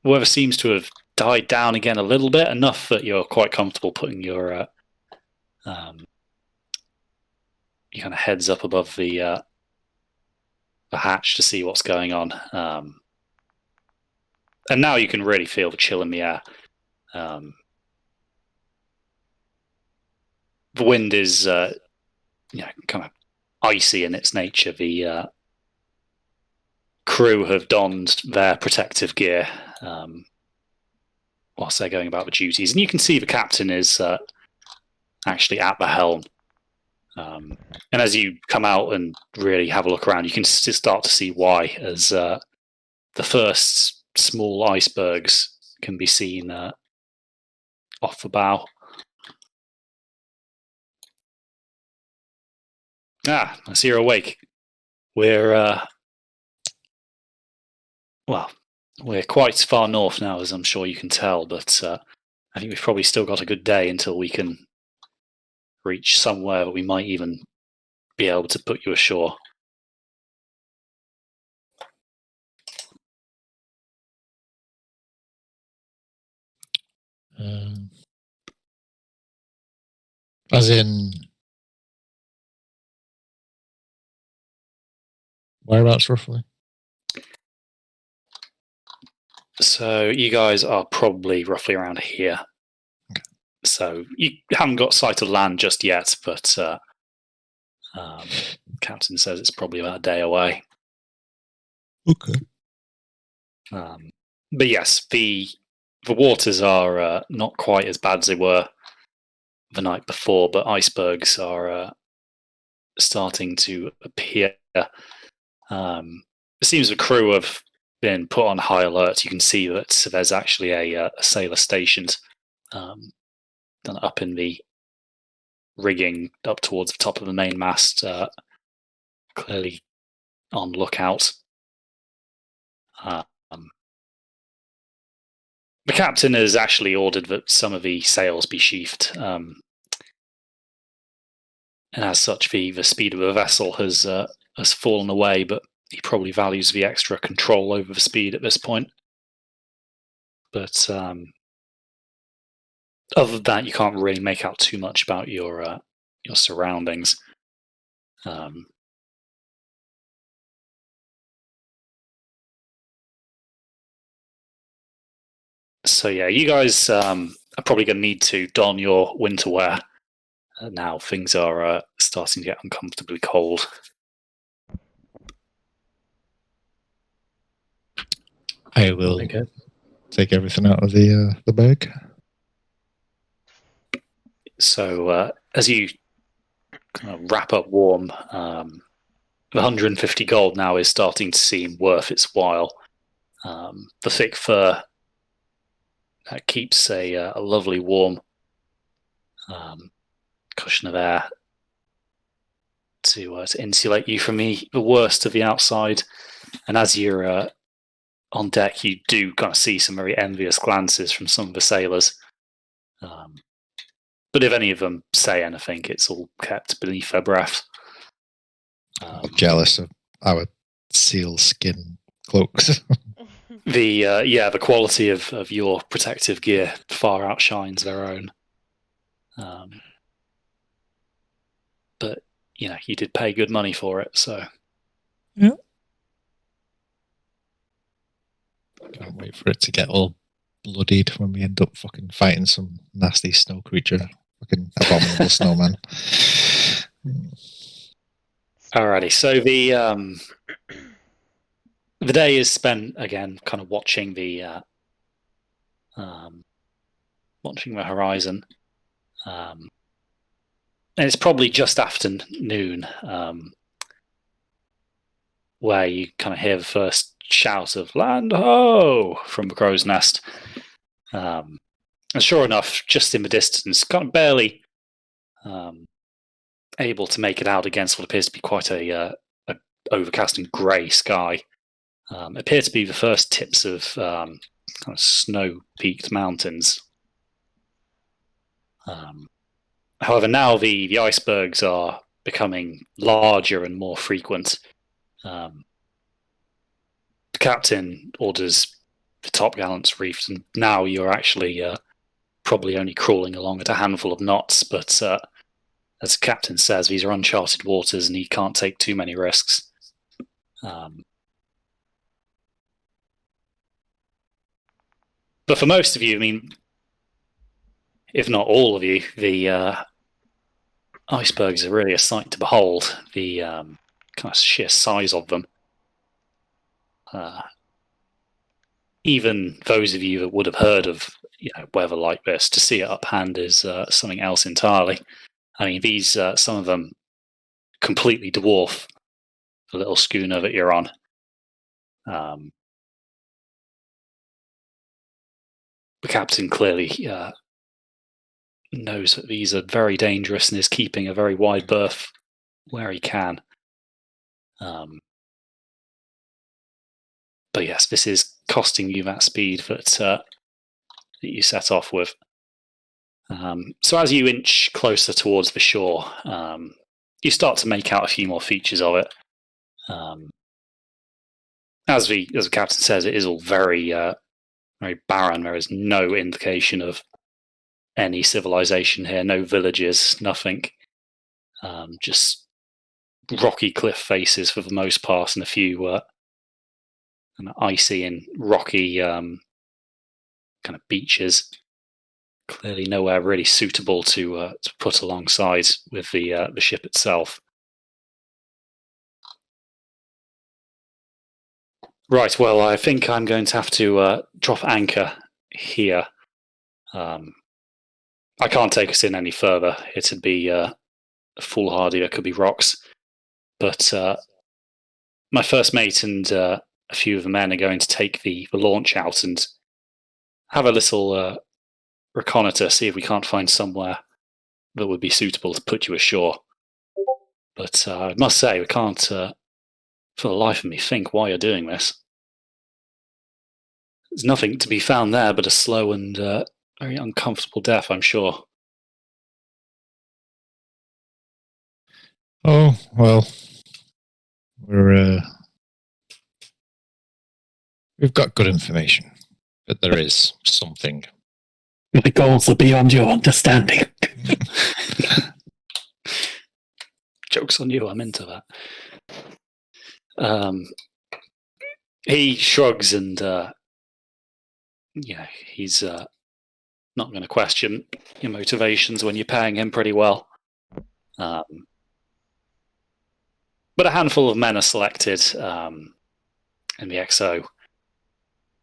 weather seems to have died down again a little bit, enough that you're quite comfortable putting your kind of heads up above the hatch to see what's going on. And now you can really feel the chill in the air. The wind is kind of icy in its nature. The crew have donned their protective gear whilst they're going about the duties. And you can see the captain is actually at the helm. And as you come out and really have a look around, you can start to see why, as the first small icebergs can be seen off the bow. I see you're awake. We're quite far north now, as I'm sure you can tell, but I think we've probably still got a good day until we can reach somewhere that we might even be able to put you ashore. As in, whereabouts roughly? So you guys are probably roughly around here. Okay. So you haven't got sight of land just yet, but Captain says it's probably about a day away. Okay. But yes, the waters are not quite as bad as they were the night before, but icebergs are starting to appear. It seems the crew have been put on high alert. You can see that there's actually a sailor stationed up in the rigging up towards the top of the main mast, clearly on lookout. The captain has actually ordered that some of the sails be sheathed, and as such, the speed of the vessel has fallen away, but he probably values the extra control over the speed at this point. But other than that, you can't really make out too much about your surroundings. So yeah, you guys are probably going to need to don your winter wear. Now things are starting to get uncomfortably cold. I will take everything out of the bag. So as you kind of wrap up warm, the 150 gold now is starting to seem worth its while. The thick fur That keeps a lovely warm cushion of air to insulate you from the worst of the outside. And as you're on deck, you do kind of see some very envious glances from some of the sailors. But if any of them say anything, it's all kept beneath their breath. I'm jealous of our seal skin cloaks. The quality of your protective gear far outshines their own. But you did pay good money for it, so yeah. Can't wait for it to get all bloodied when we end up fucking fighting some nasty snow creature, fucking abominable snowman. Alrighty, so the day is spent again, kind of watching the horizon, and it's probably just after noon, where you kind of hear the first shout of "Land ho!" from the crow's nest, and sure enough, just in the distance, kind of barely able to make it out against what appears to be quite a overcast and grey sky. Appear to be the first tips of kind of snow-peaked mountains. However, now the icebergs are becoming larger and more frequent. The captain orders the topgallants reefed, and now you're actually probably only crawling along at a handful of knots, but as the captain says, these are uncharted waters and he can't take too many risks. But for most of you, I mean, if not all of you, the icebergs are really a sight to behold. The kind of sheer size of them. Even those of you that would have heard of weather like this, to see it up hand is something else entirely. I mean, these some of them completely dwarf the little schooner that you're on. The captain clearly knows that these are very dangerous and is keeping a very wide berth where he can. But yes, this is costing you that speed that you set off with. So as you inch closer towards the shore, you start to make out a few more features of it. As the captain says, it is all very very barren. There is no indication of any civilization here, no villages, nothing. Just rocky cliff faces for the most part, and a few kind of icy and rocky kind of beaches. Clearly nowhere really suitable to put alongside with the ship itself. Right, well, I think I'm going to have to drop anchor here. I can't take us in any further. It'd be foolhardy. There could be rocks. But my first mate and a few of the men are going to take the launch out and have a little reconnoitre, see if we can't find somewhere that would be suitable to put you ashore. But I must say, we can't, for the life of me, think why you're doing this. There's nothing to be found there but a slow and very uncomfortable death, I'm sure. Oh, well, we've got good information, but there is something. The goals are beyond your understanding. Joke's on you, I'm into that. He shrugs and he's not going to question your motivations when you're paying him pretty well. But a handful of men are selected, and the XO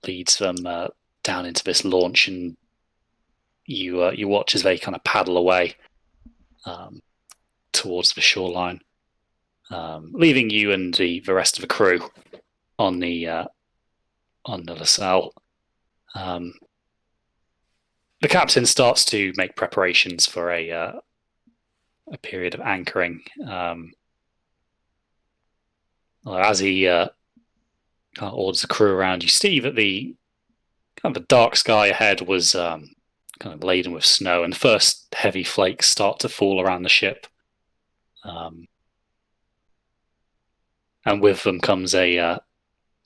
leads them down into this launch, and you watch as they kind of paddle away towards the shoreline, leaving you and the rest of the crew on the LaSalle. the captain starts to make preparations for a period of anchoring. As he orders the crew around you, Steve, at the kind of the dark sky ahead was kind of laden with snow, and the first heavy flakes start to fall around the ship. And with them comes a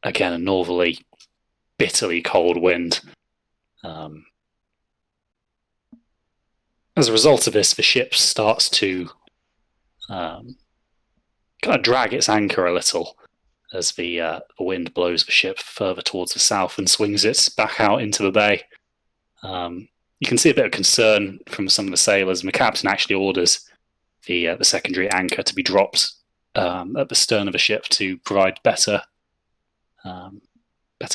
northerly, bitterly cold wind. As a result of this, the ship starts to kind of drag its anchor a little as the wind blows the ship further towards the south and swings it back out into the bay. You can see a bit of concern from some of the sailors, and the captain actually orders the secondary anchor to be dropped at the stern of the ship to provide better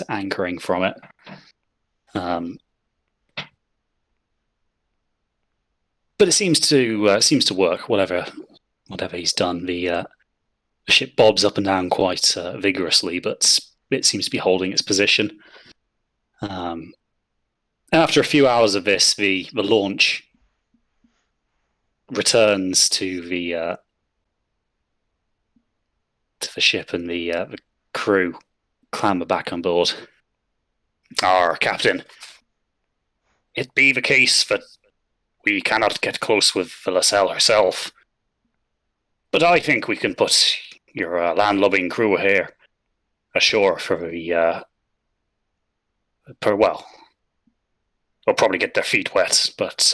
anchoring from it. But it seems to work. Whatever he's done, the ship bobs up and down quite vigorously, but it seems to be holding its position. After a few hours of this, the launch returns to the ship, and the crew clamber back on board. Captain, it be the case that we cannot get close with the Lascelles herself, but I think we can put your landlubbing crew here ashore for the they'll probably get their feet wet, but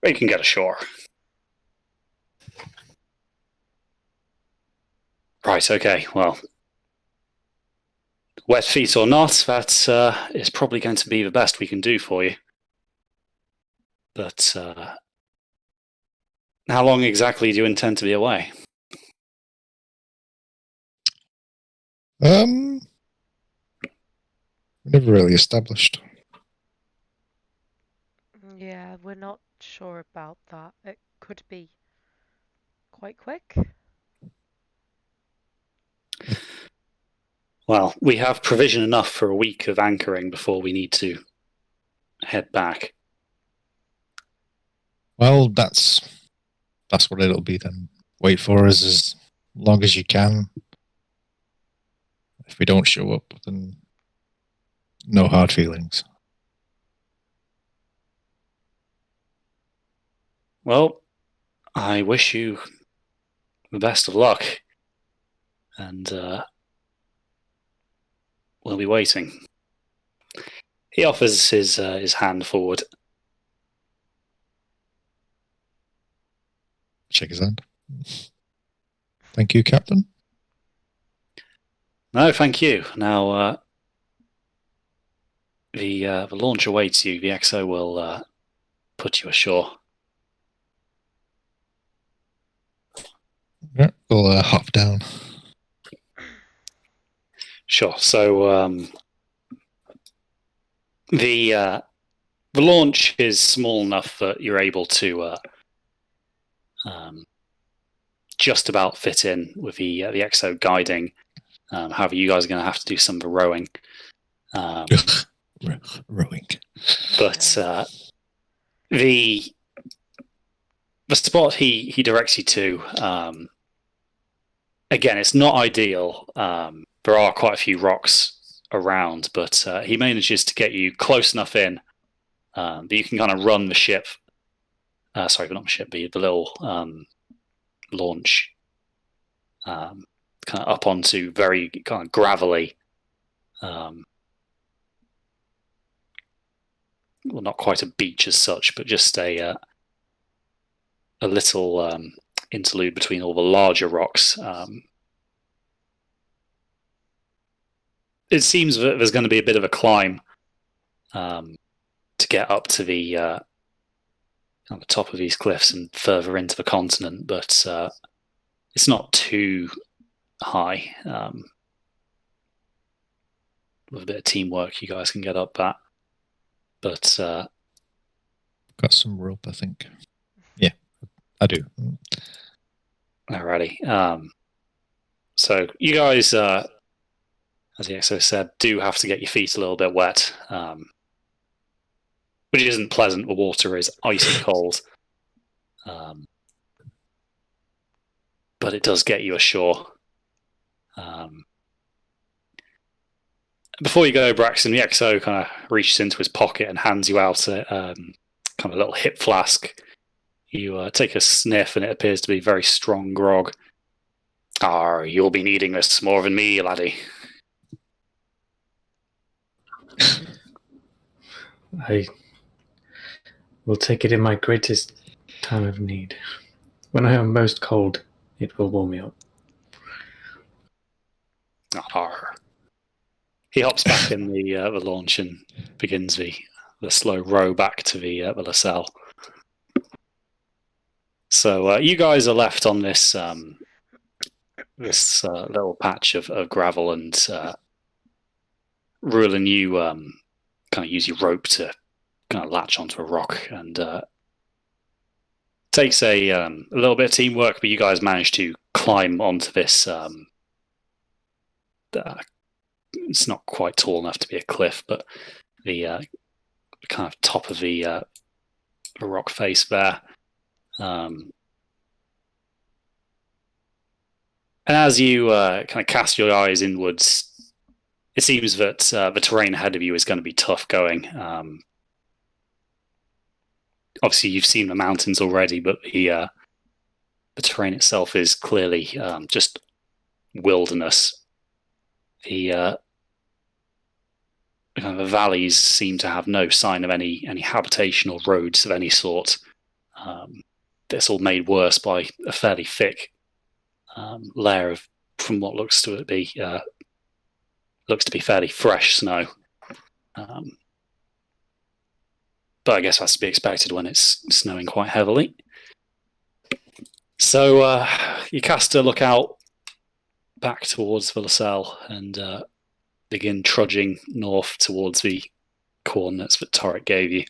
they can get ashore. Right, okay, well, wet feet or not, that is probably going to be the best we can do for you. But how long exactly do you intend to be away? Never really established. Yeah, we're not sure about that. It could be quite quick. Well, we have provision enough for a week of anchoring before we need to head back. Well, that's what it'll be then. Wait for us as long as you can. If we don't show up, then no hard feelings. Well, I wish you the best of luck, and we'll be waiting. He offers his hand forward. Shake his hand. Thank you, Captain. No, thank you. Now, the launch awaits you. The XO will put you ashore. Yeah, we'll hop down. Sure. So the launch is small enough that you're able to just about fit in with the XO guiding. However, you guys are going to have to do some of the rowing. Rowing. But the spot he directs you to, again, it's not ideal. There are quite a few rocks around, but he manages to get you close enough in that you can kind of run the ship. Sorry, not the ship, the little launch kind of up onto very kind of gravelly, well, not quite a beach as such, but just a little interlude between all the larger rocks. It seems that there's going to be a bit of a climb to get up to the on the top of these cliffs and further into the continent, but it's not too high. With a bit of teamwork, you guys can get up that. But got some rope, I think. Yeah, I do. Alrighty. So you guys, as the XO said, do have to get your feet a little bit wet. which isn't pleasant. The water is icy cold. But it does get you ashore. Before you go, Braxton, the XO kind of reaches into his pocket and hands you out a kind of a little hip flask. You take a sniff, and it appears to be very strong grog. You'll be needing this more than me, laddie. I will take it in my greatest time of need. When I am most cold, it will warm me up. He hops back in the launch and begins the slow row back to the Lascelles. So you guys are left on this this little patch of gravel, and Rulin, you kind of use your rope to kind of latch onto a rock, and takes a little bit of teamwork, but you guys manage to climb onto this. It's not quite tall enough to be a cliff, but the kind of top of the rock face there. And as you kind of cast your eyes inwards, it seems that the terrain ahead of you is going to be tough going. Obviously, you've seen the mountains already, but the terrain itself is clearly just wilderness. The kind of the valleys seem to have no sign of any habitation or roads of any sort. It's all made worse by a fairly thick layer of, from what looks to be fairly fresh snow. But I guess that's to be expected when it's snowing quite heavily. So you cast a lookout back towards the Lascelles and begin trudging north towards the coordinates that Torrick gave you.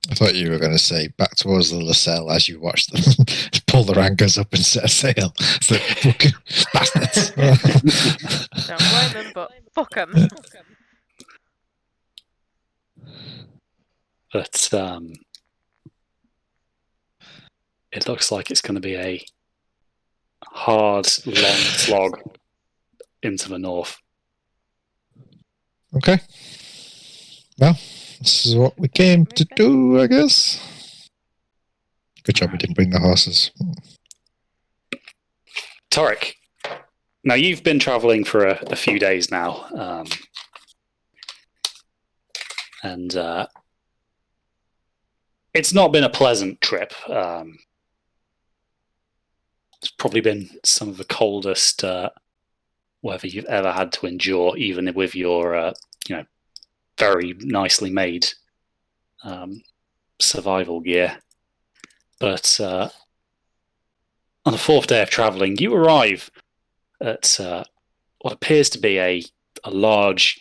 I thought you were going to say back towards the Lascelles as you watched them pull their anchors up and set a sail. So, fucking bastards. Don't blame them, but fuck them. But it looks like it's going to be a hard, long slog into the north. Okay. Well, this is what we came to do, I guess. Good job we didn't bring the horses. Torrick, now you've been travelling for a few days now, and it's not been a pleasant trip. It's probably been some of the coldest weather you've ever had to endure, even with your very nicely made survival gear. But on the fourth day of travelling, you arrive at what appears to be a large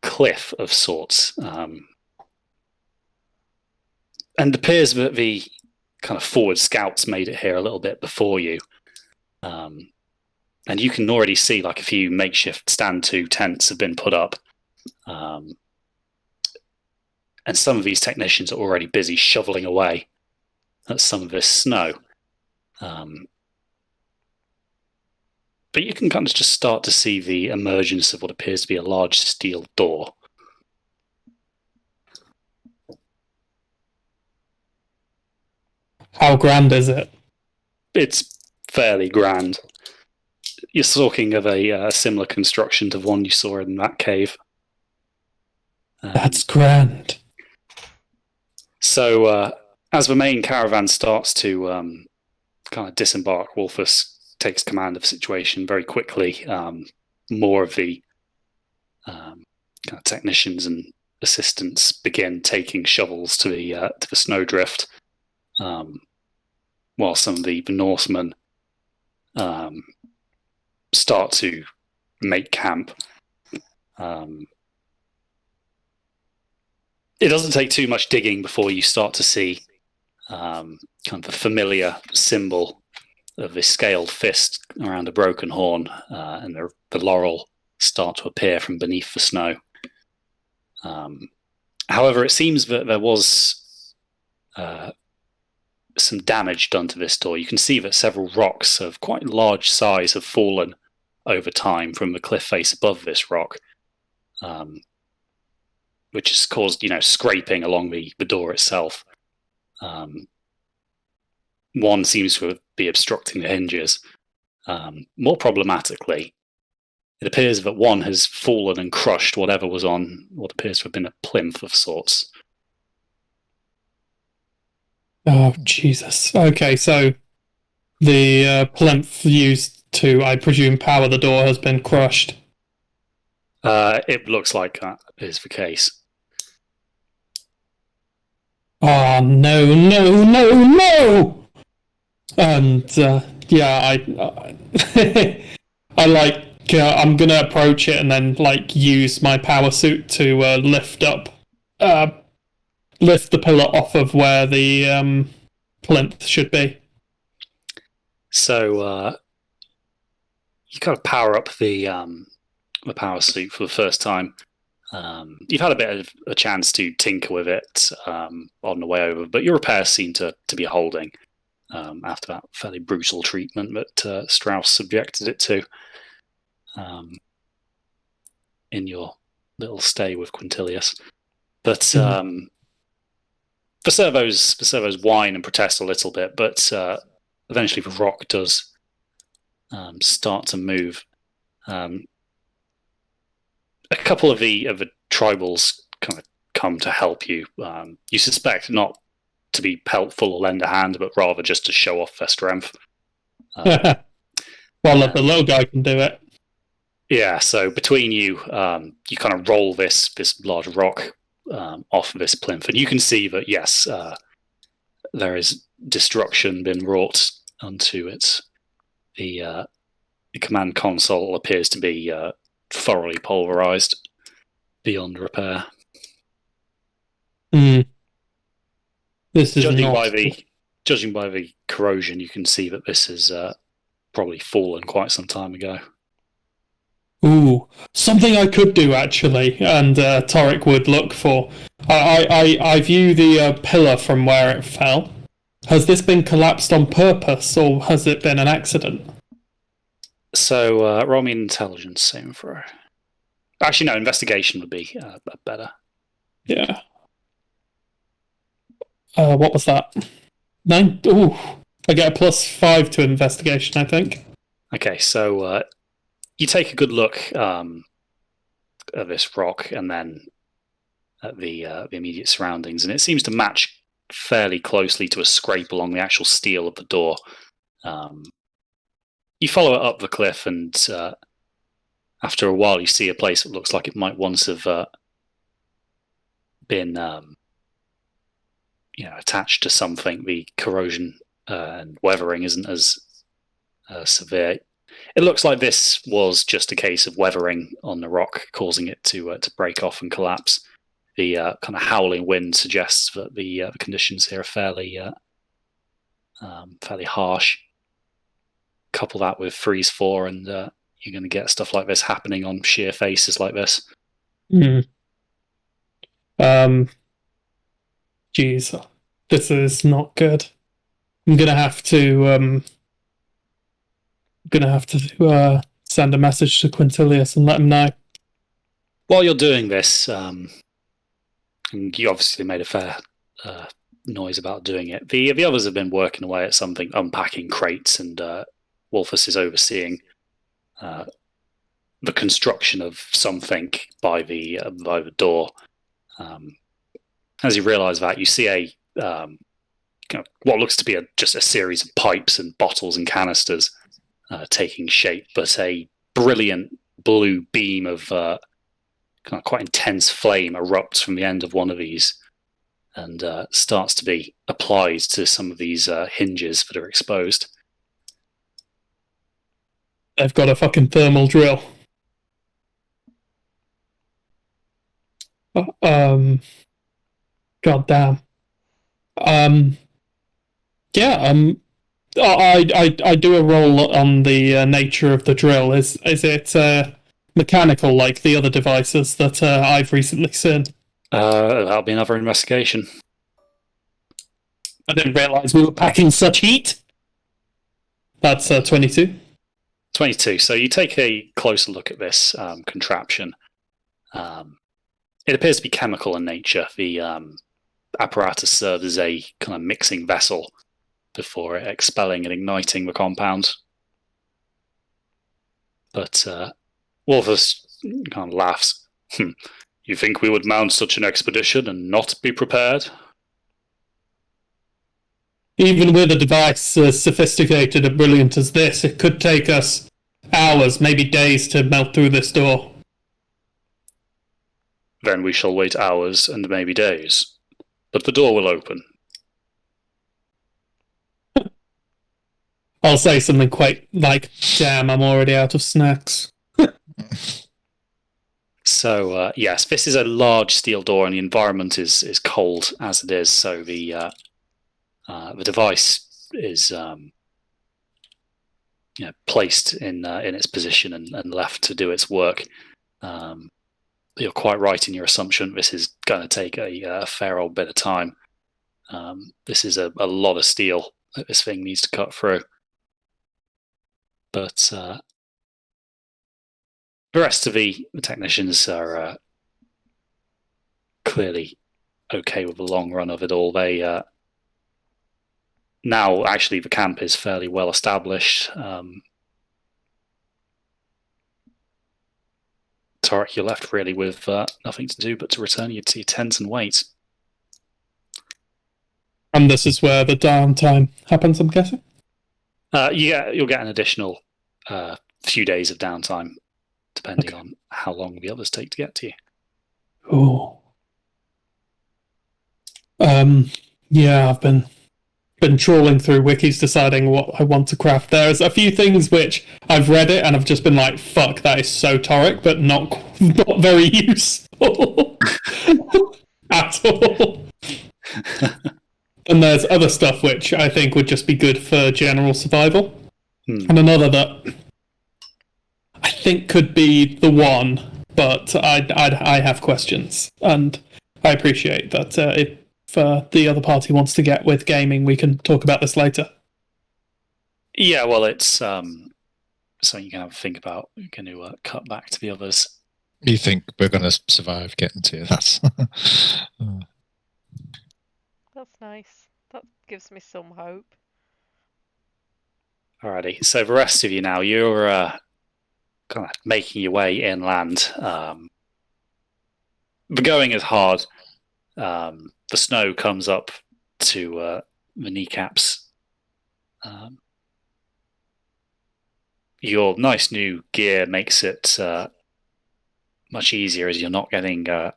cliff of sorts. And it appears that the kind of forward scouts made it here a little bit before you. And you can already see like a few makeshift stand-to tents have been put up. And some of these technicians are already busy shoveling away at some of this snow. But you can kind of just start to see the emergence of what appears to be a large steel door. How grand is it? It's fairly grand. You're talking of a similar construction to the one you saw in that cave. That's grand. So, as the main caravan starts to kind of disembark, Wolfus takes command of the situation very quickly. More of the kind of technicians and assistants begin taking shovels to the snowdrift, while some of the Norsemen start to make camp. It doesn't take too much digging before you start to see kind of the familiar symbol of this scaled fist around a broken horn, and the laurel start to appear from beneath the snow. However, it seems that there was some damage done to this door. You can see that several rocks of quite large size have fallen over time from the cliff face above this rock, which has caused, scraping along the door itself. One seems to be obstructing the hinges. More problematically, it appears that one has fallen and crushed whatever was on what appears to have been a plinth of sorts. Oh, Jesus. Okay, so the plinth used to, I presume, power the door has been crushed. It looks like that is the case. Oh, no! And, yeah, I'm gonna approach it and then, use my power suit to lift the pillar off of where the plinth should be. So, you kind of power up the power suit for the first time. You've had a bit of a chance to tinker with it on the way over, but your repairs seem to be holding after that fairly brutal treatment that Strauss subjected it to in your little stay with Quintilius. But the servos whine and protest a little bit, but eventually the rock does start to move. A couple of the tribals kind of come to help you. You suspect not to be helpful or lend a hand, but rather just to show off their strength. Well, if the little guy can do it. Yeah, so between you, you kind of roll this large rock off this plinth, and you can see that, yes, there is destruction been wrought onto it. The command console appears to be thoroughly pulverized beyond repair. This is judging by the corrosion, you can see that this has probably fallen quite some time ago. Ooh, something I could do actually, and Torrick would look for. I view the pillar from where it fell. Has this been collapsed on purpose, or has it been an accident? So, roll me an intelligence saving throw. Actually, no, investigation would be better. Yeah. What was that? 9? Ooh, I get a +5 to investigation, I think. Okay, so you take a good look at this rock and then at the immediate surroundings, and it seems to match fairly closely to a scrape along the actual steel of the door. You follow it up the cliff, and after a while, you see a place that looks like it might once have been, attached to something. The corrosion and weathering isn't as severe. It looks like this was just a case of weathering on the rock, causing it to break off and collapse. The kind of howling wind suggests that the conditions here are fairly harsh. Couple that with freeze 4, and you're going to get stuff like this happening on sheer faces like this. Jeez, this is not good. I'm gonna have to send a message to Quintilius and let him know. While you're doing this, and you obviously made a fair noise about doing it, the others have been working away at something, unpacking crates, and Wolfus is overseeing the construction of something by the door. As you realise that, you see a kind of what looks to be just a series of pipes and bottles and canisters taking shape, but a brilliant blue beam of kind of quite intense flame erupts from the end of one of these and starts to be applied to some of these hinges that are exposed. They've got a fucking thermal drill. God damn. I do a roll on the nature of the drill. Is it mechanical like the other devices that I've recently seen? That'll be another investigation. I didn't realise we were packing such heat. That's 22. 22. So you take a closer look at this contraption. It appears to be chemical in nature. The apparatus serves as a kind of mixing vessel before expelling and igniting the compound. But Wolfus kind of laughs. You think we would mount such an expedition and not be prepared? Even with a device as sophisticated and brilliant as this, it could take us hours, maybe days to melt through this door. Then we shall wait hours and maybe days. But the door will open. I'll say something quite like, damn, I'm already out of snacks. So, yes, this is a large steel door and the environment is cold as it is, so the device is placed in its position and left to do its work. You're quite right in your assumption. This is going to take a fair old bit of time. This is a lot of steel that this thing needs to cut through. But the rest of the technicians are clearly okay with the long run of it all. They now actually the camp is fairly well established. Torrick, you're left really with nothing to do but to return you to your tent and wait. And this is where the downtime happens, I'm guessing? Yeah, you'll get an additional few days of downtime, depending on how long the others take to get to you. Oh. Yeah, I've been trawling through wikis deciding what I want to craft. There's a few things which I've read it and I've just been like, fuck, that is so Torrick, but not very useful at all. And there's other stuff which I think would just be good for general survival. And another that I think could be the one, but I have questions. And I appreciate that if the other party wants to get with gaming, we can talk about this later. Yeah, well, it's something you can have a think about. You're going to cut back to the others. You think we're going to survive getting to you? That's nice. That gives me some hope. Alrighty, so the rest of you now, you're kind of making your way inland. The going is hard. The snow comes up to the kneecaps. Your nice new gear makes it much easier as you're not getting kind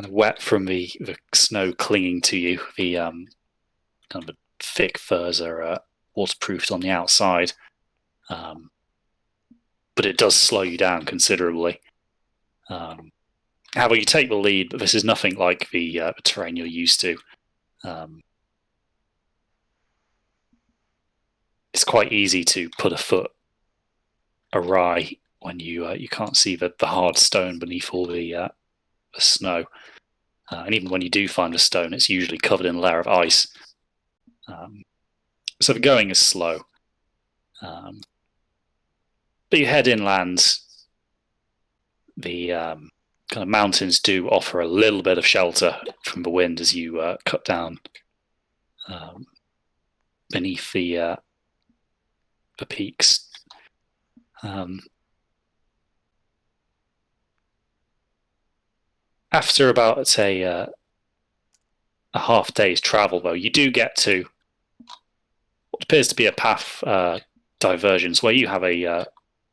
of wet from the snow clinging to you. The kind of the thick furs are waterproofed on the outside, but it does slow you down considerably. However, you take the lead, but this is nothing like the terrain you're used to. It's quite easy to put a foot awry when you can't see the hard stone beneath all the snow. And even when you do find a stone, it's usually covered in a layer of ice. So the going is slow. But you head inland. The kind of mountains do offer a little bit of shelter from the wind as you cut down beneath the peaks. After about a half day's travel, though, you do get to what appears to be a path divergence where you have a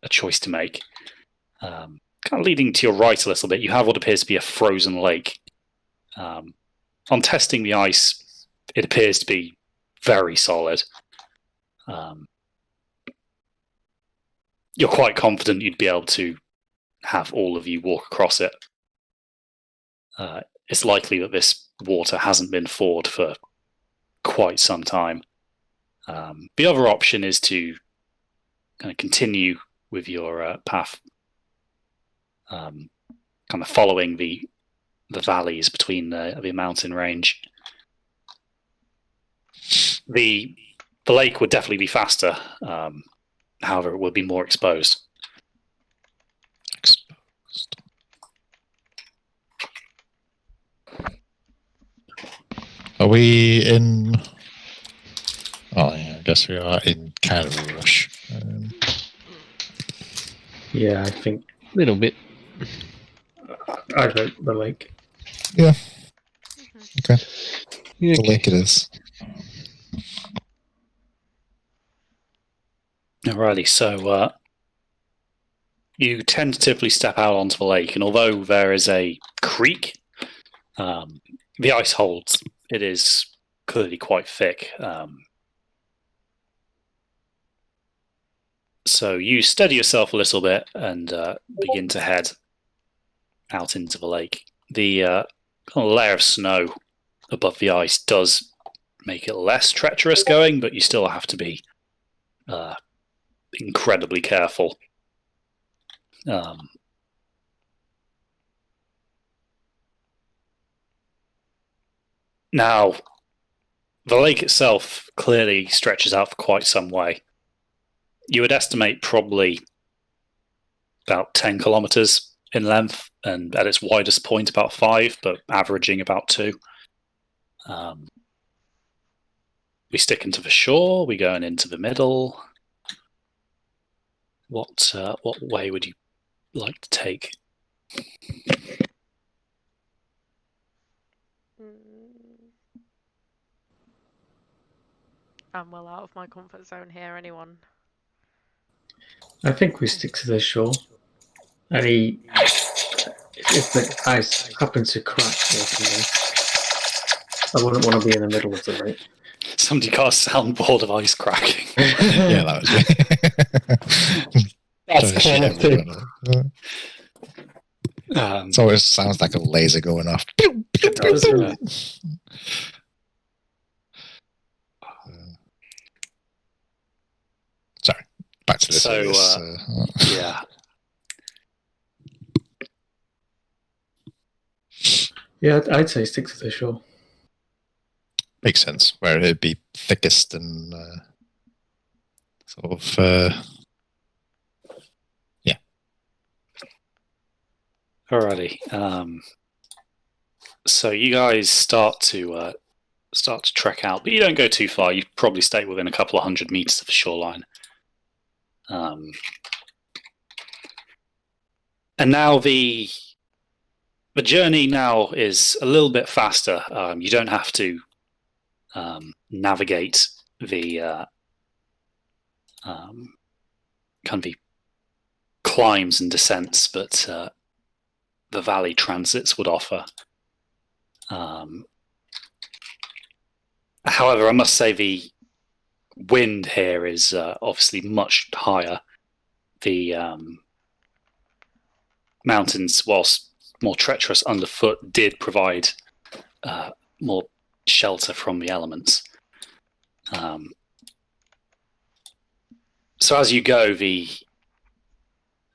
choice to make. Kind of leading to your right a little bit, you have what appears to be a frozen lake. On testing the ice, it appears to be very solid. You're quite confident you'd be able to have all of you walk across it. It's likely that this water hasn't been thawed for quite some time. The other option is to kind of continue with your path, kind kind of following the valleys between the mountain range. The lake would definitely be faster. However, it would be more exposed. Are we in? Oh, yeah, I guess we are in kind of a rush. Yeah, I think A little bit. I vote the lake. Yeah. Mhm. Okay. Yeah, The lake it is. Alrighty, so you tentatively step out onto the lake, and although there is a creek, the ice holds. It is clearly quite thick. So you steady yourself a little bit and begin to head out into the lake. The kind of layer of snow above the ice does make it less treacherous going, but you still have to be incredibly careful. Now, the lake itself clearly stretches out for quite some way. You would estimate probably about 10 kilometers in length, and at its widest point about 5, but averaging about 2. We sticking to the shore? We going into the middle? What way would you like to take? I'm well out of my comfort zone here. Anyone? I think we stick to the shore. And if the ice happens to crack or something, I wouldn't want to be in the middle of the lake. Somebody got a soundboard of ice cracking. Yeah, that was me. That's classic. It always sounds like a laser going off. It does, Sorry, back to this. So, yeah. Yeah, I'd say stick to the shore. Makes sense, where it'd be thickest and sort of, yeah. Alrighty. So you guys start to trek out, but you don't go too far. You probably stay within a couple of 100 meters of the shoreline. And now the journey now is a little bit faster. You don't have to navigate the kind of the climbs and descents, but the valley transits would offer. However, I must say the wind here is obviously much higher. The mountains, whilst more treacherous underfoot, did provide more shelter from the elements. So as you go, the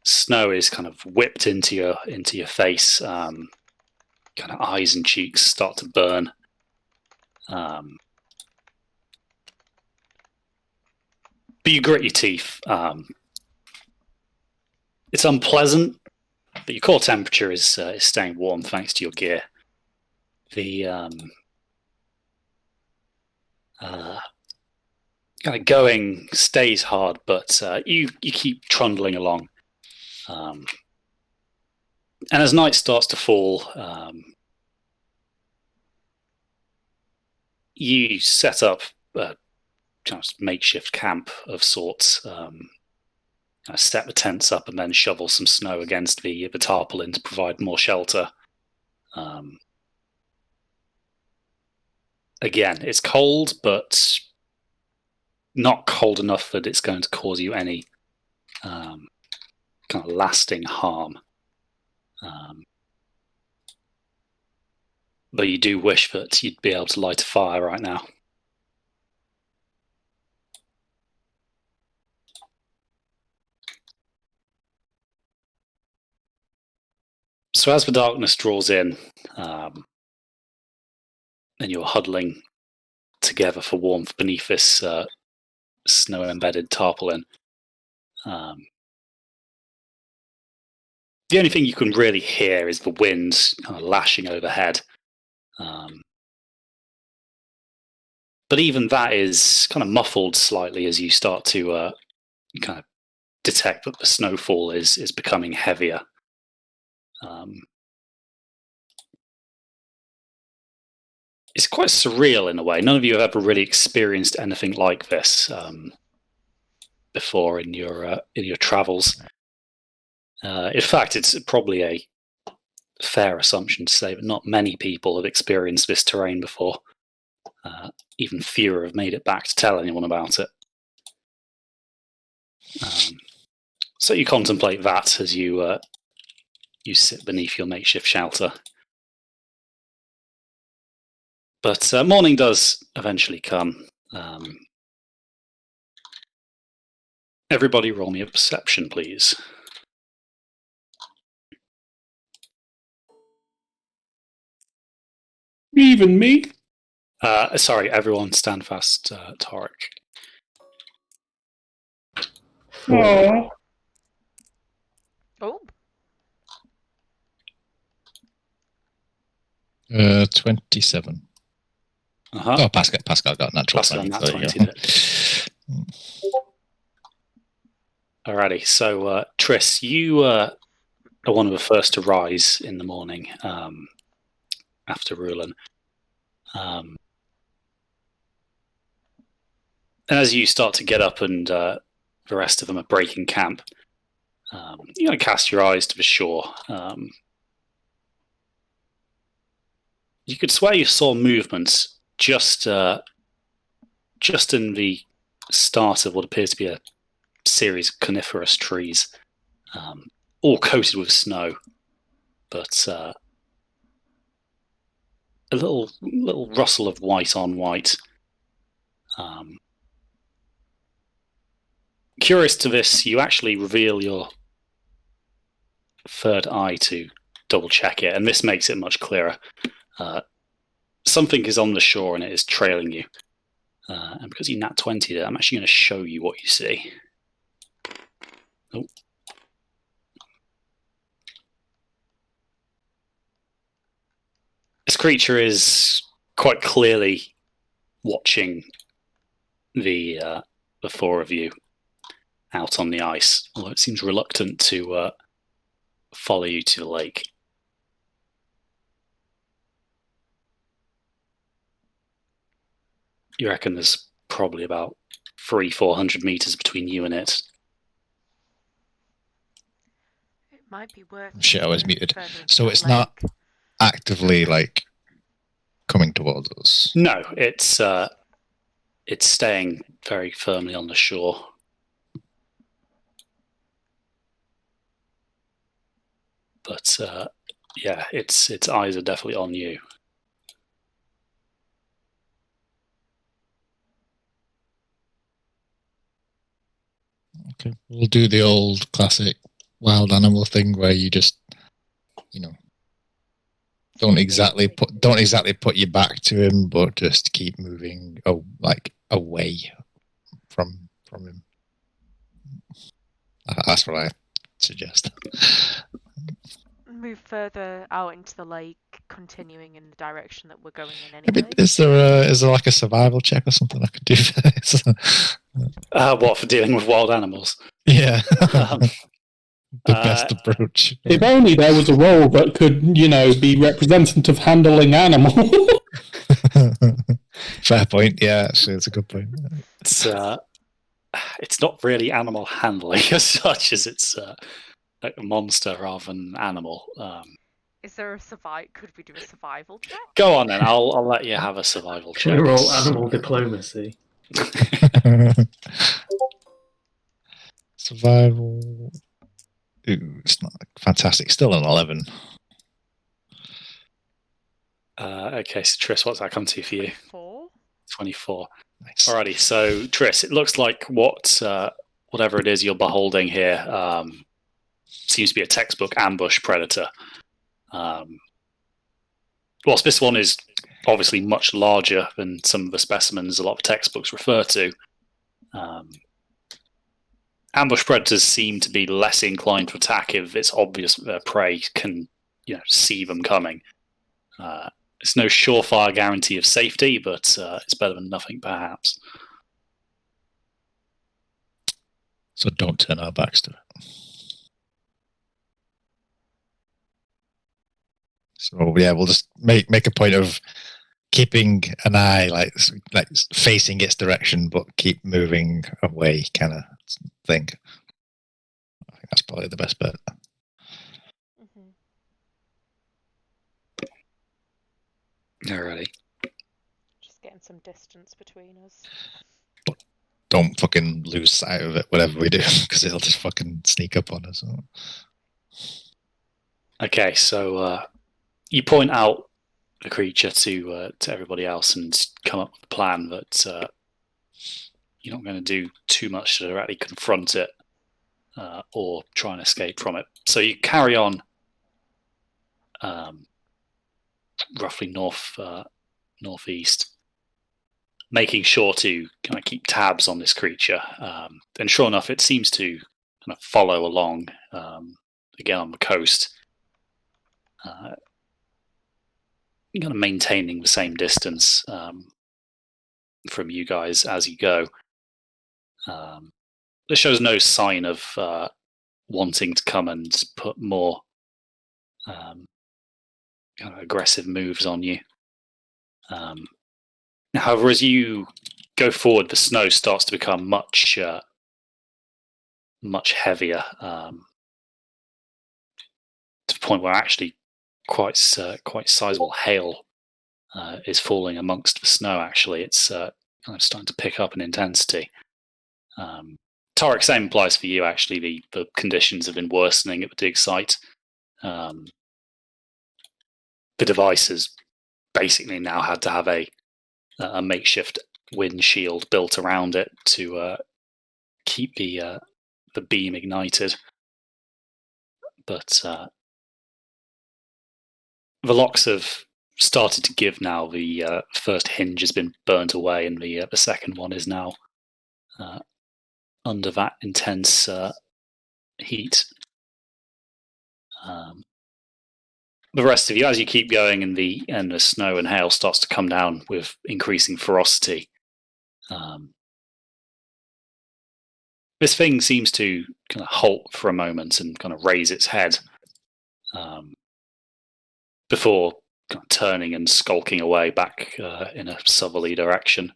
snow is kind of whipped into your face. Kind of eyes and cheeks start to burn. But you grit your teeth. It's unpleasant, but your core temperature is staying warm thanks to your gear. The kind of going stays hard, but you keep trundling along. And as night starts to fall, you set up a kind of makeshift camp of sorts. Set the tents up and then shovel some snow against the tarpaulin to provide more shelter. Again, it's cold, but not cold enough that it's going to cause you any kind of lasting harm. But you do wish that you'd be able to light a fire right now. So So as the darkness draws in, and you're huddling together for warmth beneath this snow-embedded tarpaulin, the only thing you can really hear is the wind kind of lashing overhead. But even that is kind of muffled slightly as you start to kind of detect that the snowfall is becoming heavier. It's quite surreal in a way. None of you have ever really experienced anything like this before in your travels. In fact, it's probably a fair assumption to say that not many people have experienced this terrain before. Even fewer have made it back to tell anyone about it. So you contemplate that as you sit beneath your makeshift shelter. But morning does eventually come. Everybody roll me a perception, please. Even me? Sorry, everyone stand fast, Torrick. Oh. Oh, 27. Uh-huh. Oh, Pascal got natural Pascal 20. nat So there you 20 go. did. Alrighty, so Triss, you are one of the first to rise in the morning after Rulin. And as you start to get up and the rest of them are breaking camp, you cast your eyes to the shore. You could swear you saw movement just in the start of what appears to be a series of coniferous trees, all coated with snow, but a little rustle of white on white. Curious to this, you actually reveal your third eye to double check it, and this makes it much clearer. Something is on the shore and it is trailing you. And because you nat 20'd it, I'm actually going to show you what you see. Oh. This creature is quite clearly watching the four of you out on the ice, although it seems reluctant to follow you to the lake. You reckon there's probably about 300-400 meters between you and it. it might be worth. Shit, I was going muted. further into So the it's not lake. actively coming towards us. No, it's staying very firmly on the shore. But yeah, its eyes are definitely on you. Okay, we'll do the old classic wild animal thing where you just, don't exactly put your back to him, but just keep moving, away from him. That's what I suggest. Move further out into the lake, continuing in the direction that we're going in Maybe, anyway. is there like a survival check or something I could do for this? What, for dealing with wild animals? Yeah. The best approach. If only there was a role that could, be representative handling animal. Fair point. Yeah, actually, it's a good point. It's not really animal handling as such as it's like a monster rather than animal. Is there a survival? Could we do a survival check? Go on then. I'll let you have a survival check. Can I roll animal diplomacy? Survival. Ooh, it's not fantastic. Still an 11. Okay, so Triss, what's that come to for you? 24. Nice. Alrighty, so Triss, it looks like whatever it is you're beholding here seems to be a textbook ambush predator. Whilst this one is obviously much larger than some of the specimens a lot of textbooks refer to, ambush predators seem to be less inclined to attack if it's obvious that their prey can, see them coming. It's no surefire guarantee of safety, but it's better than nothing, perhaps. So don't turn our backs to it. So yeah, we'll just make a point of keeping an eye, like facing its direction, but keep moving away, kind of thing. I think that's probably the best bet. Alrighty. Just getting some distance between us. But don't fucking lose sight of it, whatever we do, because it'll just fucking sneak up on us. Okay, so you point out the creature to everybody else and come up with a plan that you're not going to do too much to directly confront it or try and escape from it. So you carry on roughly northeast, making sure to kind of keep tabs on this creature. And sure enough, it seems to kind of follow along again on the coast. Kind of maintaining the same distance from you guys as you go. This shows no sign of wanting to come and put more kind of aggressive moves on you. However, as you go forward, the snow starts to become much heavier, to the point where actually quite sizable hail is falling amongst the snow. Actually, it's kind of starting to pick up in intensity. Torrick, same applies for you. Actually, the conditions have been worsening at the dig site. The device has basically now had to have a makeshift windshield built around it to keep the beam ignited. But the locks have started to give now. The first hinge has been burnt away, and the second one is now under that intense heat. The rest of you, as you keep going, and the snow and hail starts to come down with increasing ferocity. This thing seems to kind of halt for a moment and kind of raise its head before kind of turning and skulking away back in a southerly direction.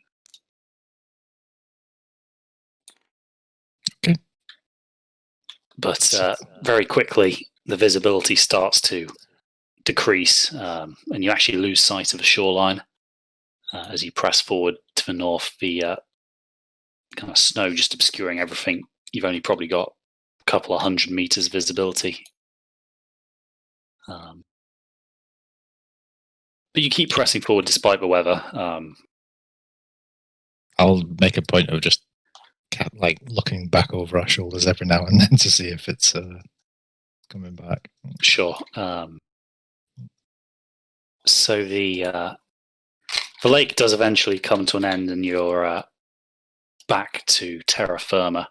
Okay. But very quickly, the visibility starts to decrease, and you actually lose sight of the shoreline as you press forward to the north. The kind of snow just obscuring everything. You've only probably got a couple of 100 meters visibility. But you keep pressing forward despite the weather. I'll make a point of just looking back over our shoulders every now and then to see if it's coming back. Sure. So the lake does eventually come to an end, and you're back to terra firma.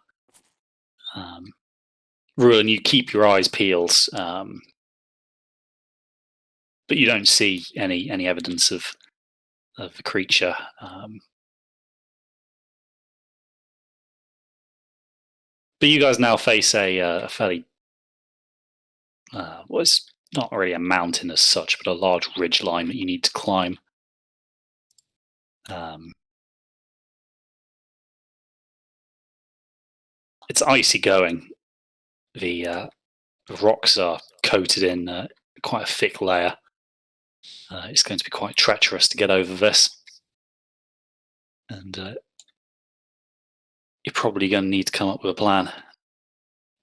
Ruin, you keep your eyes peeled, but you don't see any evidence of the creature. But you guys now face a fairly it's not really a mountain as such, but a large ridge line that you need to climb. It's icy going. The rocks are coated in quite a thick layer. It's going to be quite treacherous to get over this. And you're probably going to need to come up with a plan.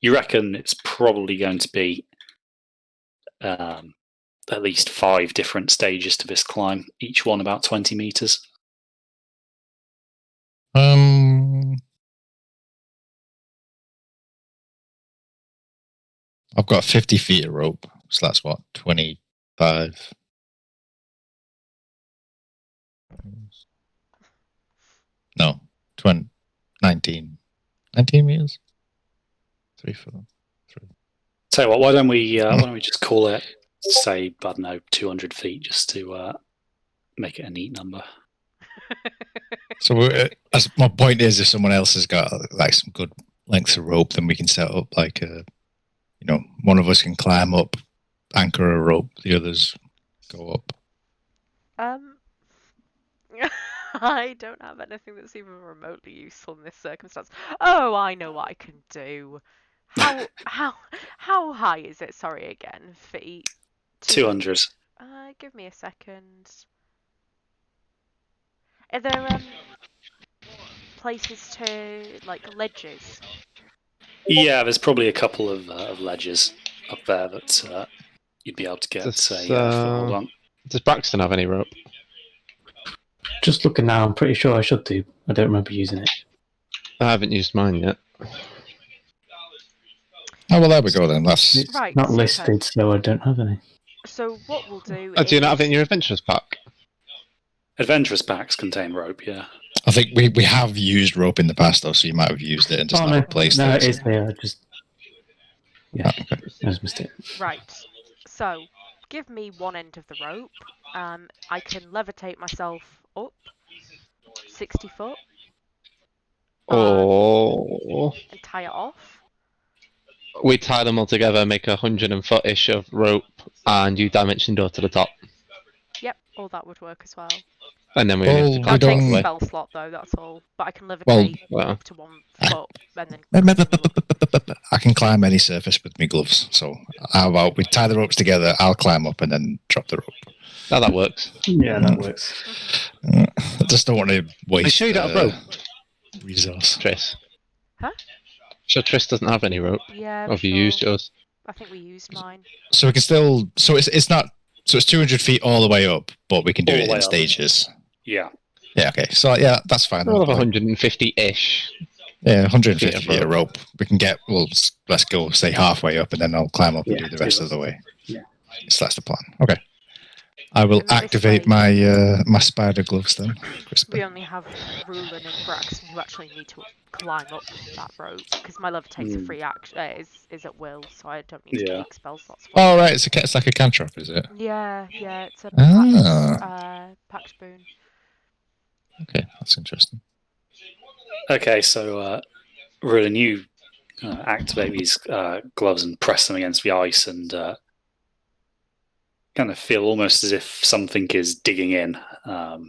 You reckon it's probably going to be at least 5 different stages to this climb, each one about 20 meters. I've got 50 feet of rope, so that's what, 20 5. No, 20, 19. 19 meters? 3 4. 3. Tell you what, why don't we just call it, say, I don't know, 200 feet, just to make it a neat number. So, as my point is, if someone else has got like some good lengths of rope, then we can set up like one of us can climb up, anchor a rope, the others go up. I don't have anything that's even remotely useful in this circumstance. Oh, I know what I can do. How high is it? Sorry again, feet. 200. Give me a second. Are there places to like ledges? Yeah, there's probably a couple of ledges up there that you'd be able to get foothold on. Does Braxton have any rope? Just looking now, I'm pretty sure I should do. I don't remember using it. I haven't used mine yet. Oh, well, there we go then. That's It's Right, not super. listed, so I don't have any. So what we'll do Oh, is... do you not have it in your adventurers pack? Adventurous packs contain rope, yeah. I think we have used rope in the past, though, so you might have used it and just not replaced no, it. it is there. Yeah, I just missed it. Right, so give me one end of the rope. I can levitate myself up 60 foot. Oh. And tie it off. We tie them all together, make 100-foot-ish of rope, and you dimension door to the top. Yep, all that would work as well. And then we Well, have to That try takes to a spell slot though, that's all. But I can levitate up to 1 foot and then... I can climb any surface with my gloves. So how about we tie the ropes together, I'll climb up and then drop the rope. Oh, that works. Yeah, that works. I just don't want to waste. Are you sure you don't have rope? Resource. Triss. Huh? Sure Triss doesn't have any rope. Yeah, Or have you sure. used yours? I think we used mine. So we can still. So it's not. So it's 200 feet all the way up, but we can do All the it way in up. stages. Yeah. Yeah. Okay. So yeah, that's fine. We'll have 150-ish. Yeah, 150 feet of feet of rope. We can get. Well, let's go. Say halfway up, and then I'll climb up and do the rest of the way. Yeah. So that's the plan. Okay. I will And this activate way- my spider gloves then. We only have Rulin and Braxton who actually need to climb up that rope because my levitate's a free action. Is at will, so I don't need to Yeah. take spell slots for Oh right, it's like a cantrip, is it? it. Yeah, it's a pact boon. Okay, that's interesting. Okay, so Rulin, you activate these gloves and press them against the ice and kind of feel almost as if something is digging in. But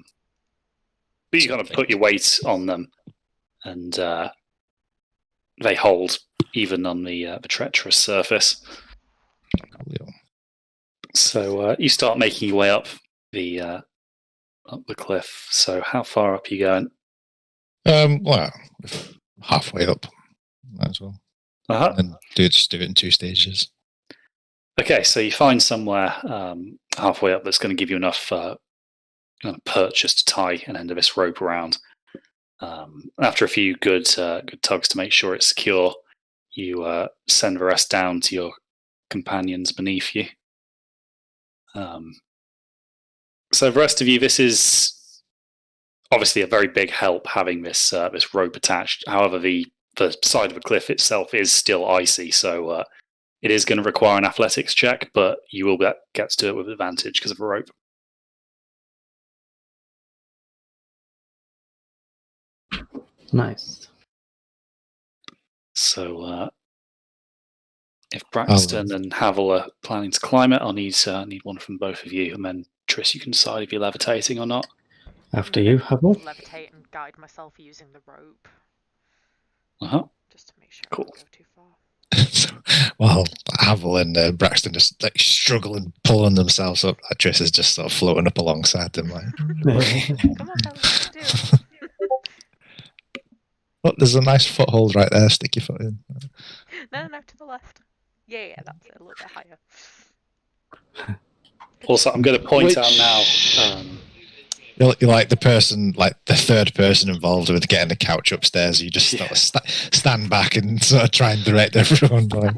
you kind of put your weight on them and they hold even on the treacherous surface. Cool. So you start making your way up the cliff. So how far up are you going? Well, halfway up, might as well. Uh-huh. And just do it in 2 stages. Okay, so you find somewhere halfway up that's going to give you enough kind of perch just to tie an end of this rope around. After a few good tugs to make sure it's secure, you send the rest down to your companions beneath you. So the rest of you, this is obviously a very big help having this rope attached. However, the side of the cliff itself is still icy, so it is going to require an athletics check, but you will get to do it with advantage because of the rope. Nice. So if Braxton and Havel are planning to climb it, I'll need one from both of you, and then Triss, you can decide if you're levitating or not. After you, Havel. Levitate and guide myself using the rope. Uh-huh. Just to make sure Cool. I don't go too far. Well, Havel and Braxton just like struggling, pulling themselves up. Triss is just sort of floating up alongside them. Like, Come on, fellas, do it. look, there's a nice foothold right there. Stick your foot in. No, to the left. Yeah, that's it. A little bit higher. Also, I'm going to point out now. You're like the person, like the third person involved with getting the couch upstairs. You just sort of stand back and sort of try and direct everyone. Like,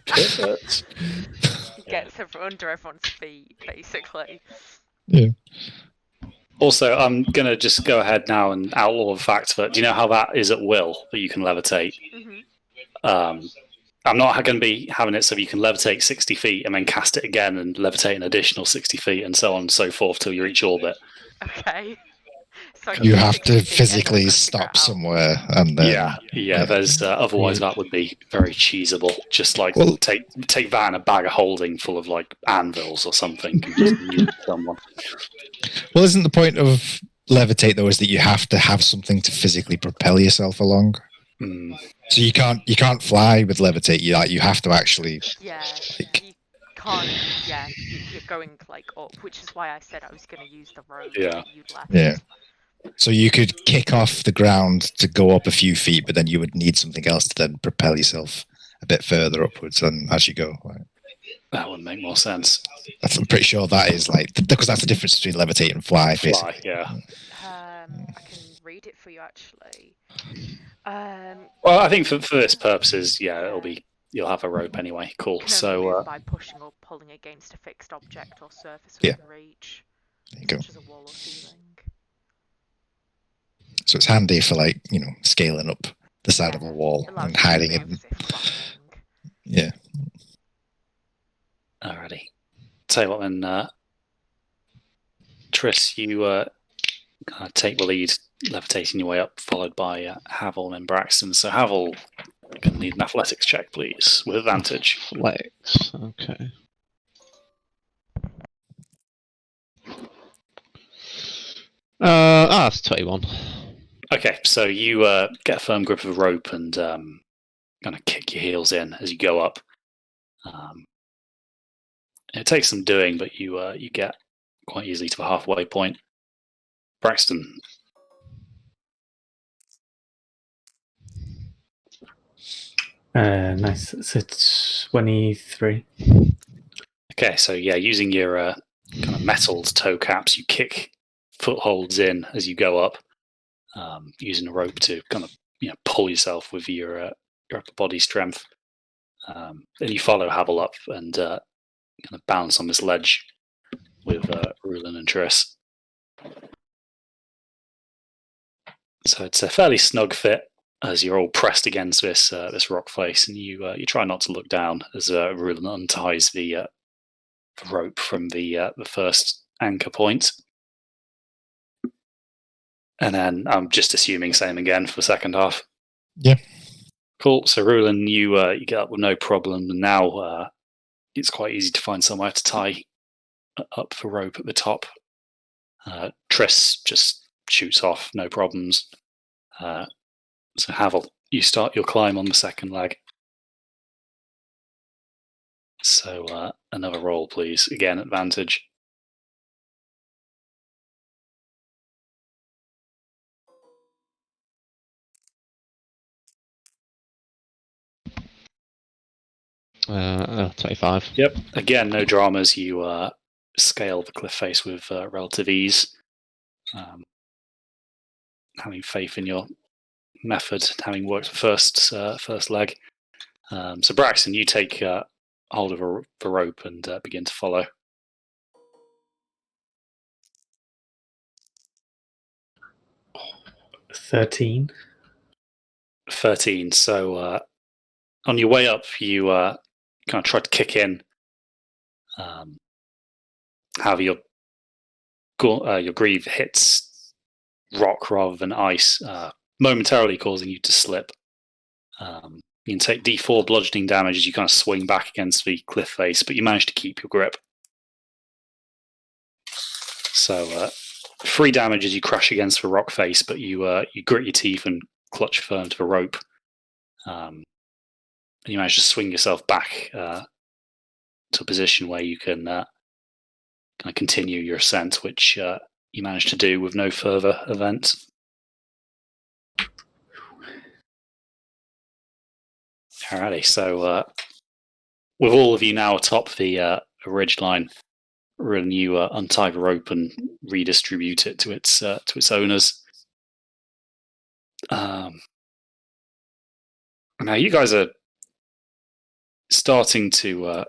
gets under everyone's feet, basically. Yeah. Also, I'm going to just go ahead now and outlaw the fact that, do you know how that is at will, that you can levitate? Mm-hmm. I'm not going to be having it so you can levitate 60 feet and then cast it again and levitate an additional 60 feet and so on and so forth till you reach orbit. Okay. So I You do have 60 to feet and then physically I'm gonna figure stop it out. somewhere, and then Yeah. There's otherwise that would be very cheesable. Just like Well- take that and a bag of holding full of like anvils or something and just nuke someone. Well, isn't the point of levitate though is that you have to have something to physically propel yourself along? So you can't fly with levitate. You have to actually. Yeah. Like, You can't. Yeah. You're going like up, which is why I said I was going to use the rope Yeah. that you'd left. yeah. So you could kick off the ground to go up a few feet, but then you would need something else to then propel yourself a bit further upwards and as you go. Right? That would make more sense. I'm pretty sure that is like because that's the difference between levitate and fly. Fly, Basically. yeah. I can read it for you actually. Well, I think for this purposes, you'll have a rope anyway. Cool. You can only So move by pushing or pulling against a fixed object or surface Yeah. within reach, There you go. such as a wall or ceiling. So it's handy for scaling up the side of a wall Allows and you to hiding move it. as if flying. Yeah. alrighty. Tell you what then, Triss, you take the lead, levitating your way up, followed by Havel and Braxton. So Havel, going to need an athletics check, please, with advantage. Athletics. Okay. That's 21. Okay, so you get a firm grip of a rope and kind of kick your heels in as you go up. It takes some doing, but you get quite easily to the halfway point. Braxton. Nice. It's 23. Okay, so yeah, using your kind of metalled toe caps, you kick footholds in as you go up, using a rope to kind of pull yourself with your upper body strength. Then you follow Havel up and kind of bounce on this ledge with Rulin and Triss. So it's a fairly snug fit as you're all pressed against this rock face, and you try not to look down as Rulin unties the rope from the first anchor point. And then I'm just assuming same again for the second half. Yeah. Cool. So Rulin, you get up with no problem, and now it's quite easy to find somewhere to tie up the rope at the top. Triss just shoots off, no problems. So Havel, you start your climb on the second leg. So another roll, please. Again, advantage. Uh, 25. Yep. Again, no dramas. You scale the cliff face with relative ease. Having faith in your method, having worked the first leg. So Braxton, you take hold of the rope and begin to follow. 13. 13. So on your way up, you kind of try to kick in. However, your greave hits rock rather than ice, momentarily causing you to slip. You can take D4 bludgeoning damage as you kind of swing back against the cliff face, but you manage to keep your grip. So 3 damage as you crash against the rock face, but you grit your teeth and clutch firm to the rope. And you manage to swing yourself back to a position where you can kind of continue your ascent, which you manage to do with no further event. Alrighty, so with all of you now atop the ridge line, Run, you untie the rope and redistribute it to its owners. Now you guys are starting to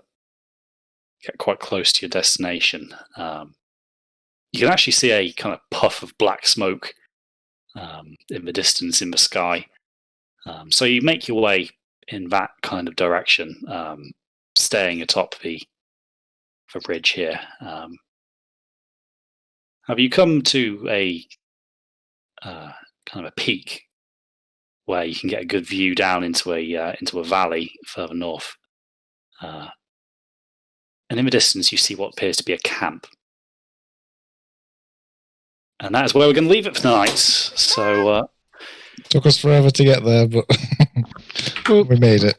get quite close to your destination. You can actually see a kind of puff of black smoke in the distance in the sky. So you make your way in that kind of direction, staying atop the bridge here. Have you come to a kind of a peak where you can get a good view down into a valley further north? And in the distance, you see what appears to be a camp. And that is where we're going to leave it for tonight. So took us forever to get there, but we made it.